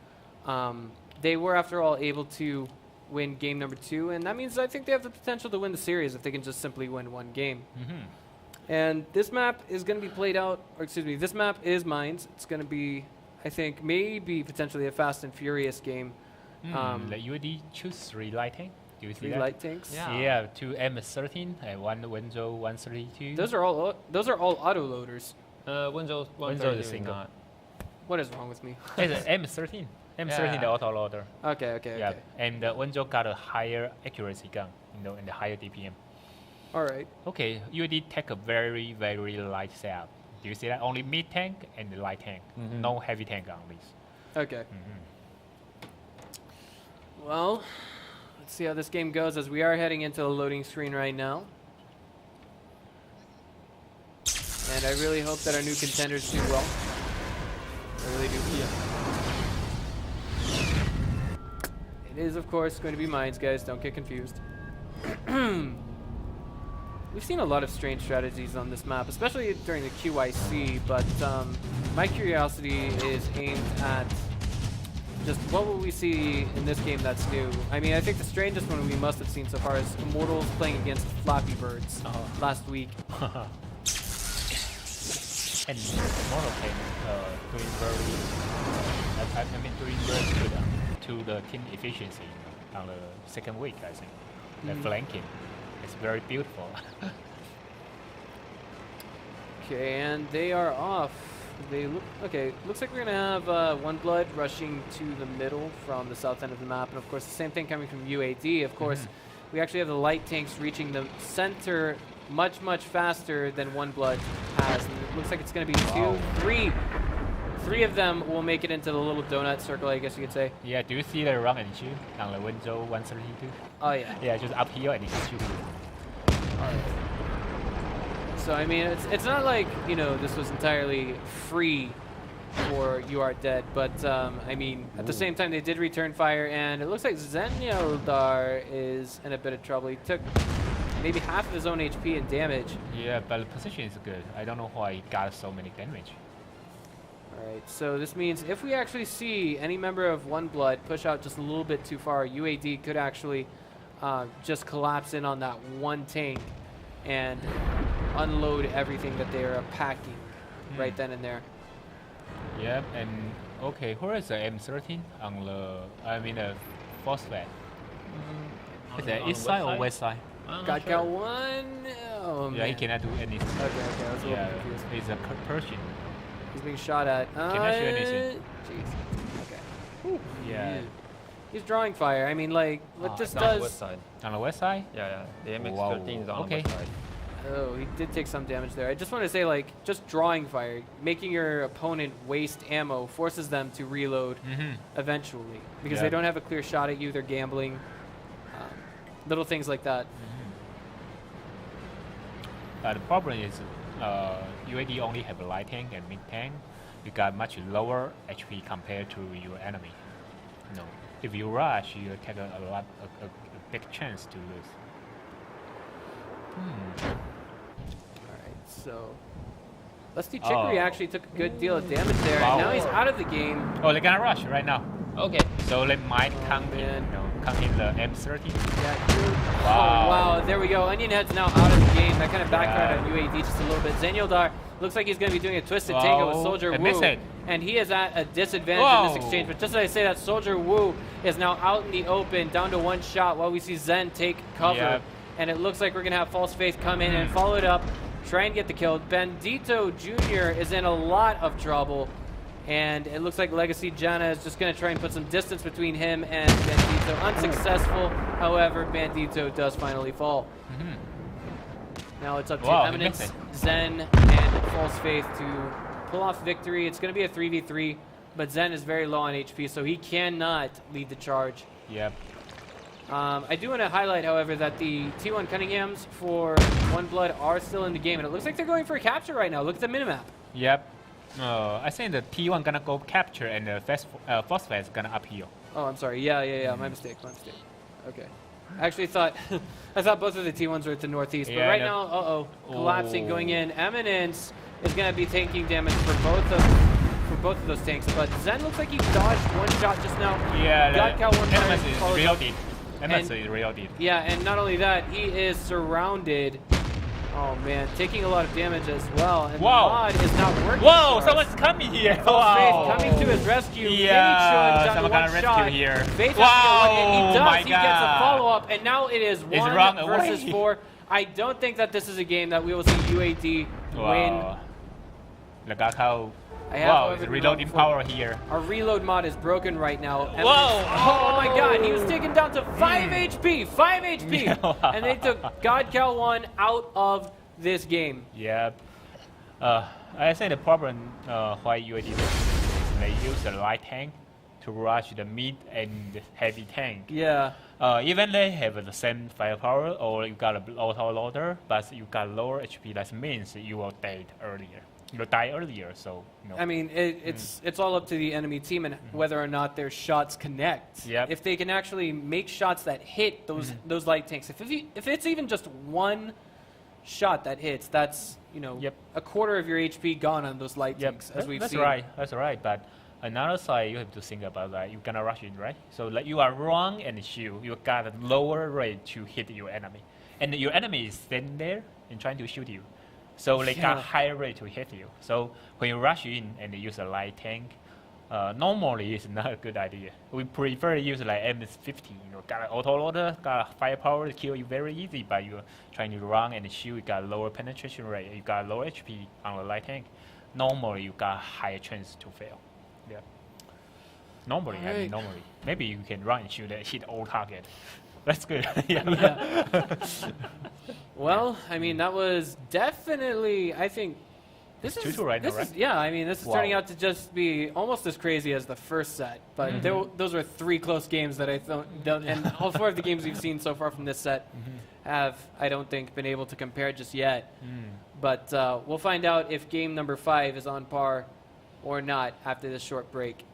They were, after all, able to win game number 2, and that means I think they have the potential to win the series if they can just simply win one game. And this map is going to be played out, or excuse me, this map is Mines. It's going to be, I think, maybe potentially a fast and furious game. The UAD choose 3 light tank. Do you see 3 that? light tanks. Yeah, 2 M13 and 1 Wenzhou 132. Those are all auto loaders. Wenzhou Wenzhou is is single. not. What is wrong with me? It's M13. M13 the auto loader. Okay. Yeah, and Wenzhou got a higher accuracy gun, and the higher DPM. All right. Okay, UAD take a very, very light setup. Do you see that? Only mid tank and the light tank. No heavy tank on this. Okay. Well, let's see how this game goes as we are heading into the loading screen right now. And I really hope that our new contenders do well. I really do. It is, of course, going to be Mines, guys. Don't get confused. We've seen a lot of strange strategies on this map, especially during the QIC, but my curiosity is aimed at just what will we see in this game that's new. I mean, I think the strangest one we must have seen so far is Immortals playing against Flappy Birds last week. And Immortal came doing very good to the team efficiency on the second week, I think. The flanking. It's very beautiful. Okay, and they are off. They look okay. Looks like we're gonna have One Blood rushing to the middle from the south end of the map, and of course the same thing coming from UAD. Of course, we actually have the light tanks reaching the center much faster than One Blood has. And it looks like it's gonna be 2, 3. 3 of them will make it into the little donut circle, I guess you could say. Yeah, do you see the run and shoot on the Wenzhou 132? Oh yeah. Yeah, just up here and you can shoot. So I mean, it's not like, you know, this was entirely free for You Are Dead, but I mean, at the same time they did return fire, and it looks like Zenyaldar is in a bit of trouble. He took maybe half of his own HP and damage. Yeah, but the position is good. I don't know why he got so many damage. Alright, so this means if we actually see any member of One Blood push out just a little bit too far, UAD could actually just collapse in on that one tank and unload everything that they are packing right then and there. Yep, and okay, where is the M13 on the, I mean the phosphate? Is that east side or west side? Got one. Oh man. Yeah, he cannot do anything. Okay, I was a little confused. He's a Persian. He's being shot at. Cannot shoot anything. Jeez. Okay. Ooh, Yeah. He's drawing fire. I mean, like, what this it's on the does. west side. On the west side? Yeah. The MX-13 is on the west side. Oh, he did take some damage there. I just want to say, like, just drawing fire, making your opponent waste ammo forces them to reload eventually because they don't have a clear shot at you. They're gambling. Little things like that. The problem is UAD only have a light tank and mid tank. You got much lower HP compared to your enemy. No, if you rush, you take a big chance to lose. Alright, so Lusty Chicory actually took a good deal of damage there, and now he's out of the game. Oh, they're gonna rush right now. Okay. So they might come in the M13. Yeah. Wow, there we go. Onion Head's now out of the game. That kind of backfired on UAD just a little bit. Zenyaldar looks like he's going to be doing a Twisted Tango with Soldier Wu. And he is at a disadvantage in this exchange. But just as I say that, Soldier Wu is now out in the open, down to one shot, while we see Zen take cover. Yep. And it looks like we're going to have False Faith come in and follow it up, try and get the kill. Bandito Jr. is in a lot of trouble. And it looks like Legacy Jana is just going to try and put some distance between him and Bandito. Unsuccessful, however, Bandito does finally fall. Now it's up to Eminence, Zen, and False Faith to pull off victory. It's going to be a 3v3, but Zen is very low on HP, so he cannot lead the charge. Yep. I do want to highlight, however, that the T1 Cunninghams for One Blood are still in the game, and it looks like they're going for a capture right now. Look at the minimap. Yep. I think the T1 gonna go capture and the Phosphate is gonna upheal. Oh, I'm sorry. Yeah. My mistake. Okay. I actually thought I thought both of the T1s were at the northeast, but Yeah, right I now, know. collapsing, going Oh. in. Eminence is going to be taking damage for both of those tanks, but Zen looks like he dodged one shot just now. Yeah, God Cow one Enemies fire is followed real up. deep. Enemies is real deep. Yeah, and not only that, he is surrounded. Oh man, taking a lot of damage as well. And Wow. the mod is not working. Whoa, for us. someone's coming here. Full Wow. Faith coming to his rescue. Yeah, Down someone to got one a shot. rescue here. Faith Wow, has to get one, and he does. my He gets a God. follow-up, and now it is It's 1 run versus away. 4. I don't think that this is a game that we will see UAD win. Wow. Look at how. I have, Wow, however, it's been reloading wrong before. power here. Our reload mod is broken right now. Whoa! Oh my god, he was taken down to 5 HP! 5 HP! Yeah. And they took God Cow 1 out of this game. Yeah. I think the problem why UAD is they use the light tank to rush the mid and the heavy tank. Yeah. Even they have the same firepower or you got a auto loader, but you got lower HP. That means you will die earlier. You will die earlier. So I mean, it's all up to the enemy team and whether or not their shots connect. Yep. If they can actually make shots that hit those light tanks, if it's even just one shot that hits, that's a quarter of your HP gone on those light tanks, as we've seen. That's right. But another side, you have to think about that. You're gonna rush in, right? So like you are wrong and shoot. You got a lower rate to hit your enemy, and your enemy is standing there and trying to shoot you. So they got higher rate to hit you. So when you rush in and you use a light tank, normally it's not a good idea. We prefer to use like MS-50. Got an auto loader, got firepower to kill you very easy, but you're trying to run and shoot. You got lower penetration rate. You got lower HP on a light tank. Normally you got higher chance to fail. Yeah. Normally, I mean normally. Maybe you can run and shoot and hit all target. That's good. Yeah. Well, I mean, that was definitely, I think, this is, right now, this right? is, yeah, I mean, this is turning out to just be almost as crazy as the first set. But those were 3 close games that I thought, and all 4 of the games we've seen so far from this set have, I don't think, been able to compare just yet. But we'll find out if game number 5 is on par or not after this short break.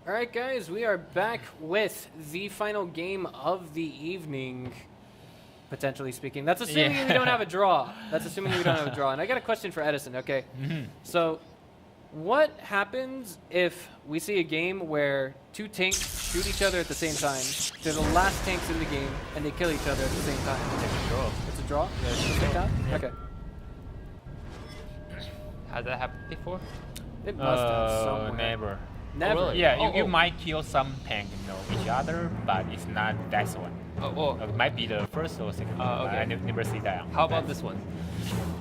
All right, guys, we are back with the final game of the evening, potentially speaking. That's assuming we don't have a draw. That's assuming we don't have a draw. And I got a question for Edison, okay? So what happens if we see a game where two tanks shoot each other at the same time? They're the last tanks in the game, and they kill each other at the same time. It's a draw. It's a draw? Yeah, it's a Like draw. that? Yeah. Okay. Has that happened before? It must have somewhere. Never. Never. really? Yeah, you might kill some tank, each other, but it's not that one. Oh, It might be the first or second. okay. I never see that. how about this one?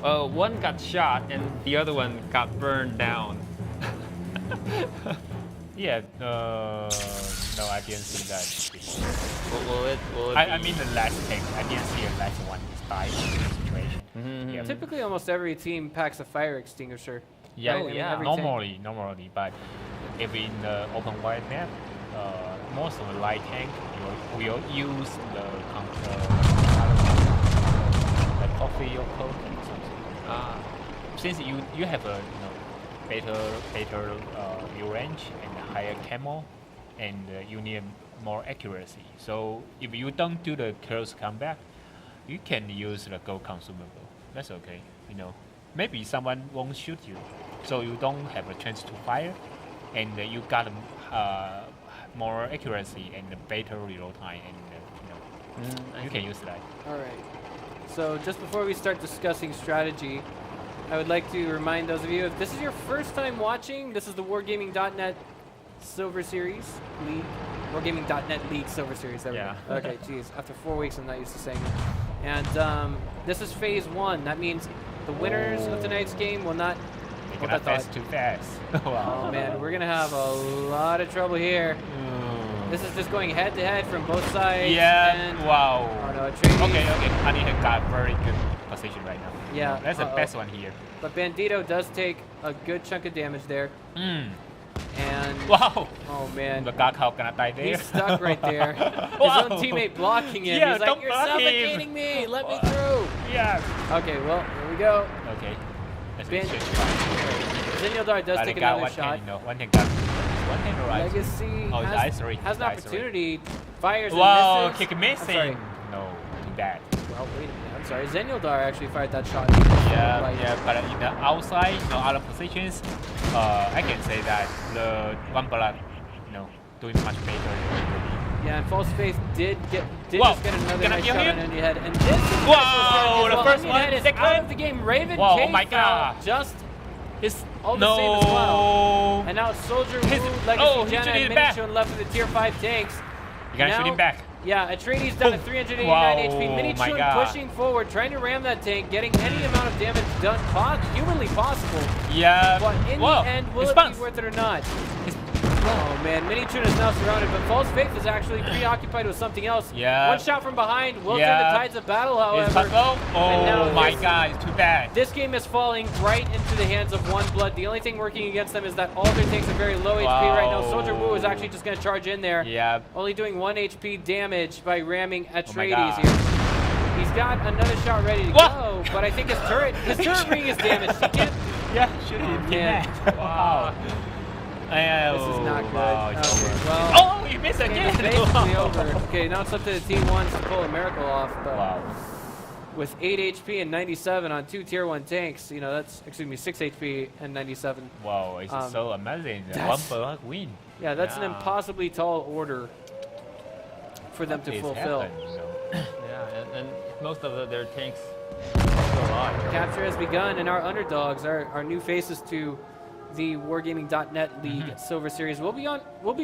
One got shot and the other one got burned down. Yeah. No, I didn't see that. Will it I be- mean the last tank. I didn't see a last one died situation. Yeah. Typically, almost every team packs a fire extinguisher. Yeah, right? I mean, every tank. normally, but if in the open wide map, most of the light tank will use the coffee or coke or something. Since you have a better range and higher camo, and you need more accuracy. So if you don't do the close combat, you can use the gold consumable. That's okay. Maybe someone won't shoot you, so you don't have a chance to fire, and you got more accuracy and better reload time, and you can use that. All right. So just before we start discussing strategy, I would like to remind those of you, if this is your first time watching, this is the Wargaming.net Silver Series League. Wargaming.net League Silver Series. There we Yeah. go. Okay, geez. After 4 weeks, I'm not used to saying it. And this is phase 1. That means the winners of tonight's game will not... They hold cannot that fast thought. too fast. Wow. Oh man, we're gonna have a lot of trouble here. This is just going head to head from both sides. Yeah. And Wow. oh no, Atreides. Okay. Honey got very good position right now. Yeah, That's the best one here. But Bandito does take a good chunk of damage there. And Wow. oh man, The guard how gonna die there. he's stuck right there. Wow. His own teammate blocking him. Yeah, He's like, don't "You're block him." suffocating me. Let me through." Yeah. Okay, well, here we go. Okay. That's Ben- a change fine. Zinildar does But take they got another one shot. hand, one hand got one hand or right? Legacy Oh, it's has, ice has an ice opportunity. Fires Wow, and misses. kick missing. sorry. No, too bad. Well, wait a minute. I'm sorry. Zenildar actually fired that shot. Yeah, but in the outside, other positions, I can say that the one blood, doing much better. Yeah, and False Faith did Wow, just get another gonna nice kill shot him? on Onion Head. And this is Wow, the first Onion one, Head is second. out of the game. Raven Wow, K oh my foul God. just It's all the same as well. no. And now Soldier His- Wu, oh, Legacy he Jenna, should and hit back. Minichun left with the tier 5 tanks. You gotta shoot Now- him back. Yeah, Atreides down to Boom. 389 Wow, HP. my Minichun God. pushing forward, trying to ram that tank, getting any amount of damage done humanly possible. Yeah. But in Wow, the end, will it response. be worth it or not? Oh man, Minichun is now surrounded, but False Faith is actually preoccupied with something else. Yeah. One shot from behind will turn Yeah. the tides of battle, It's however. possible. And now Oh my this- God, it's too bad. This game is falling right into the hands of One Blood. The only thing working against them is that all their tanks are very low HP right now. Wow. Soldier Wu is actually just going to charge in there. Yeah. Only doing 1 HP damage by ramming Atreides God. here. He's got another shot ready to What? go, but I think his turret ring is damaged. He can't. Yeah, shoot him. man. Wow. This is not good. Wow, it's Okay, over. well, Oh, you missed game is again. basically over. Okay, now it's up to the team ones to pull a miracle off. But Wow. with 8 HP and 97 on 2 tier 1 tanks, that's 6 HP and 97. Wow, it's so amazing. One that's- block win. Yeah, that's an Yeah. impossibly tall order for them to It's fulfill. happened, Yeah, and most of their tanks are still alive. Capture has begun, and our underdogs, our new faces to the Wargaming.net League Silver Series, will be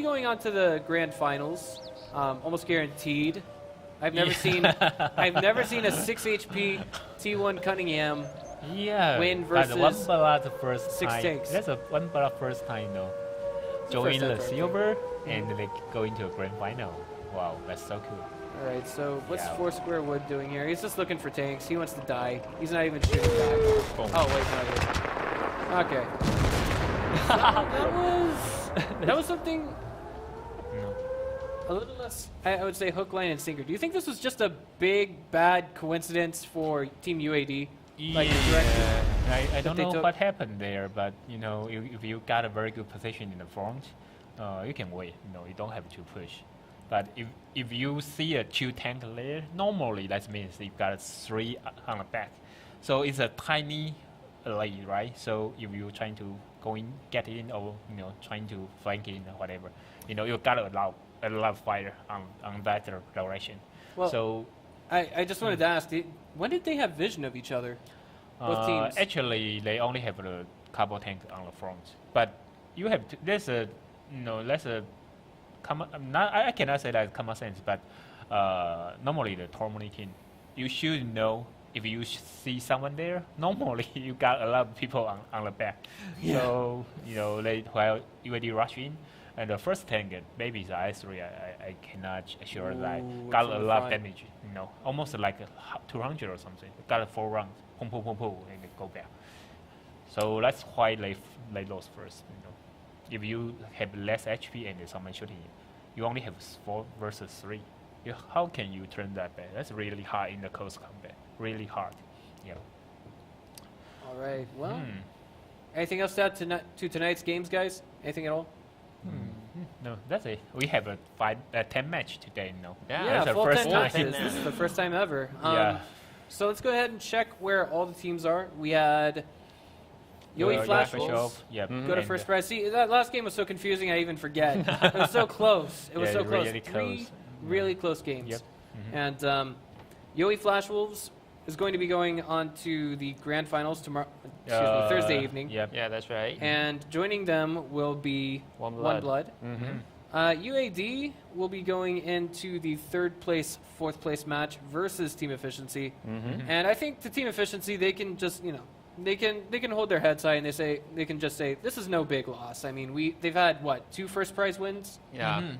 going on to the grand finals, almost guaranteed. I've never seen a 6 HP T1 Cunningham Yeah. win But the one versus blood the first 6 time. tanks. That's a one blood first time though. the Join first time the for a silver and they go into a grand final. Wow, that's so cool. All right, so what's Yeah. 4 Square Wood doing here? He's just looking for tanks. He wants to die. He's not even shooting back. Boom. Oh wait, no, he is. Okay. that was something No. a little less, I would say, hook, line, and sinker. Do you think this was just a big, bad coincidence for Team UAD? Like the direction I don't they know took? what happened there, but if you got a very good position in the front, you can wait. You don't have to push. But if you see a 2 tank layer, normally that means you got 3 on the back. So it's a tiny layer, right? So if you're trying to go in, get in, or trying to flank in or whatever, you got a lot of fire on that direction. Well, so I just wanted to ask, when did they have vision of each other? Both teams? Actually, they only have a couple tanks on the front, but you have there's a I cannot say that common sense, but normally the tournament team, you should know if you see someone there. Normally you got a lot of people on the back, so while UAD rush in. And the first tank, maybe the I3, I cannot assure that. Got a lot of damage, almost like 200 or something. Got 4 rounds, boom, boom, boom, boom, and they go back. So that's why they lost first. If you have less HP and someone shooting you only have 4 versus 3. How can you turn that back? That's really hard in the close combat. Really hard. Yeah. All right. Well, anything else to add to tonight's games, guys? Anything at all? No, that's it. We have a 10 match today. Yeah, that's full the first 10 time. matches. This is the first time ever. Yeah. So let's go ahead and check where all the teams are. We had Yui Flash Wolves. Yep. Go to first prize. See, that last game was so confusing, I even forget. It was so close. It was so close. Really close. 3 really close games. Yep. And Yui Flash Wolves is going to be going on to the grand finals tomorrow. Thursday evening. Yep. Yeah, that's right. And joining them will be One Blood. UAD will be going into the 3rd place, 4th place match versus Team Efficiency. And I think the Team Efficiency, they can just, they can hold their heads high and they can just say, this is no big loss. I mean, they've had, 2 first prize wins? Yeah.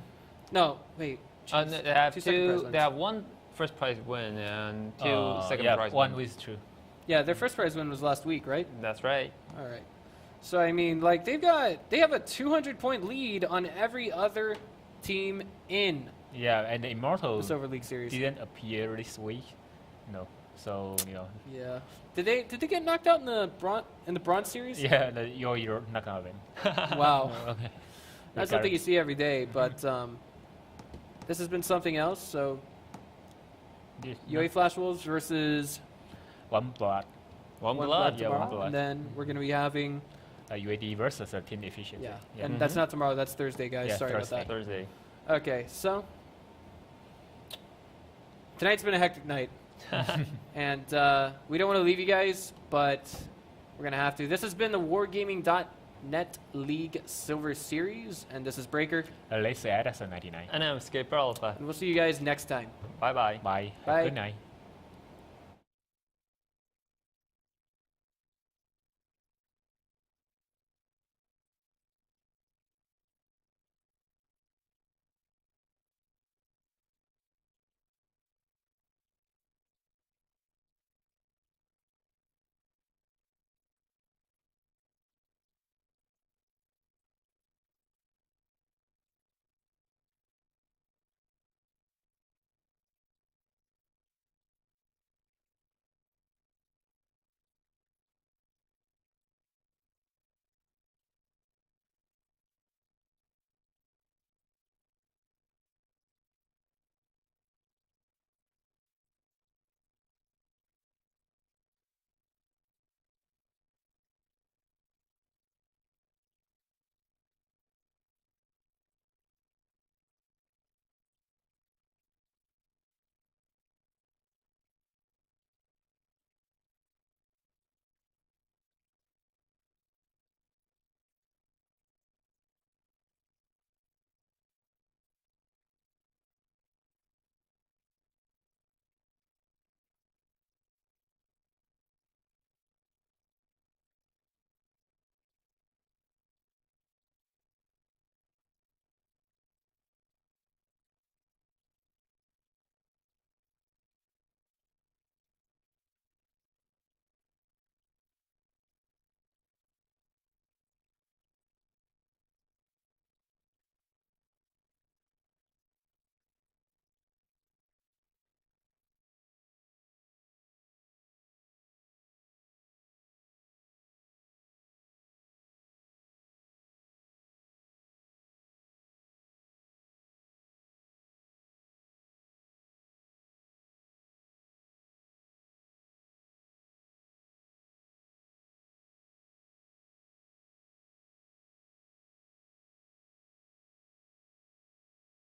No, wait. They have second prize wins. They have 1 first prize win and 2 second prize one wins. with 2. Yeah, their first prize win was last week, right? That's right. All right. So I mean, they have a 200-point lead on every other team in. Yeah, and the Immortal Silver League series didn't appear this week. No, so Yeah. Did they get knocked out in the bronze series? Yeah, you're not gonna win. Wow. Okay. That's something you see every day, but this has been something else. So UA Flash Wolves versus One Blood. One Blood. tomorrow, One Blood. and then we're going to be having UAD versus Team Efficiency. Yeah. And that's not tomorrow. That's Thursday, guys. Yeah, Sorry Thursday. about that. Thursday. Okay, so tonight's been a hectic night, and we don't want to leave you guys, but we're going to have to. This has been the Wargaming.net League Silver Series, and this is Breaker. Let's say Edison 99. And I'm Skipper Alpha. And we'll see you guys next time. Bye-bye. Bye. Bye. Good night.